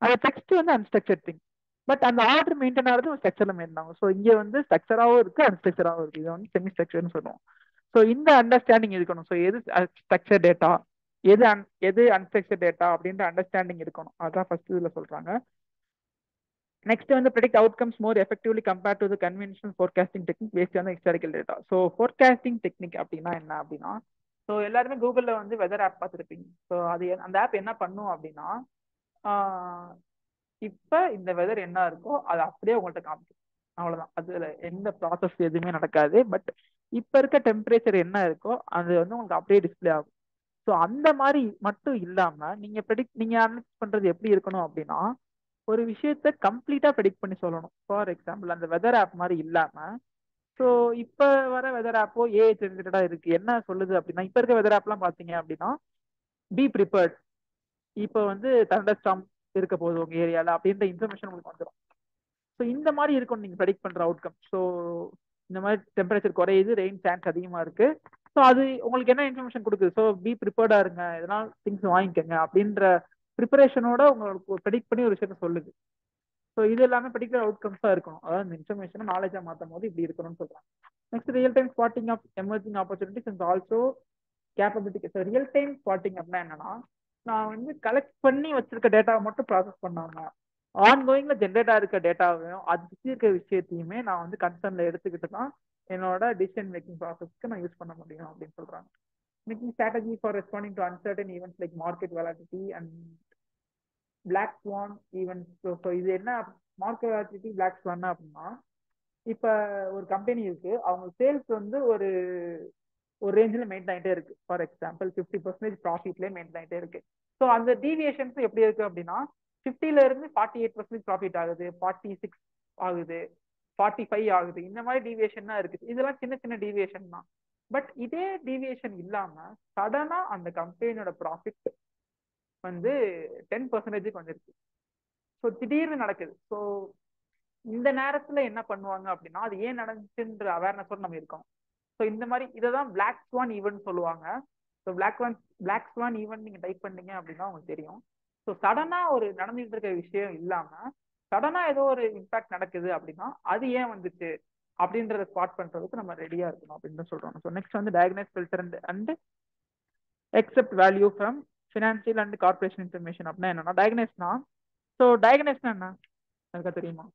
அந்த டெக்ஸ்ட் வந்து அன்ஸ்ட்ரக்சர் திங், பட் அந்த ஆர்டர் மெயின்டைன் ஆகிறது ஒரு ஸ்ட்ரக்சர்ல மெயின்டைன் ஆகும். ஸோ இங்க வந்து ஸ்ட்ரக்சராகவும் இருக்கு, அன்ஸ்ட்ரக்சராகவும் இருக்கு. இது வந்து செமி ஸ்ட்ரக்சர்னு சொல்லுவோம். ஸோ இந்த அண்டர்ஸ்டாண்டிங் இருக்கணும். ஸோ எது ஸ்ட்ரக்சர் டேட்டா, எது அன்ஸ்ட்ரக்சர் டேட்டா அப்படின்ற அண்டர்ஸ்டாண்டிங் இருக்கணும். அதான் ஃபர்ஸ்ட் இதுல சொல்றாங்க. நெக்ஸ்ட் வந்து predict outcomes more effectively compared to the conventional forecasting technique based on the historical data. So forecasting technique அப்படின்னா என்ன அப்படின்னா, ஸோ எல்லாருமே கூகுள்ல வந்து வெதர் ஆப் பார்த்துருப்பீங்க. ஸோ அது அந்த ஆப் என்ன பண்ணும் அப்படின்னா, இப்ப இந்த வெதர் என்ன இருக்கோ அது அப்படியே உங்கள்கிட்ட காமிக்கும், அவ்வளவுதான். அதுல எந்த ப்ராசஸ் எதுவுமே நடக்காது. பட் இப்ப இருக்க டெம்பரேச்சர் என்ன இருக்கோ அது வந்து உங்களுக்கு அப்படியே டிஸ்பிளே ஆகும். ஸோ அந்த மாதிரி மட்டும் இல்லாம நீங்க அனலைஸ் பண்றது எப்படி இருக்கணும் அப்படின்னா, ஒரு விஷயத்த கம்ப்ளீட்டா ப்ரெடிக்ட் பண்ணி சொல்லணும். ஃபார் எக்ஸாம்பிள், அந்த வெதர் ஆப் மாதிரி இல்லாம, ஸோ இப்ப வர வெதர் ஆப்போ ஏஐ ஜெனரேட்டடா இருக்கு. என்ன சொல்லுது அப்படின்னா, இப்ப இருக்க வெதர் ஆப்லாம் பாத்தீங்க அப்படின்னா, பி ப்ரிப்பேர்ட், இப்போ வந்து தண்டர் ஸ்டார்ம் இருக்க போகுது உங்க ஏரியால அப்படின்ற இன்ஃபர்மேஷன் உங்களுக்கு வந்துடும். ஸோ இந்த மாதிரி இருக்கும் நீங்க ப்ரெடிக்ட் பண்ற அவுட்கம். ஸோ இந்த மாதிரி டெம்பரேச்சர் குறையுது, ரெயின் சான்ஸ் அதிகமா இருக்கு, ஸோ அது உங்களுக்கு என்ன இன்ஃபர்மேஷன் கொடுக்குது, ஸோ பி ப்ரிப்பேர்டா இருங்க, எதனால் திங்ஸ் வாங்கிக்கோங்க அப்படின்ற ப்ரிப்பரேஷனோட உங்களுக்கு ப்ரெடிக்ட் பண்ணி ஒரு விஷயத்த சொல்லுது. ஸோ இது எல்லாமே ப்ரெடிக்டட் அவுட்கம்ஸா இருக்கணும். அதாவது இந்த இன்ஃபர்மேஷனை நாலேஜா மாற்றும் போது இப்படி இருக்கணும்னு சொல்றாங்க. Next real time spotting of emerging opportunities and also capability. So real time spotting அப்படின்னா என்னன்னா, நான் வந்து கலெக்ட் பண்ணி வச்சிருக்க டேட்டாவை மட்டும் ப்ராசஸ் பண்ணாம ஆன்கோயிங்ல ஜென்ரேட் ஆயிருக்க டேட்டாவையும் அது சுற்றி இருக்க விஷயத்தையுமே நான் வந்து கன்சர்ன்ல எடுத்துக்கிட்டு தான் என்னோட டிசிஷன் மேக்கிங் ப்ராசஸ்க்கு நான் யூஸ் பண்ண முடியும் அப்படின்னு சொல்றாங்க. Making strategy for responding to uncertain events like market velocity and black swan events. So இது என்ன, மார்க்கெட் வெலாசிட்டி, பிளாக் ஸ்வான் அப்படின்னா, இப்ப ஒரு கம்பெனி இருக்கு, அவங்க சேல்ஸ் வந்து ஒரு ரேஞ்சில் மெயின்டைன் ஆகிட்டே இருக்கு. ஃபார் எக்ஸாம்பிள் 50% ப்ராஃபிட்லேயே மெயின்டைன் ஆகிட்டே இருக்கு. ஸோ அந்த டீவியேஷன்ஸ் எப்படி இருக்கு அப்படின்னா, 50ல இருந்து 48% ப்ராஃபிட் ஆகுது, 46 ஆகுது, 45 ஆகுது, இந்த மாதிரி டீவியேஷன் தான் இருக்குது. இதெல்லாம் சின்ன சின்ன டீவியேஷன் தான். பட் இதே டீவியேஷன் இல்லாம சடனா அந்த கம்பெனியோட ப்ராஃபிட் வந்து 10% வந்துருக்கு. ஸோ திடீர்னு நடக்குது. ஸோ இந்த நேரத்துல என்ன பண்ணுவாங்க அப்படின்னா, அது ஏன் நடந்துச்சுன்ற அவேர்னஸோட நம்ம இருக்கோம். ஸோ இந்த மாதிரி இதை தான் பிளாக் ஸ்வான் ஈவென்ட் சொல்லுவாங்க. ஸோ பிளாக் ஸ்வான் ஈவென்ட் நீங்க டைப் பண்ணீங்க அப்படின்னா உங்களுக்கு தெரியும். ஸோ சடனா ஒரு நடந்துட்டு இருக்க விஷயம் இல்லாம சடனா ஏதோ ஒரு இம்பாக்ட் நடக்குது அப்படின்னா அது ஏன் வந்துச்சு அப்படின்றத ஸ்பாட் பண்றதுக்கு நம்ம ரெடியா இருக்கணும் அப்படின்னு சொல்றோம். ஸோ நெக்ஸ்ட் வந்து diagnose, filter and accept value from financial and corporation information. அப்படின்னா என்னன்னா டயக்னைஸ்னா, ஸோ டயக்னைஸ்னா என்ன அதுக்கா தெரியுமா?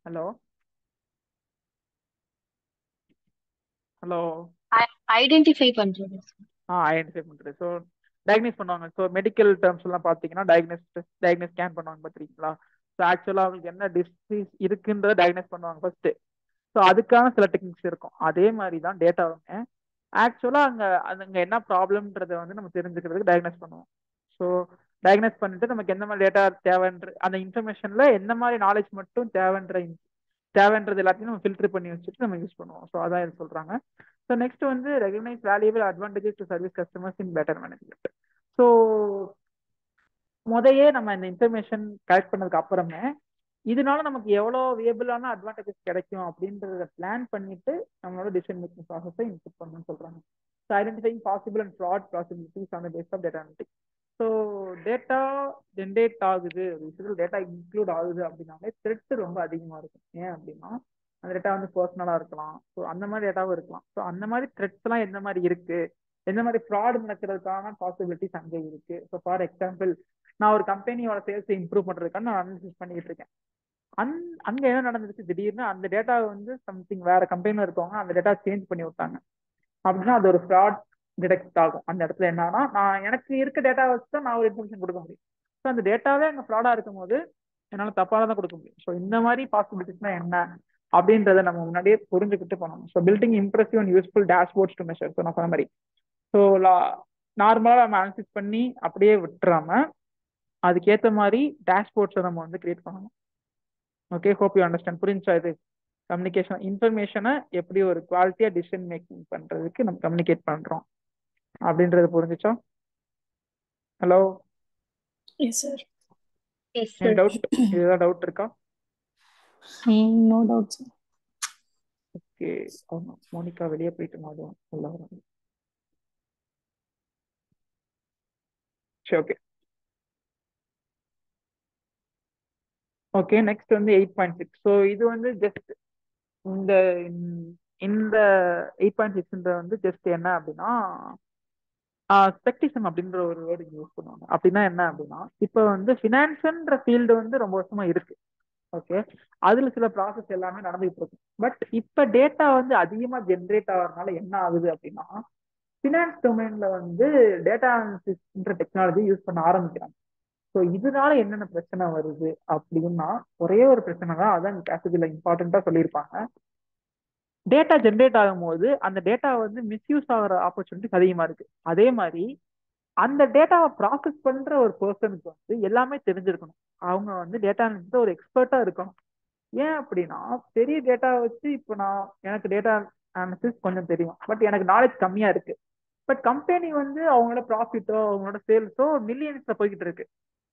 ஹலோ ஹலோ ஐடென்டிஃபை பண்றது. ஐடென்டிஃபை பண்றது. ஸோ டயக்னைஸ் பண்ணுவாங்க. ஸோ மெடிக்கல் டேர்ம்ஸ் எல்லாம் பார்த்தீங்கன்னா டயக்னைஸ் ஸ்கேன் பண்ணுவாங்க பார்த்துருக்கீங்களா? ஸோ ஆக்சுவலாக அவங்களுக்கு என்ன டிசீஸ் இருக்குன்றத டயக்னைஸ் பண்ணுவாங்க ஃபர்ஸ்ட். ஸோ அதுக்கான சில டெக்னிக்ஸ் இருக்கும். அதே மாதிரி தான் டேட்டாவுமே ஆக்சுவலாக அங்கே என்ன ப்ராப்ளம்ன்றதை வந்து நம்ம தெரிஞ்சுக்கிறதுக்கு டயக்னைஸ் பண்ணுவோம். ஸோ டயக்னைஸ் பண்ணிட்டு நமக்கு எந்த மாதிரி டேட்டா தேவைன்ற அந்த இன்ஃபர்மேஷன்ல எந்த மாதிரி நாலேஜ் மட்டும் தேவைன்றது எல்லாத்தையும் நம்ம ஃபில்டர் பண்ணி வச்சுட்டு நம்ம யூஸ் பண்ணுவோம். ஸோ அதான் இது சொல்றாங்க. ஸோ ஸோ நெக்ஸ்ட் வந்து recognise valuable advantages to service customers in better management. So முதையே நம்ம இந்த இன்ஃபர்மேஷன் கலெக்ட் பண்ணதுக்கு அப்புறமே இதனால நமக்கு எவ்வளோ வியபிளான அட்வான்டேஜஸ் கிடைக்கும் அப்படின்றத பிளான் பண்ணிட்டு நம்மளோட டிசிஷன் மேக்கிங் ப்ராசஸை இன்க்ளூட் பண்ணணும்னு சொல்றாங்க. So identifying possible and fraud possibilities on the base of data analytics. So data generate ஆகுது, விஷயத்தில் டேட்டா இன்க்ளூட் ஆகுது அப்படின்னாலே த்ரெட் ரொம்ப அதிகமாக இருக்கும். ஏன் அப்படின்னா அந்த டேட்டா வந்து பர்சனலாக இருக்கலாம், ஸோ அந்த மாதிரி டேட்டாவும் இருக்கலாம். ஸோ அந்த மாதிரி த்ரெட்ஸ் எல்லாம் எந்த மாதிரி இருக்கு, எந்த மாதிரி ஃப்ராட் நடக்கிறதுக்கான பாசிபிலிட்டிஸ் அங்கே இருக்கு. ஸோ ஃபார் எக்ஸாம்பிள், நான் ஒரு கம்பெனியோட சேல்ஸை இம்ப்ரூவ் பண்றதுக்கான நான் அனாலிசிஸ் பண்ணிட்டு இருக்கேன். அங்க என்ன நடந்துச்சு, திடீர்னு அந்த டேட்டா வந்து சம்திங் வேற கம்பெனில இருக்கவங்க அந்த டேட்டா சேஞ்ச் பண்ணி விட்டாங்க அப்படின்னா அது ஒரு ஃப்ராட் டிடெக்ட் ஆகும். அந்த இடத்துல என்னன்னா நான் எனக்கு இருக்க டேட்டா வச்சு தான் நான் ஒரு இன்ஃபர்மேஷன் கொடுக்க முடியும். ஸோ அந்த டேட்டாவே அங்கே ஃப்ராடா இருக்கும் போது என்னால் தப்பாக தான் கொடுக்க முடியும். ஸோ இந்த மாதிரி பாசிபிலிட்டிஸ்னா என்ன அப்படின்றத நம்ம முன்னாடியே புரிஞ்சுக்கிட்டு பண்ணணும். So building impressive and useful dashboards to measure. So நான் சொன்ன மாதிரி ஸோ நார்மலாக நம்ம அனாலிசிஸ் பண்ணி அப்படியே விட்டுறாம அதுக்கேற்ற மாதிரி டேஷ்போர்ட்ஸை நம்ம வந்து கிரியேட் பண்ணணும். Okay, hope you understand. புரிஞ்சா இது கம்யூனிகேஷன் இன்ஃபர்மேஷனை எப்படி ஒரு குவாலிட்டியா டிசிஷன் மேக்கிங் பண்றதுக்கு நம்ம கம்யூனிகேட் பண்றோம் அப்படின்றது புரிஞ்சுச்சா? Hello, yes sir. எஸ் என்ன சார். டவுட்? இதுதான் டவுட் இருக்கா? No doubt sir. ஓகே, ஆமா, மோனிகா வெளியே போயிட்டு மாதும் உள்ள வராங்க. சரி, ஓகே ஓகே. நெக்ஸ்ட் வந்து 8.6. ஸோ இது வந்து ஜஸ்ட் இந்த இந்த 8.6 வந்து ஜஸ்ட் என்ன அப்படின்னா ஸ்பெக்டிசம் அப்படின்ற ஒரு வேர்டு யூஸ் பண்ணுவாங்க. அப்படின்னா என்ன அப்படின்னா இப்போ வந்து ஃபினான்ஸ்ன்ற ஃபீல்டு வந்து ரொம்ப வருஷமா இருக்கு. ஓகே, அதுல சில ப்ராசஸ் எல்லாமே நடந்துகிட்டு இருக்கு. பட் இப்ப டேட்டா வந்து அதிகமா ஜென்ரேட் ஆகிறதுனால என்ன ஆகுது அப்படின்னா ஃபினான்ஸ் டொமைன்ல வந்து டேட்டா அனாலிசிஸ்ன்ற டெக்னாலஜி யூஸ் பண்ண ஆரம்பிக்கிறாங்க. ஸோ இதனால என்னென்ன பிரச்சனை வருது அப்படின்னா ஒரே ஒரு பிரச்சனை தான், அதான் இந்த பேசேஜ்ல இம்பார்ட்டண்டா சொல்லியிருப்பாங்க. டேட்டா ஜென்ரேட் ஆகும் போது அந்த டேட்டா வந்து மிஸ்யூஸ் ஆகிற ஆப்பர்ச்சுனிட்டிஸ் அதிகமா இருக்கு. அதே மாதிரி அந்த டேட்டாவை ப்ராசஸ் பண்ற ஒரு பர்சனுக்கு வந்து எல்லாமே தெரிஞ்சிருக்கணும். அவங்க வந்து டேட்டா அனாலிசிஸ் ஒரு எக்ஸ்பர்ட்டா இருக்கணும். ஏன் அப்படின்னா பெரிய டேட்டா வச்சு இப்போ எனக்கு டேட்டா அனாலிசிஸ் கொஞ்சம் தெரியும், பட் எனக்கு நாலேஜ் கம்மியா இருக்கு. பட் கம்பெனி வந்து அவங்களோட ப்ராஃபிட்டோ அவங்களோட சேல்ஸோ மில்லியன்ஸ்ல போய்கிட்டு இருக்கு.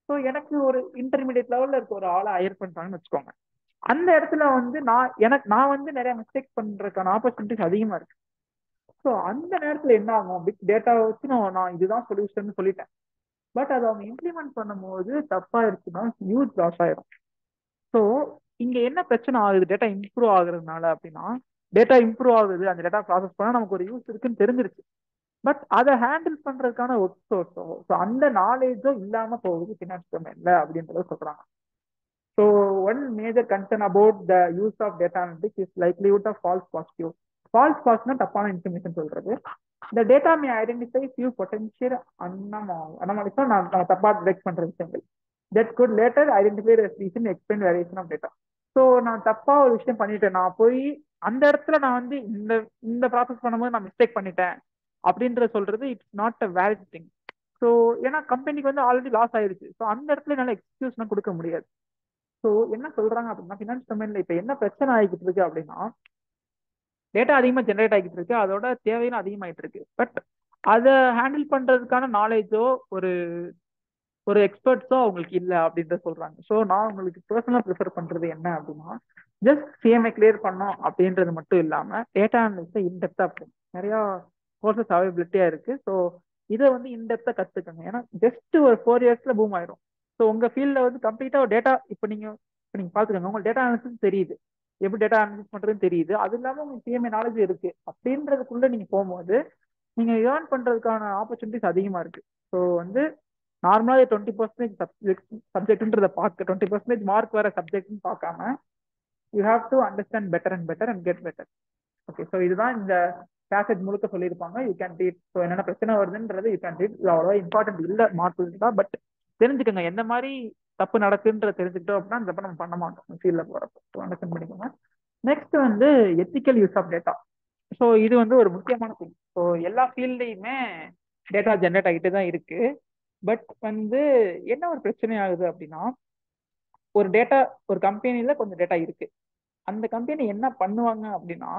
ஸோ எனக்கு ஒரு இன்டர்மீடியட் லெவல்ல இருக்க ஒரு ஆளை ஹையர் பண்றாங்கன்னு வச்சுக்கோங்க. அந்த இடத்துல வந்து நான் வந்து நிறைய மிஸ்டேக் பண்றதுக்கான ஆப்பர்ச்சுனிட்டிஸ் அதிகமா இருக்கு. ஸோ அந்த நேரத்துல என்ன ஆகும், பிக் டேட்டாவை வச்சு நான் இதுதான் சொல்யூஷன் சொல்லிட்டேன், பட் அதை அவங்க இம்ப்ளிமெண்ட் பண்ணும்போது தப்பாயிருச்சுன்னா ஹியூஜ் லாஸ் ஆயிடும். ஸோ இங்க என்ன பிரச்சனை ஆகுது டேட்டா இம்ப்ரூவ் ஆகுறதுனால அப்படின்னா, டேட்டா இம்ப்ரூவ் ஆகுது, அந்த டேட்டா ப்ராசஸ் பண்ணா நமக்கு ஒரு யூஸ் இருக்குன்னு தெரிஞ்சிருச்சு, பட் அதை ஹேண்டில் பண்றதுக்கான ஒர்க் சோர்ஸோ ஸோ அந்த நாலேஜோ இல்லாம போகுது ஃபினான்ஸ் டொமைன்ல அப்படின்றத சொல்றாங்க. So one major concern about the use of data analytics is likelihood of false positive. False பாசிட்டிவ்னா தப்பான இன்ஃபர்மேஷன் சொல்றது. இந்த data may identify few potential அனாமலிஸா நம்ம தப்பா டிடெக்ட் பண்ற விஷயங்கள் that could later identify reason explain variation of data. So நான் தப்பா ஒரு விஷயம் பண்ணிட்டேன், நான் போய் அந்த இடத்துல நான் வந்து இந்த இந்த ப்ராசஸ் பண்ணும்போது நான் மிஸ்டேக் பண்ணிட்டேன் அப்படின்ற சொல்றது it's not a valid thing. So ஏன்னா கம்பெனிக்கு வந்து ஆல்ரெடி லாஸ் ஆயிருச்சு. ஸோ அந்த இடத்துல என்னால் எக்ஸ்கியூஸ்லாம் கொடுக்க முடியாது. ஸோ என்ன சொல்றாங்க அப்படின்னா ஃபினான்ஸ் டொமைன்ல இப்போ என்ன பிரச்சனை ஆகிட்டு இருக்கு அப்படின்னா டேட்டா அதிகமாக ஜென்ரேட் ஆகிட்டு இருக்கு, அதோட தேவையும் அதிகமாயிட்டு இருக்கு. பட் அதை ஹேண்டில் பண்றதுக்கான நாலேஜோ ஒரு ஒரு எக்ஸ்பர்ட்ஸோ அவங்களுக்கு இல்லை அப்படின்றத சொல்றாங்க. ஸோ நான் உங்களுக்கு பர்சனலாக ப்ரிஃபர் பண்றது என்ன அப்படின்னா ஜஸ்ட் சிஎம்ஐ கிளியர் பண்ணோம் அப்படின்றது மட்டும் இல்லாமல் டேட்டா அனாலிசிஸை இன்டெப்தா நிறையா கோர்சஸ் அவைலபிலிட்டியா இருக்கு. ஸோ இதை வந்து இன்டெப்தா கற்றுக்கங்க. ஏன்னா ஜஸ்ட் ஒரு 4 இயர்ஸ்ல பூம் ஆயிரும். ஸோ உங்க ஃபீல்டில் வந்து கம்ப்ளீட்டா ஒரு டேட்டா இப்போ நீங்க பார்த்துக்கோங்க, உங்களுக்கு டேட்டா அனாலிசிஸ் தெரியுது, எப்படி டேட்டா அனாலிசிஸ் பண்றதுன்னு தெரியுது, அது இல்லாமல் உங்களுக்கு சிஎம்ஐ நாலேஜ் இருக்கு அப்படின்றதுக்குள்ள நீங்க போகும்போது நீங்க ஏர்ன் பண்றதுக்கான ஆப்பர்ச்சுனிட்டிஸ் அதிகமா இருக்கு. ஸோ வந்து நார்மலாக 20% சப்ஜெக்ட்ன்றதை பார்க்க 20% மார்க் வர சப்ஜெக்ட்னு பார்க்காம you have to understand better and better and get better. Okay, so இதுதான் இந்த பேசேஜ் முழுக்க சொல்லியிருப்பாங்க. You can read. ஸோ என்னென்ன பிரச்சனை வருதுன்றது யூ கேன் ரீட். இது அவ்வளோவா இம்பார்ட்டன்ட் இல்லை மார்க் தான், பட் தெரிஞ்சுக்கோங்க எந்த மாதிரி தப்பு நடக்குன்ற தெரிஞ்சுக்கிட்டோம் அப்படின்னா அந்த தப்பை நம்ம பண்ண மாட்டோம் ஃபீல்டில் போகிறப்போ. ஸோ அண்டர்ஸ்டாண்ட் பண்ணிக்கோங்க. நெக்ஸ்ட் வந்து ethical use of data. So இது வந்து ஒரு முக்கியமான திங். ஸோ எல்லா ஃபீல்ட்லையுமே டேட்டா ஜென்ரேட் ஆகிட்டு தான் இருக்கு. பட் வந்து என்ன ஒரு பிரச்சனை ஆகுது அப்படின்னா ஒரு கம்பெனில கொஞ்சம் டேட்டா இருக்கு, அந்த கம்பெனி என்ன பண்ணுவாங்க அப்படின்னா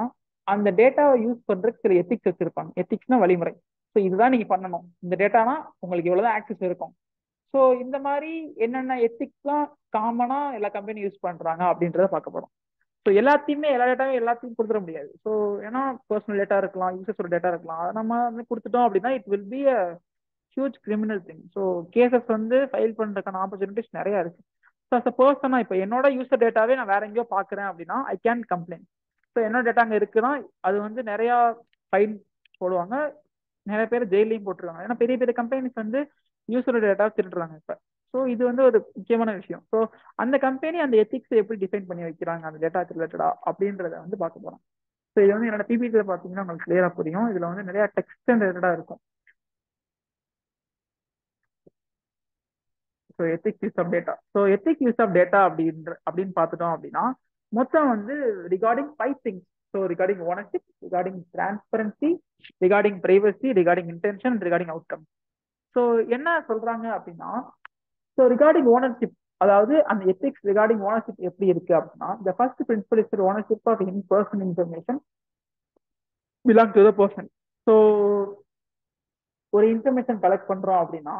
அந்த டேட்டாவை யூஸ் பண்றதுக்கு சில எத்திக்ஸ் வச்சிருப்பாங்க. எத்திக்ஸ்னா வழிமுறை. ஸோ இதுதான் நீங்க பண்ணணும், இந்த டேட்டானா உங்களுக்கு இவ்வளவுதான் ஆக்சஸ் இருக்கும். ஸோ இந்த மாதிரி என்னென்ன எத்திக்ஸ்லாம் காமனா எல்லா கம்பெனி யூஸ் பண்றாங்க அப்படின்றத பார்க்க போறோம். ஸோ எல்லாத்தையுமே எல்லா டேட்டாவும் எல்லாத்தையும் கொடுத்துட முடியாது. ஸோ ஏன்னா பர்சனல் டேட்டா இருக்கலாம், யூசர்ஸோட டேட்டா இருக்கலாம், அதை நம்ம வந்து கொடுத்துட்டோம் அப்படின்னா it will be a huge criminal thing. So cases வந்து ஃபைல் பண்றதுக்கான ஆப்பர்ச்சுனிட்டிஸ் நிறைய இருக்கு. ஸோ அஸ் அ பர்சனா இப்போ என்னோட யூசர் டேட்டாவே நான் வேற எங்கேயோ பார்க்குறேன் அப்படின்னா ஐ கேன் கம்ப்ளைண்ட். ஸோ என்னோட டேட்டா அங்கே இருக்குன்னா அது வந்து நிறைய ஃபைன் போடுவாங்க, நிறைய பேர் ஜெயிலையும் போட்டுருவாங்க. ஏன்னா பெரிய பெரிய கம்பெனிஸ் வந்து யூசரோட டேட்டா திருடுறாங்க இப்போ. ஸோ இது வந்து ஒரு முக்கியமான விஷயம். ஸோ அந்த கம்பெனி அந்த எத்திக்ஸ் எப்படி டிஃபைன் பண்ணி வைக்கிறாங்க அந்த டேட்டா ரிலேட்டடா அப்படின்றத வந்து பார்க்க போறோம். ஸோ இது வந்து என்னோட பிபிடியில் பார்த்தீங்கன்னா உங்களுக்கு கிளியரா புரியும். இதுல வந்து நிறைய டெக்ஸ்ட் ரிலேட்டடா இருக்கும். So ethic use of data. So ethic use of data அப்படின்னு பார்த்துட்டோம் அப்படின்னா மொத்தம் வந்து regarding 5 things. So regarding ownership, regarding transparency, regarding privacy, regarding intention, regarding outcome. So என்ன சொல்றாங்க அப்படின்னா, ஸோ ரிகார்டிங் ஓனர்ஷிப், அதாவது அந்த எத்திக்ஸ் ரிகார்டிங் ஓனர்ஷிப் எப்படி இருக்கு அப்படின்னா, the first principle is ownership of any personal information belong to the person. So ஒரு information collect பண்றோம் அப்படின்னா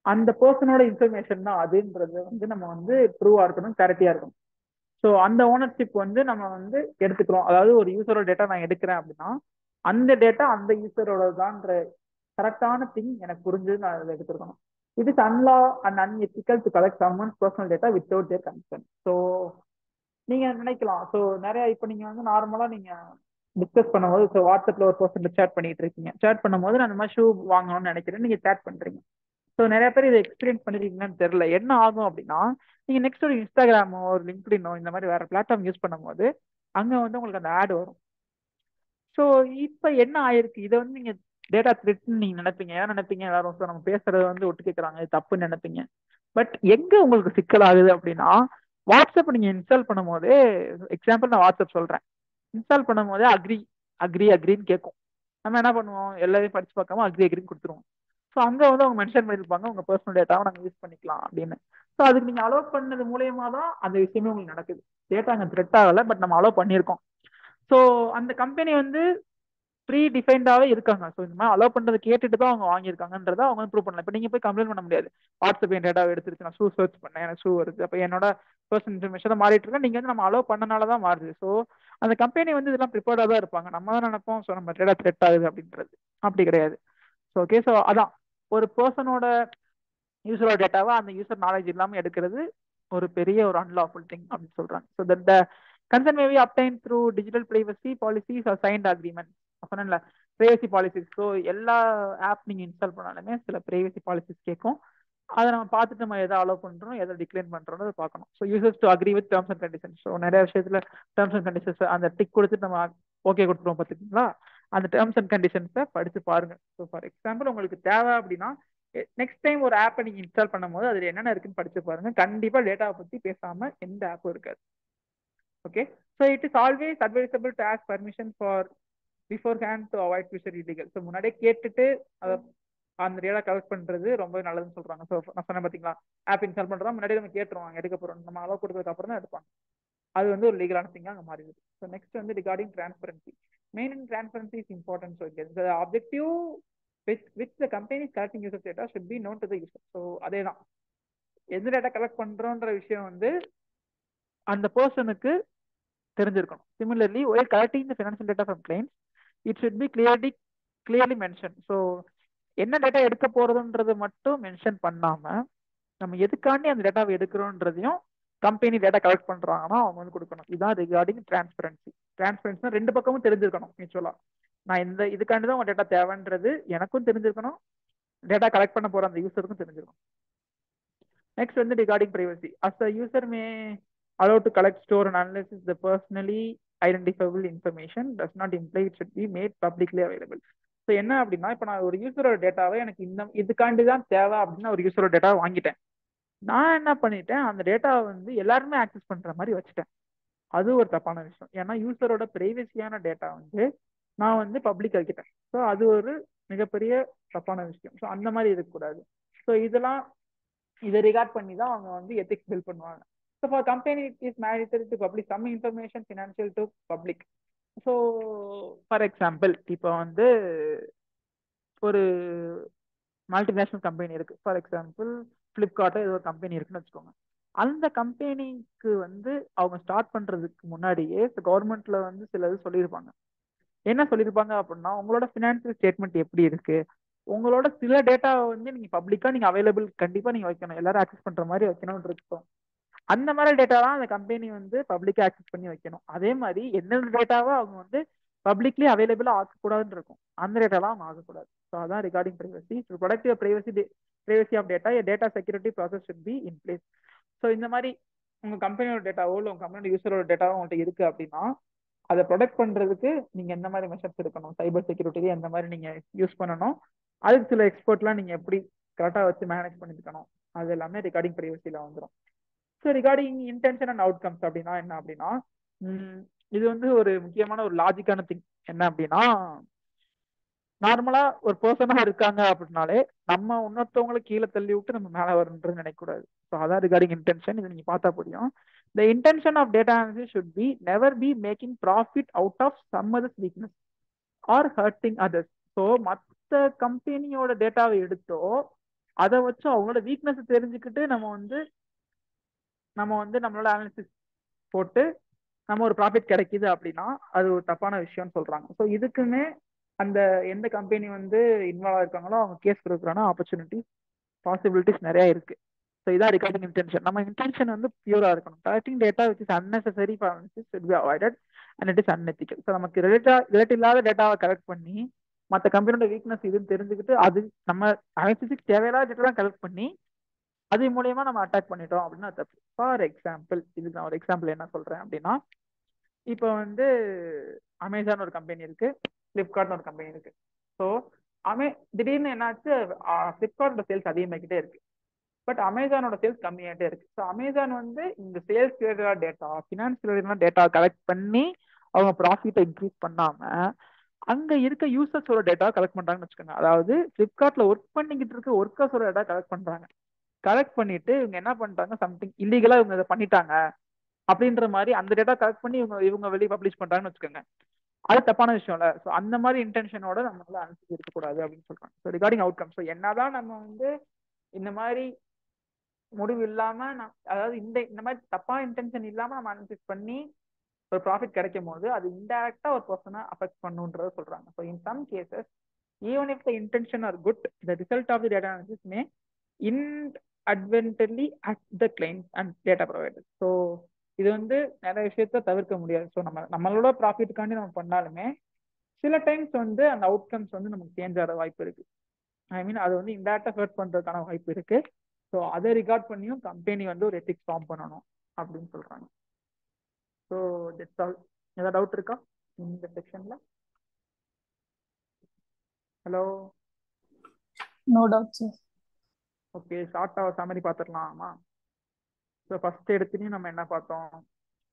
அந்த பர்சனோட இன்ஃபர்மேஷன் தான் அதுன்றது வந்து நம்ம வந்து ப்ரூவா இருக்கணும், கிளாரிட்டியா இருக்கணும். ஸோ அந்த ஓனர்ஷிப் வந்து நம்ம வந்து எடுத்துக்கிறோம். அதாவது ஒரு யூசரோட டேட்டா நான் எடுக்கிறேன் அப்படின்னா அந்த டேட்டா அந்த யூசரோட தான்ற கரெக்டான திங் எனக்கு புரிஞ்சு நான் அதை எடுத்துருக்கணும். It is unlawful and unethical to collect someone's personal data without their consent. So நீங்க நினைக்கலாம், ஸோ நிறைய இப்போ நீங்க வந்து நார்மலா நீங்க டிஸ்கஸ் பண்ணும்போது, ஸோ வாட்ஸ்அப்ல ஒரு பர்சன் சேட் பண்ணிட்டு இருக்கீங்க, சேட் பண்ணும்போது நான் அந்த மாதிரி ஷூ வாங்கணும்னு நினைக்கிறேன், நீங்க சேட் பண்றீங்க. ஸோ நிறைய பேர் இதை எக்ஸ்பீரியன்ஸ் பண்ணிருக்கீங்கன்னு தெரியல. என்ன ஆகும் அப்படின்னா நீங்க நெக்ஸ்ட் ஒரு இன்ஸ்டாகிராமோ ஒரு லிங்க்டினோ இந்த மாதிரி வேற பிளாட்ஃபார்ம் யூஸ் பண்ணும்போது அங்க வந்து உங்களுக்கு அந்த ஆட் வரும். ஸோ இப்போ என்ன ஆயிருக்கு, இதை வந்து நீங்க டேட்டா த்ரெட்னு நீங்க நினைப்பீங்க. ஏன் நினைப்பீங்க, எல்லாரும் நம்ம பேசுறத வந்து ஒட்டு கேட்கறாங்க, இது தப்புன்னு நினைப்பீங்க. பட் எங்க உங்களுக்கு சிக்கல் ஆகுது அப்படின்னா, வாட்ஸ்அப் நீங்க இன்ஸ்டால் பண்ணும் போதே, எக்ஸாம்பிள் நான் வாட்ஸ்அப் சொல்றேன், இன்ஸ்டால் பண்ணும் போதே அக்ரி அக்ரி அக்ரின்னு கேட்கும். நம்ம என்ன பண்ணுவோம், எல்லாரையும் படிச்சு பார்க்காம அக்ரி அக்ரின்னு கொடுத்துருவோம். ஸோ அங்க வந்து அவங்க மென்ஷன் பண்ணிருப்பாங்க உங்க பர்சனல் டேட்டாவை நாங்கள் யூஸ் பண்ணிக்கலாம் அப்படின்னு. ஸோ அதுக்கு நீங்க அலோவ் பண்ணது மூலியமா தான் அந்த விஷயமே உங்களுக்கு நடக்குது. டேட்டா அங்கே த்ரெட் ஆகலை, பட் நம்ம அலோவ் பண்ணியிருக்கோம். ஸோ அந்த கம்பெனி வந்து ப்ரீ டிஃபைன்டாவே இருக்காங்க. ஸோ இந்த மாதிரி அலோவ் பண்றது கேட்டுட்டு தான் அவங்க வாங்கியிருக்காங்கன்றத அவங்க வந்து ப்ரூவ் பண்ணலாம். இப்போ நீங்க போய் கம்ப்ளைண்ட் பண்ண முடியாது, வாட்ஸ்அப் என் டேட்டா எடுத்துருச்சு, நான் ஷூ சர்ச் பண்ணேன், எனக்கு ஷூ வருது, அப்போ என்னோட பர்சனல் இன்ஃபர்மேஷன் மாறிட்டு இருக்கேன், நீங்க வந்து நம்ம அலோவ் பண்ணனால தான் மாறுது. ஸோ அந்த கம்பெனி வந்து இதெல்லாம் ப்ரிப்பேர்டாக தான் இருப்பாங்க. நம்ம தான் நினைப்போம் ஸோ நம்ம டேட்டா த்ரெட் ஆகுது அப்படின்றது. அப்படி கிடையாது. ஸோ ஓகே, ஸோ அதான் ஒரு பர்சனோட யூசரோட டேட்டாவை அந்த யூசர் நாலேஜ் இல்லாமல் எடுக்கிறது ஒரு பெரிய ஒரு அன்லாஃபுல் திங் அப்படின்னு சொல்றாங்க. So that the concern may be obtained through digital privacy policies R signed agreement. சொன்னேன்ல பிரைவசி பாலிசிஸ். ஸோ எல்லா ஆப் நீங்க இன்ஸ்டால் பண்ணாலுமே சில பிரைவசி பாலிசிஸ் கேட்கும். அதை நம்ம பார்த்துட்டு நம்ம எதை அலோவ் பண்றோம், எதை டிக்ளைன் பண்றோம்னு பார்க்கணும். So users to agree with terms and conditions. So நிறைய விஷயத்துல டேர்ம்ஸ் அண்ட் கண்டிஷன்ஸ் அந்த டிக் கொடுத்துட்டு நம்ம ஓகே கொடுத்துருவோம் பார்த்துக்கிங்களா, அந்த டேர்ம்ஸ் அண்ட் கண்டிஷன்ஸை படிச்சு பாருங்க. ஸோ ஃபார் எக்ஸாம்பிள் உங்களுக்கு தேவை அப்படின்னா நெக்ஸ்ட் டைம் ஒரு ஆப்பை நீங்க இன்ஸ்டால் பண்ணும்போது அதுல என்னென்ன இருக்குன்னு படிச்சு பாருங்க. கண்டிப்பா டேட்டாவை பத்தி பேசாம எந்த ஆப்பும் இருக்காது. Okay, so it is always advisable to ask permission for before hand to avoid future illegal. So முன்னாடியே கேட்டுட்டு அதை அந்த டேட்டா கலெக்ட் பண்றது ரொம்ப நல்லதுன்னு சொல்றாங்க. ஸோ நான் சொன்னேன் பார்த்தீங்களா, ஆப் இன்ஸ்டால் பண்றதா முன்னாடியே நம்ம கேட்டுருவாங்க, எடுக்க போறோம், நம்ம அளவு கொடுத்ததுக்கு அப்புறம் தான் எடுப்பாங்க. அது வந்து ஒரு லீகலான திங்கா அங்கே மாறிடுது. ஸோ நெக்ஸ்ட் வந்து regarding transparency. Main in transparency is important. So the objective which the company is collecting user data should be known to the user. So அதே தான், எந்த டேட்டா கலெக்ட் பண்றோன்ற விஷயம் வந்து அந்த பர்சனுக்கு தெரிஞ்சிருக்கணும். Similarly while collecting the financial data from clients it should be clearly mentioned. So என்ன data எடுக்க போறதுன்றது மட்டும் மென்ஷன் பண்ணாம நம்ம எதுக்காண்டி அந்த டேட்டாவை எடுக்கிறோன்றதையும் கம்பெனி டேட்டா கலெக்ட் பண்றாங்கன்னா அவங்க வந்து கொடுக்கணும். இதுதான் ரிகார்டிங் டிரான்ஸ்பரன்சி. டிரான்ஸ்பரன்சி ரெண்டு பக்கமும் தெரிஞ்சிருக்கணும். மியூச்சுவலா நான் இந்த இதுக்காண்டி தான் உங்க டேட்டா தேவைன்றது எனக்கும் தெரிஞ்சிருக்கணும், டேட்டா கலெக்ட் பண்ண போற அந்த யூசருக்கும் தெரிஞ்சிருக்கணும். நெக்ஸ்ட் வந்து regarding privacy. As a user may allow to collect, store and analyze the personally identifiable information does not imply it should be made publicly available. So என்ன அப்படின்னா, இப்போ நான் ஒரு யூசரோட டேட்டாவை எனக்கு இந்த இதுக்காண்டி தான் தேவை அப்படின்னு ஒரு யூசரோட டேட்டாவை வாங்கிட்டேன். நான் என்ன பண்ணிட்டேன், அந்த டேட்டாவை வந்து எல்லாருமே ஆக்சஸ் பண்ற மாதிரி வச்சுட்டேன். அது ஒரு தப்பான விஷயம். ஏன்னா யூசரோட பிரைவசியான டேட்டா வந்து நான் வந்து பப்ளிக் ஆக்கிட்டேன். ஸோ அது ஒரு மிகப்பெரிய தப்பான விஷயம். ஸோ அந்த மாதிரி இருக்கக்கூடாது. ஸோ இதெல்லாம் இதை ரிகார்ட் பண்ணி தான் அவங்க வந்து எத்திக்ஸ் பில்ட் பண்ணுவாங்க. So for company, it is mandatory to publish some information financial to public. So for example இப்போ வந்து ஒரு மல்டிநேஷனல் கம்பெனி இருக்கு. ஃபார் எக்ஸாம்பிள் ஃப்ளிப்கார்ட் ஏதோ ஒரு கம்பெனி இருக்குன்னு வச்சுக்கோங்க. அந்த கம்பெனிக்கு வந்து அவங்க ஸ்டார்ட் பண்றதுக்கு முன்னாடியே கவர்மெண்ட்ல வந்து சில இது சொல்லியிருப்பாங்க. என்ன சொல்லியிருப்பாங்க அப்படின்னா, உங்களோட ஃபினான்சியல் ஸ்டேட்மெண்ட் எப்படி இருக்கு, உங்களோட சில டேட்டாவை வந்து நீங்க பப்ளிக்கா நீங்க அவைலபிள் கண்டிப்பா நீங்க வைக்கணும், எல்லாரும் ஆக்சஸ் பண்ற மாதிரி வைக்கணும்னு இருக்கும். அந்த மாதிரி டேட்டாலாம் அந்த கம்பெனி வந்து பப்ளிக்கா ஆக்சஸ் பண்ணி வைக்கணும். அதே மாதிரி என்னென்ன டேட்டாவை அவங்க வந்து பப்ளிக்லி அவைலபிளா ஆக்கக்கூடாதுன்னு இருக்கும், அந்த டேட்டாலாம் அவங்க ஆகக்கூடாது. ஸோ அதான் regarding privacy. To protect your privacy of data, data security process should be in place. So இந்த மாதிரி உங்க கம்பெனியோட டேட்டாவோ இல்லை உங்க கம்பெனியோட யூசரோட டேட்டாவோ உங்கள்கிட்ட இருக்கு அப்படின்னா அதை ப்ரொடெக்ட் பண்றதுக்கு நீங்க எந்த மாதிரி மெஷர்ஸ் எடுக்கணும், சைபர் செக்யூரிட்டி எந்த மாதிரி நீங்க யூஸ் பண்ணணும், அதுக்கு சில எக்ஸ்பர்ட்லாம் நீங்க எப்படி கரெக்டா வச்சு மேனேஜ் பண்ணிக்கணும், அது எல்லாமே ரிகார்டிங் பிரைவசியில வந்துடும். So regarding intention and outcomes அப்படின்னா என்ன அப்படின்னா, இது வந்து ஒரு முக்கியமான ஒரு லாஜிக்கான திங். என்ன அப்படின்னா, நார்மலா ஒரு பர்சனா இருக்காங்க அப்படின்னாலே நம்ம இன்னொருத்தவங்களுக்கு கீழே தள்ளி விட்டு நம்ம மேலே வரணுன்றது நினைக்கக்கூடாது. ஸோ அதான் ரிகார்டிங் இன்டென்ஷன். இது நீங்க பார்த்தா புரியும். The intention of data analysis should be never be making profit out of some other's weakness or hurting others. So மற்ற கம்பெனியோட டேட்டாவை எடுத்தோ அதை வச்சு அவங்களோட வீக்னஸ் தெரிஞ்சுக்கிட்டு நம்ம வந்து நம்மளோட அனாலிசிஸ் போட்டு நம்ம ஒரு ப்ராஃபிட் கிடைக்குது அப்படின்னா அது ஒரு தப்பான விஷயம்னு சொல்றாங்க. ஸோ இதுக்குமே அந்த எந்த கம்பெனி வந்து இன்வால்வ் இருக்காங்களோ அவங்க கேஸ் கொடுக்குறான ஆப்பர்ச்சுனிட்டி பாசிபிலிட்டிஸ் நிறைய இருக்கு. ஸோ இதான் ரிகார்டிங் இன்டென்ஷன். நம்ம இன்டென்ஷன் வந்து பியூரா இருக்கணும். Collecting data which is unnecessary for analysis should be avoided and it is unethical. So நமக்கு ரிலேட் இல்லாத டேட்டாவை கலெக்ட் பண்ணி மற்ற கம்பெனியோட வீக்னஸ் இதுன்னு தெரிஞ்சுக்கிட்டு அது நம்ம அனாலிசிஸ்க்கு தேவையில்லாத டேட்டா தான் கலெக்ட் பண்ணி அது மூலயமா நம்ம அட்டாக் பண்ணிட்டோம் அப்படின்னா தப்பு. ஃபார் எக்ஸாம்பிள் இதுக்கு நான் ஒரு எக்ஸாம்பிள் என்ன சொல்றேன் அப்படின்னா, இப்போ வந்து அமேசான் ஒரு கம்பெனி இருக்கு, ஃப்ளிப்கார்ட்னு ஒரு கம்பெனி இருக்கு. ஸோ திடீர்னு என்னாச்சு, ஃப்ளிப்கார்ட்டோட சேல்ஸ் அதிகமாகிட்டே இருக்கு, பட் அமேசானோட சேல்ஸ் கம்மியாகிட்டே இருக்கு. ஸோ அமேசான் வந்து இந்த sales related data, finance related data collect பண்ணி அவங்க ப்ராஃபிட்டை இன்க்ரீஸ் பண்ணாம அங்க இருக்க யூசர்ஸோட டேட்டா கலெக்ட் பண்றாங்கன்னு வச்சுக்கோங்க. அதாவது ஃப்ளிப்கார்ட்ல ஒர்க் பண்ணிக்கிட்டு இருக்க ஒர்க்கர்ஸோட டேட்டா கலெக்ட் பண்றாங்க. கலெக்ட் பண்ணிட்டு இவங்க என்ன பண்றாங்க, சம்திங் இல்லீகலா இவங்க இதை பண்ணிட்டாங்க அப்படின்ற மாதிரி அந்த டேட்டா கலெக்ட் பண்ணி இவங்க வெளியே பப்ளிஷ் பண்றாங்கன்னு வச்சுக்கோங்க. அது தப்பான விஷயம் இல்ல. ஸோ அந்த மாதிரி இன்டென்ஷனோட நம்மளால அனுப்பி இருக்கக்கூடாது அப்படின்னு சொல்றாங்க. ஸோ ரிகார்டிங் அவுட்கம், ஸோ என்னதான் நம்ம வந்து இந்த மாதிரி முடிவு இல்லாம அதாவது இந்த மாதிரி தப்பான இன்டென்ஷன் இல்லாம நம்ம அனலிசிஸ் பண்ணி ஒரு ப்ராஃபிட் கிடைக்கும் போது அது இன்டைரக்டா ஒரு பர்சனை அஃபெக்ட் பண்ணுன்றத சொல்றாங்க. So in some cases even if the intention are good, the result of the data analysis may inadvertently at the clients and data providers. So இது வந்து நிறைய விஷயத்த தவிர்க்க முடியாது. ஸோ நம்மளோட ப்ராஃபிட்டுக்காண்டி நம்ம பண்ணாலுமே சில டைம்ஸ் வந்து அந்த அவுட்கம்ஸ் வந்து நமக்கு சேஞ்ச் ஆகிற வாய்ப்பு இருக்கு. ஐ மீன் அது வந்து இன்டேரக்டா ஹர்ட் பண்றதுக்கான வாய்ப்பு இருக்கு. ஸோ அதை ரிகார்ட் பண்ணியும் கம்பெனி வந்து ஒரு எத்திக்ஸ் ஃபார்ம் பண்ணணும் அப்படின்னு சொல்றாங்க. So that's all. ஏதாவது டவுட் இருக்கா இந்த செக்ஷன்ல? Hello? No doubt, sir. Okay, ஷார்ட்டாக சம்மரி பார்த்துடலாமா? ஸோ ஃபர்ஸ்ட் எடுத்துனே நம்ம என்ன பார்த்தோம்,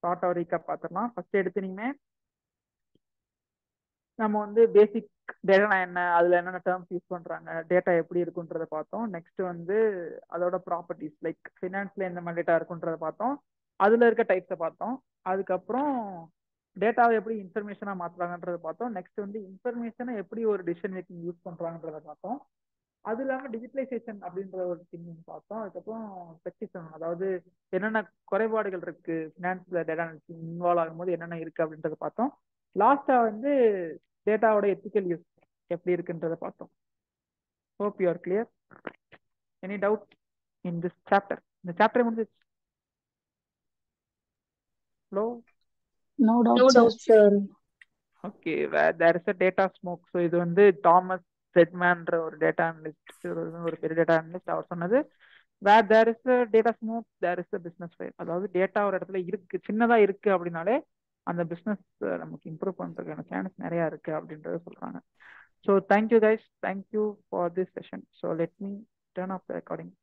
ஷார்ட்டாக ரீகேப் பார்த்துடலாம். ஃபர்ஸ்ட் எடுத்துனீங்க நம்ம வந்து பேசிக் டேட்டா என்ன, அதுல என்னென்ன டேர்ம்ஸ் யூஸ் பண்றாங்க, டேட்டா எப்படி இருக்குன்றத பார்த்தோம். நெக்ஸ்ட் வந்து அதோட ப்ராப்பர்ட்டிஸ் லைக் ஃபினான்ஸ்ல எந்த மாதிரி டேட்டா இருக்குன்றத பார்த்தோம், அதுல இருக்க டைப்ஸை பார்த்தோம். அதுக்கப்புறம் டேட்டாவை எப்படி இன்ஃபர்மேஷனா மாத்துறாங்கன்றத பார்த்தோம். நெக்ஸ்ட் வந்து இன்ஃபர்மேஷனை எப்படி ஒரு டிசிஷன் மேக்கிங் யூஸ் பண்றாங்கன்றத பார்த்தோம். அது இல்லாமல் டிஜிட்டலைசேஷன் அப்படின்ற ஒரு திங் பார்த்தோம். அதுக்கப்புறம் ஸ்பெசிஃபிகேஷன், அதாவது என்னென்ன குறைபாடுகள் இருக்கு ஃபினான்ஸ்ல டேட்டா இன்வால்வ் ஆகும்போது என்னென்ன இருக்கு அப்படின்றத பார்த்தோம். லாஸ்டா வந்து டேட்டாவோட எத்திக்கல் யூஸ் எப்படி இருக்குன்றத பார்த்தோம். Hope you are clear. Any doubt in this chapter? இந்த சாப்டர் முடிஞ்சிச்சு. Hello? No doubt, No sir. doubt, sir. Okay, there is a data smoke. So இது வந்து தாமஸ் ரெட்மேன்ற ஒரு டேட்டா அனலிஸ்ட், ஒரு பெரிய டேட்டா அனலிஸ்ட், அவர் சொன்னது. Where there is a data smoke there is a business fail. அதாவது data ஒரு இடத்துல இருக்கு, சின்னதா இருக்கு அப்படின்னாலே அந்த பிஸ்னஸ் நமக்கு இம்ப்ரூவ் பண்றதுக்கான சான்ஸ் நிறைய இருக்கு அப்படின்றத சொல்றாங்க. So thank you guys, thank you for this session. So let me turn off the recording.